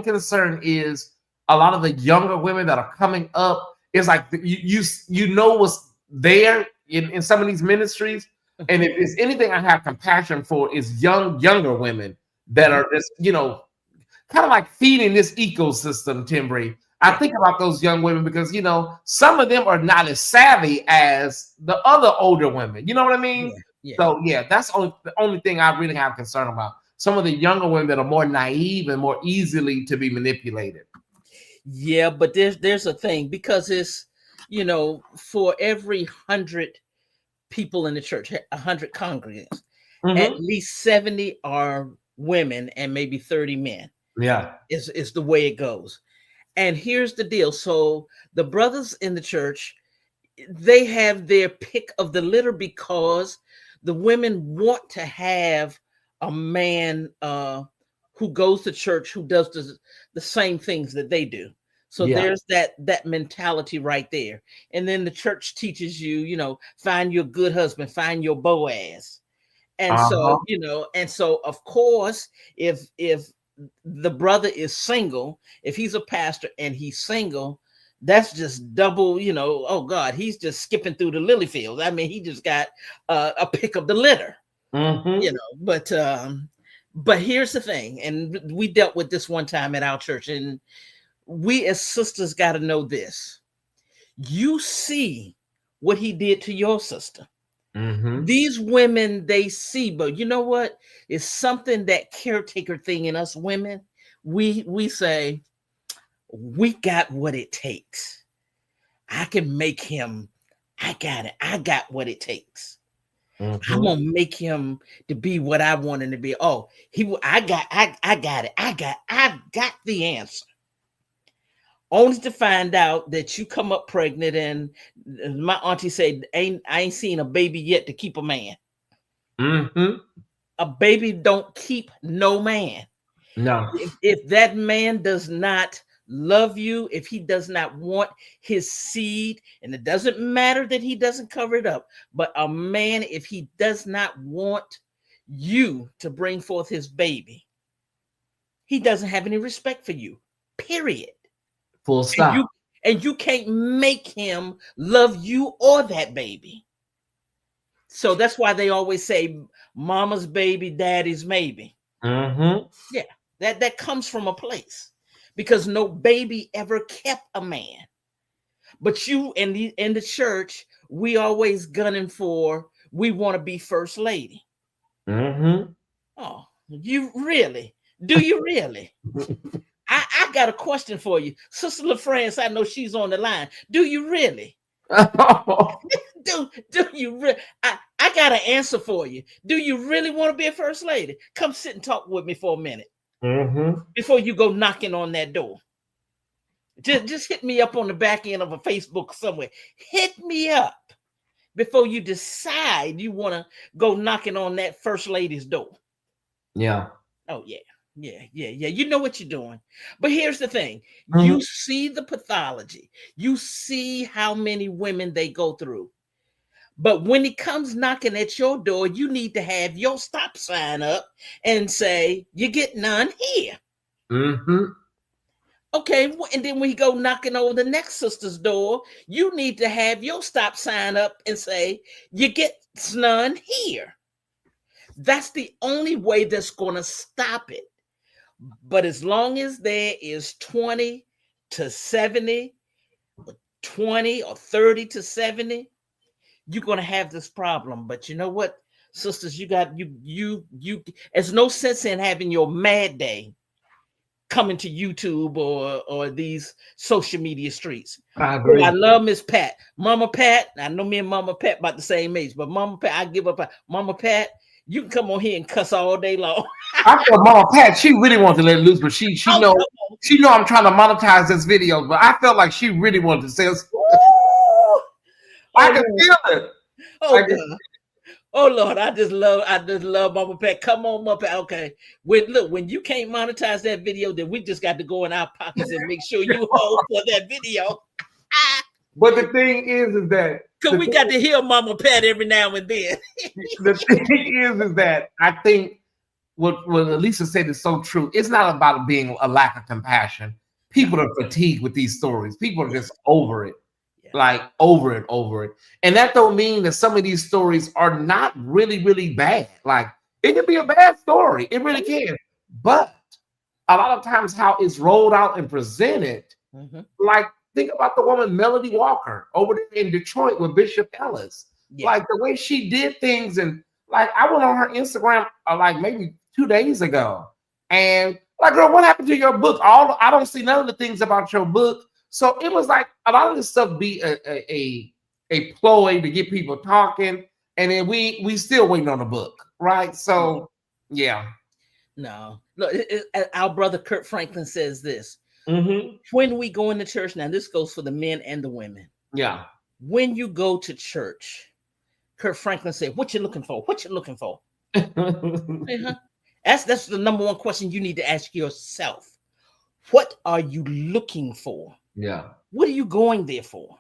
concern is a lot of the younger women that are coming up. Is like you know what's there in some of these ministries, and if there's anything I have compassion for is younger women that are just kind of like feeding this ecosystem, Timbery. I think about those young women because, some of them are not as savvy as the other older women. You know what I mean? Yeah. So, that's the only thing I really have concern about. Some of the younger women that are more naive and more easily to be manipulated. Yeah, but there's a thing because it's, for every 100 people in the church, 100 congregants, at least 70 are women and maybe 30 men. Yeah. Is the way it goes. And here's the deal. So the brothers in the church, they have their pick of the litter because the women want to have a man who goes to church, who does the same things that they do. So there's that mentality right there. And then the church teaches you, find your good husband, find your Boaz. And so of course, if the brother is single, if he's a pastor and he's single, that's just double, oh God, he's just skipping through the lily fields. I mean, he just got a pick of the litter, but here's the thing. And we dealt with this one time at our church, and we as sisters got to know this. You see what he did to your sister. Mm-hmm. These women, they see, but you know what? It's something, that caretaker thing in us women. We say, we got what it takes. I can make him. I got it. I got what it takes. Mm-hmm. I'm gonna make him to be what I want him to be. Oh, I got it. I've got the answer. Only to find out that you come up pregnant, and my auntie said, I ain't seen a baby yet to keep a man. Mm-hmm. A baby don't keep no man. No. If that man does not love you, if he does not want his seed, and it doesn't matter that he doesn't cover it up, but a man, if he does not want you to bring forth his baby, he doesn't have any respect for you, period. Full stop. And you can't make him love you or that baby. So that's why they always say mama's baby, daddy's maybe. Mm-hmm. Yeah, that comes from a place, because no baby ever kept a man. But you in the church, we always gunning for, we want to be first lady. Mm-hmm. Oh, you really? Do you really? I got a question for you, Sister LaFrance. I know she's on the line. Do you really? do you really? I got an answer for you. Do you really want to be a first lady? Come sit and talk with me for a minute. Mm-hmm. Before you go knocking on that door. Just hit me up on the back end of a Facebook somewhere. Hit me up before you decide you want to go knocking on that first lady's door. Yeah. Oh, yeah. Yeah. You know what you're doing. But here's the thing. Mm-hmm. You see the pathology. You see how many women they go through. But when it comes knocking at your door, you need to have your stop sign up and say, you get none here. Mm-hmm. Okay, and then when you go knocking on the next sister's door, you need to have your stop sign up and say, you get none here. That's the only way that's going to stop it. But as long as there is 20 to 70, 20 or 30 to 70, you're going to have this problem. But you know what, sisters, you there's no sense in having your mad day coming to YouTube or these social media streets. I agree. I love Miss Pat. Mama Pat, I know me and Mama Pat about the same age, but Mama Pat, I give up. Mama Pat, you can come on here and cuss all day long. I thought Mama Pat, she really wanted to let it loose, but she know I'm trying to monetize this video, but I felt like she really wanted to say I can feel it. Oh Lord, I just love Mama Pat. Come on, Mama Pat. Okay. When you can't monetize that video, then we just got to go in our pockets and make sure you hold for that video. But the thing is that because we got to hear Mama Pat every now and then. The thing is that I think what Elisa said is so true. It's not about being a lack of compassion. People are fatigued with these stories. People are just over it. Like over it. And that don't mean that some of these stories are not really, really bad. Like it can be a bad story. It really can. But a lot of times how it's rolled out and presented, like think about the woman Melody Walker over there in Detroit with Bishop Ellis. Like the way she did things, and like I went on her Instagram like maybe 2 days ago. And like, girl, what happened to your book? I don't see none of the things about your book. So it was like a lot of this stuff be a ploy to get people talking, and then we still waiting on the book, right? So yeah. No, look, our brother Kurt Franklin says this. Mm-hmm. When we go into church, now this goes for the men and the women. Yeah. When you go to church, Kurt Franklin said, "What you looking for? What you looking for?" That's the number one question you need to ask yourself. What are you looking for? Yeah. What are you going there for?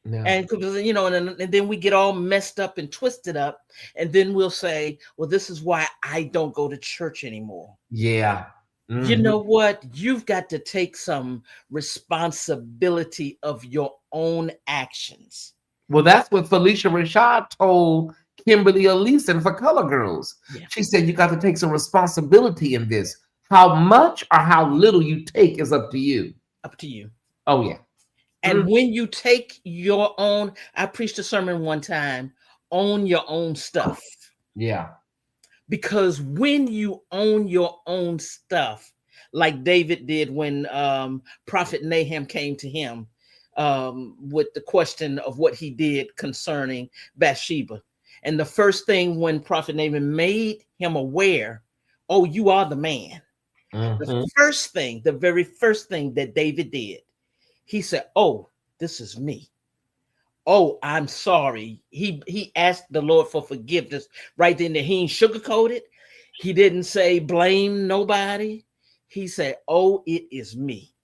Yeah. And and then we get all messed up and twisted up, and then we'll say, well, this is why I don't go to church anymore. Yeah. Mm-hmm. You know what? You've got to take some responsibility of your own actions. Well, that's what Felicia Rashad told Kimberly Elise for Color Girls. Yeah. She said you got to take some responsibility in this. How much or how little you take is up to you. Up to you. Oh, yeah. And when you take your own, I preached a sermon one time own your own stuff. Yeah. Because when you own your own stuff, like David did when Prophet Nahum came to him with the question of what he did concerning Bathsheba. And the first thing when Prophet Nahum made him aware, oh, you are the man. The very first thing that David did, he said, oh, this is me. Oh, I'm sorry. He asked the Lord for forgiveness right then. He ain't sugarcoated. He didn't say blame nobody. He said, oh, it is me.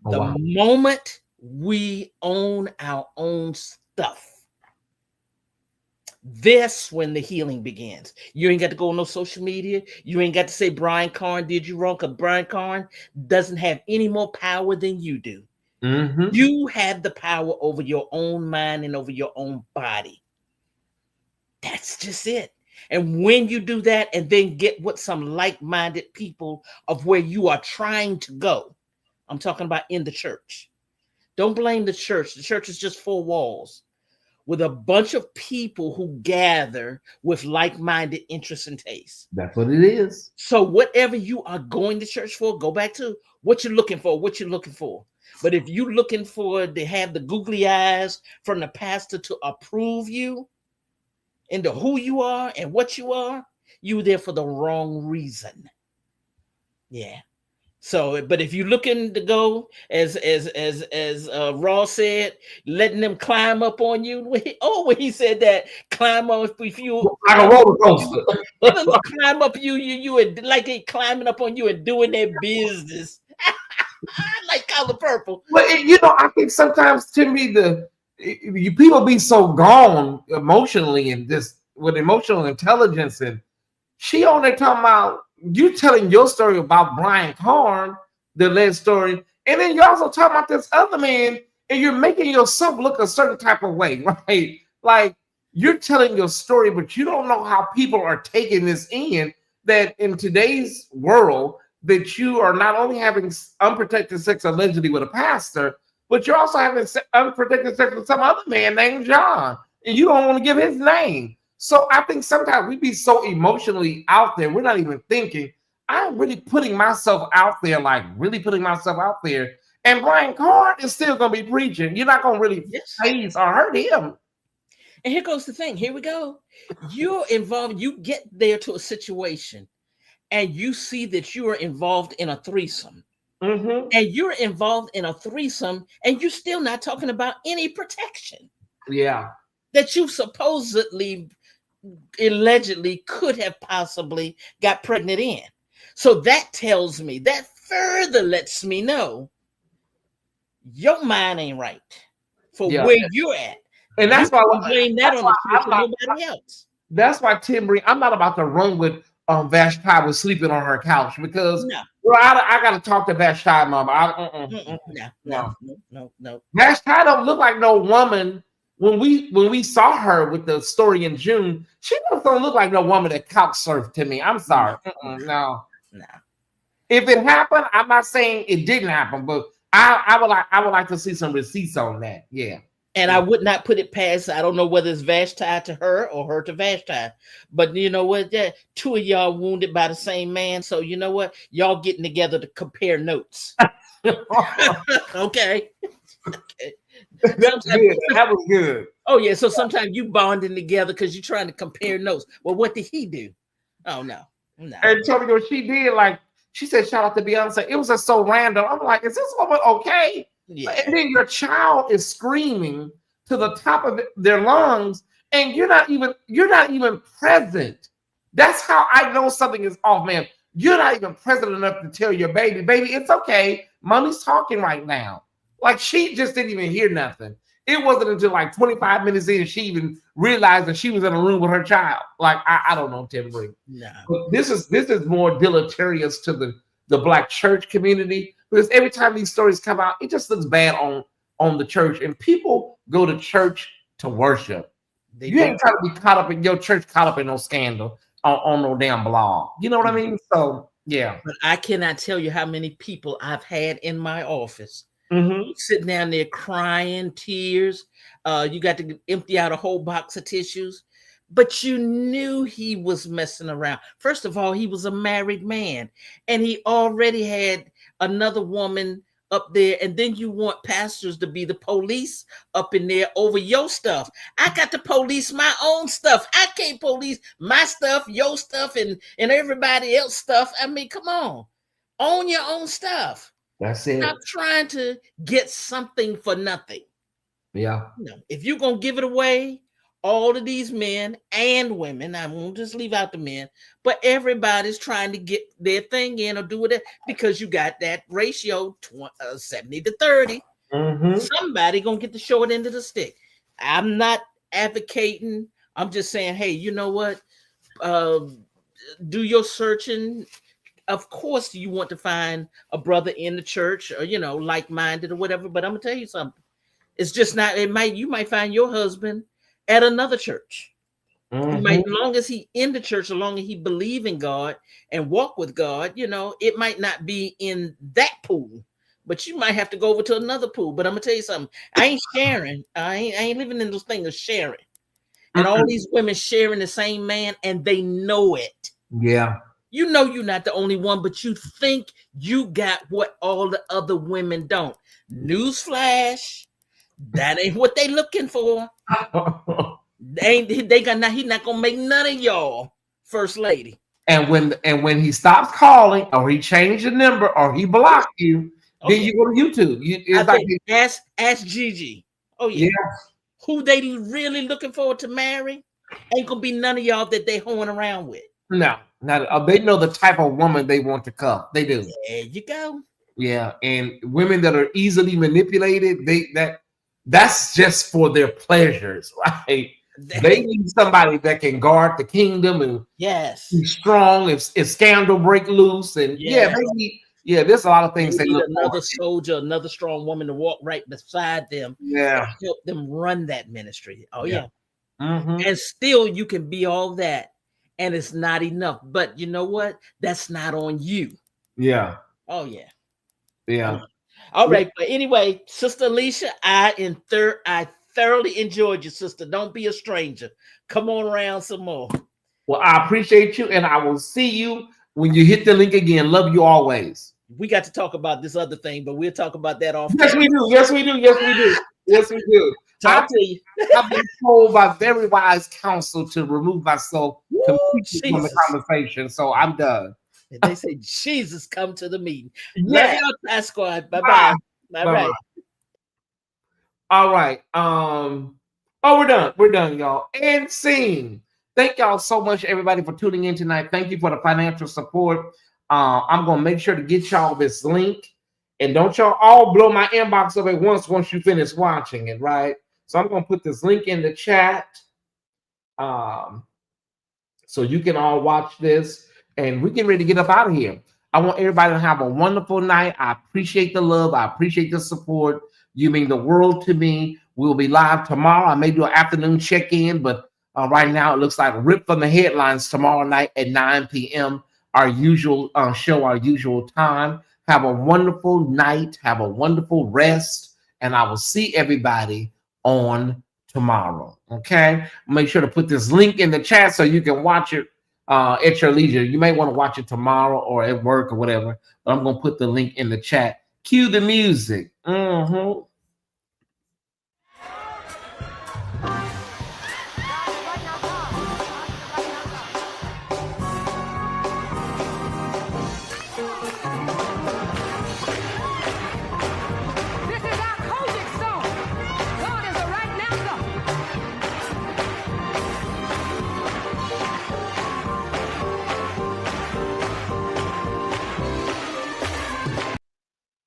The moment we own our own stuff, that's when the healing begins. You ain't got to go on no social media. You ain't got to say Brian Carn did you wrong, because Brian Carn doesn't have any more power than you do. You have the power over your own mind and over your own body. That's just it. And when you do that and then get with some like-minded people of where you are trying to go, I'm talking about in the church. Don't blame the church. The church is just four walls with a bunch of people who gather with like-minded interests and tastes. That's what it is. So whatever you are going to church for, go back to what you're looking for, But if you're looking for to have the googly eyes from the pastor to approve you into who you are and what you are, you're there for the wrong reason. Yeah. So, but if you're looking to go, as Ross said, letting them climb up on you. When he said that, climb up with you like a roller coaster. climb up you and like they climbing up on you and doing their business. Like Color Purple. Well, I think sometimes to me you people be so gone emotionally and just with emotional intelligence, and she on there talking about you telling your story about Brian Carn, the led story, and then you're also talking about this other man, and you're making yourself look a certain type of way, right? Like you're telling your story, but you don't know how people are taking this in. That in today's world, that you are not only having unprotected sex allegedly with a pastor, but you're also having unprotected sex with some other man named John, and you don't want to give his name. So I think sometimes we be so emotionally out there, we're not even thinking, I'm really putting myself out there, And Brian Carn is still going to be preaching. You're not going to really phase or hurt him. And here goes the thing. Here we go. You're involved. You get there to a situation and you see that you are involved in a threesome. And you're involved in a threesome and you're still not talking about any protection. Yeah. That you supposedly, allegedly could have possibly got pregnant in. So that tells me, that further lets me know your mind ain't right for where you're at. And that's why I blame that on the church and nobody else. That's why Tim Bree, I'm not about to run with Vashti was sleeping on her couch because I got to talk to Vashti, mama. No. Vashti don't look like no woman. When we saw her with the story in June, she don't look like no woman that couch surfed to me. I'm sorry. No. If it happened, I'm not saying it didn't happen, but I would like to see some receipts on that. Yeah. And I would not put it past, I don't know whether it's Vashti to her or her to Vashti. But you know what? Two of y'all wounded by the same man. So you know what? Y'all getting together to compare notes. Okay. That was good. Oh, yeah. So sometimes you bonding together because you're trying to compare notes. Well, what did he do? Oh, no. And tell me what she did. Like, she said, shout out to Beyonce. It was just so random. I'm like, is this woman okay? Yeah. And then your child is screaming to the top of their lungs, and you're not even present. That's how I know something is off, man. You're not even present enough to tell your baby, it's okay. Mommy's talking right now. Like she just didn't even hear nothing. It wasn't until like 25 minutes in she even realized that she was in a room with her child. Like I don't know, Tim Bree. No. But this is more deleterious to the Black church community, because every time these stories come out, it just looks bad on the church. And people go to church to worship. You ain't trying to be caught up in your church, caught up in no scandal on no damn blog. You know what I mean? So yeah. But I cannot tell you how many people I've had in my office sitting down there crying, tears. You got to empty out a whole box of tissues but you knew he was messing around. First of all, he was a married man, and he already had another woman up there, and then you want pastors to be the police up in there over your stuff. I got to police my own stuff. I can't police my stuff, your stuff, and everybody else stuff. I mean, come on. Own your own stuff. That's it. Stop trying to get something for nothing. Yeah. No, if you're gonna give it away, all of these men and women, I won't just leave out the men, but everybody's trying to get their thing in or do it because you got that ratio 70 to 30. Somebody gonna get the short end of the stick. I'm not advocating. I'm just saying, hey, you know what? Do your searching. Of course, you want to find a brother in the church or like-minded or whatever. But I'm gonna tell you something. It's just not. You might find your husband at another church. As long as he in the church, as long as he believe in God and walk with God, it might not be in that pool, but you might have to go over to another pool. But I'm gonna tell you something. I ain't sharing. I ain't living in this thing of sharing. And all these women sharing the same man, and they know it. Yeah. You know you're not the only one, but you think you got what all the other women don't. Newsflash, that ain't what they looking for. He's not gonna make none of y'all first lady. And when he stops calling, or he changed the number, or he blocked you, then you go to YouTube. Ask Gigi. Oh yeah. Who they really looking forward to marry? Ain't gonna be none of y'all that they hoeing around with. No, not they know the type of woman they want to cuff. They do. There you go. Yeah, and women that are easily manipulated, that's just for their pleasures, right? They need somebody that can guard the kingdom and be strong if scandal break loose. And there's a lot of things they need look another for. soldier, another strong woman to walk right beside them. Yeah, help them run that ministry. Oh yeah. Mm-hmm. And still you can be all that, and it's not enough. But you know what? That's not on you. Yeah. Oh yeah. Yeah. All right. But anyway, Sister Alicia, I thoroughly enjoyed you, sister. Don't be a stranger. Come on around some more. Well, I appreciate you, and I will see you when you hit the link again. Love you always. We got to talk about this other thing, but we'll talk about that off. Yes, we do. Yes, we do. Yes, we do. Yes, we do. Talk to you. I've been told by very wise counsel to remove myself completely from the conversation, so I'm done. And they say, Jesus, come to the meeting. Yes. Love y'all, Task Squad. Bye-bye. Bye-bye. All right. We're done. We're done, y'all. And scene. Thank y'all so much, everybody, for tuning in tonight. Thank you for the financial support. I'm gonna make sure to get y'all this link. And don't y'all all blow my inbox up at once you finish watching it, right? So I'm gonna put this link in the chat. So you can all watch this. And we're getting ready to get up out of here. I want everybody to have a wonderful night. I appreciate the love. I appreciate the support. You mean the world to me. We'll be live tomorrow. I may do an afternoon check-in, but right now it looks like ripped from the headlines tomorrow night at 9 p.m. Our usual show, our usual time. Have a wonderful night. Have a wonderful rest. And I will see everybody on tomorrow. Okay? Make sure to put this link in the chat so you can watch it at your leisure. You may want to watch it tomorrow or at work or whatever, but I'm going to put the link in the chat. Cue the music.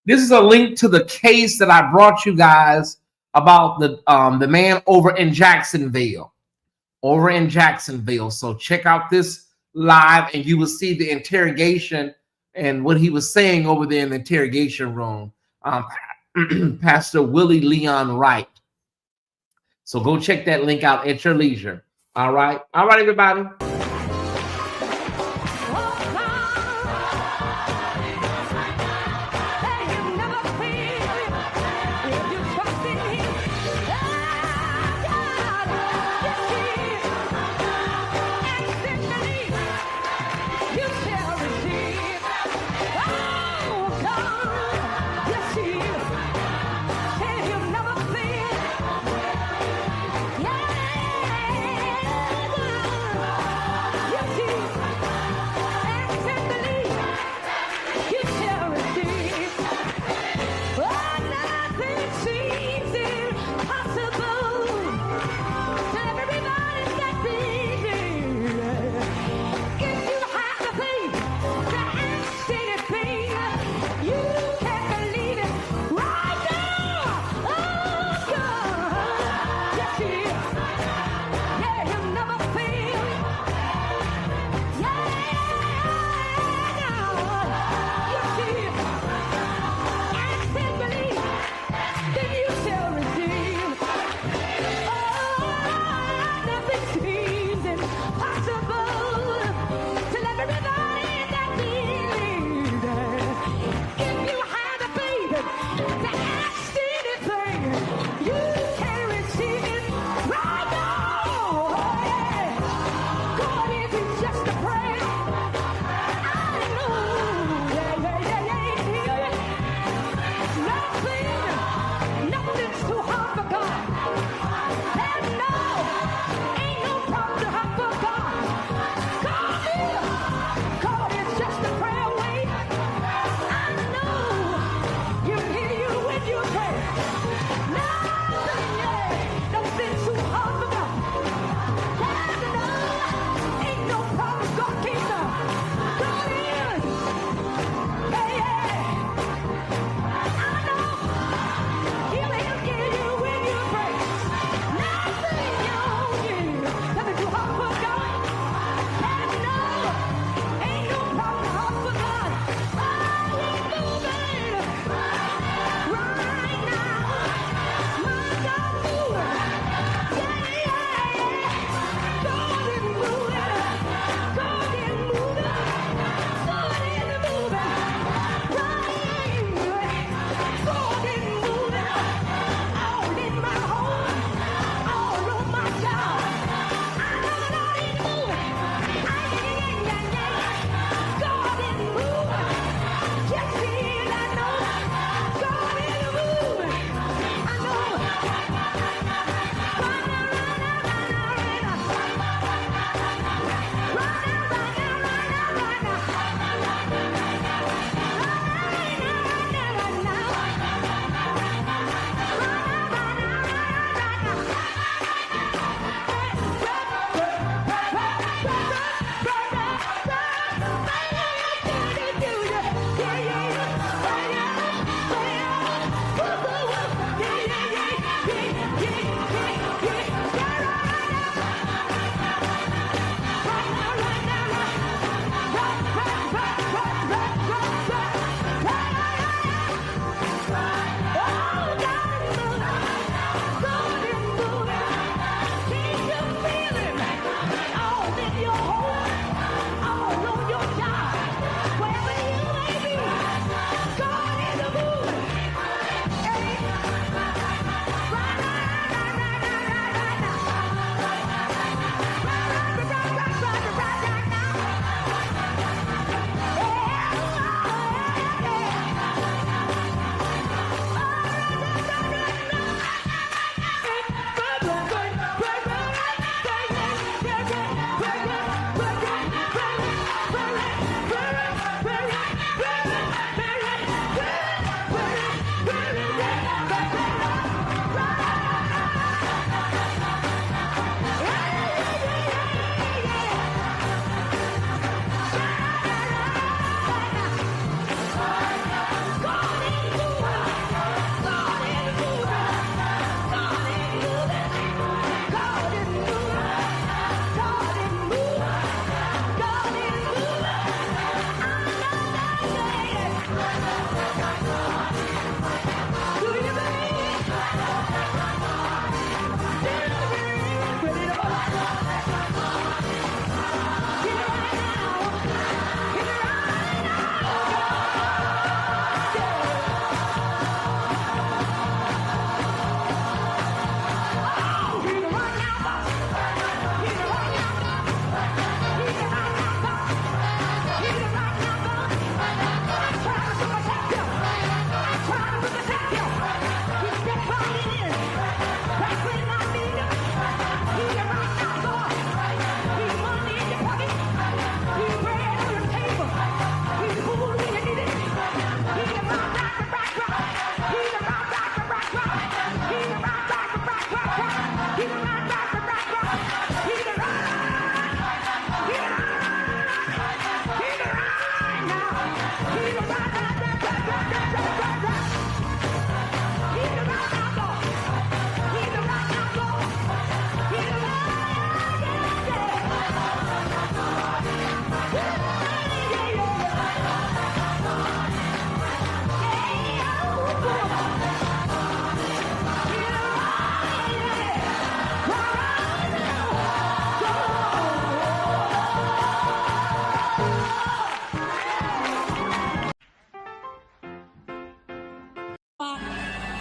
This is a link to the case that I brought you guys about the man over in Jacksonville. So check out this live and you will see the interrogation and what he was saying over there in the interrogation room. Pastor Willie Leon Wright. So go check that link out at your leisure. All right, everybody.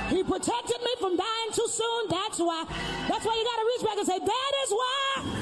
He protected me from dying too soon. That's why you got to reach back and say, that is why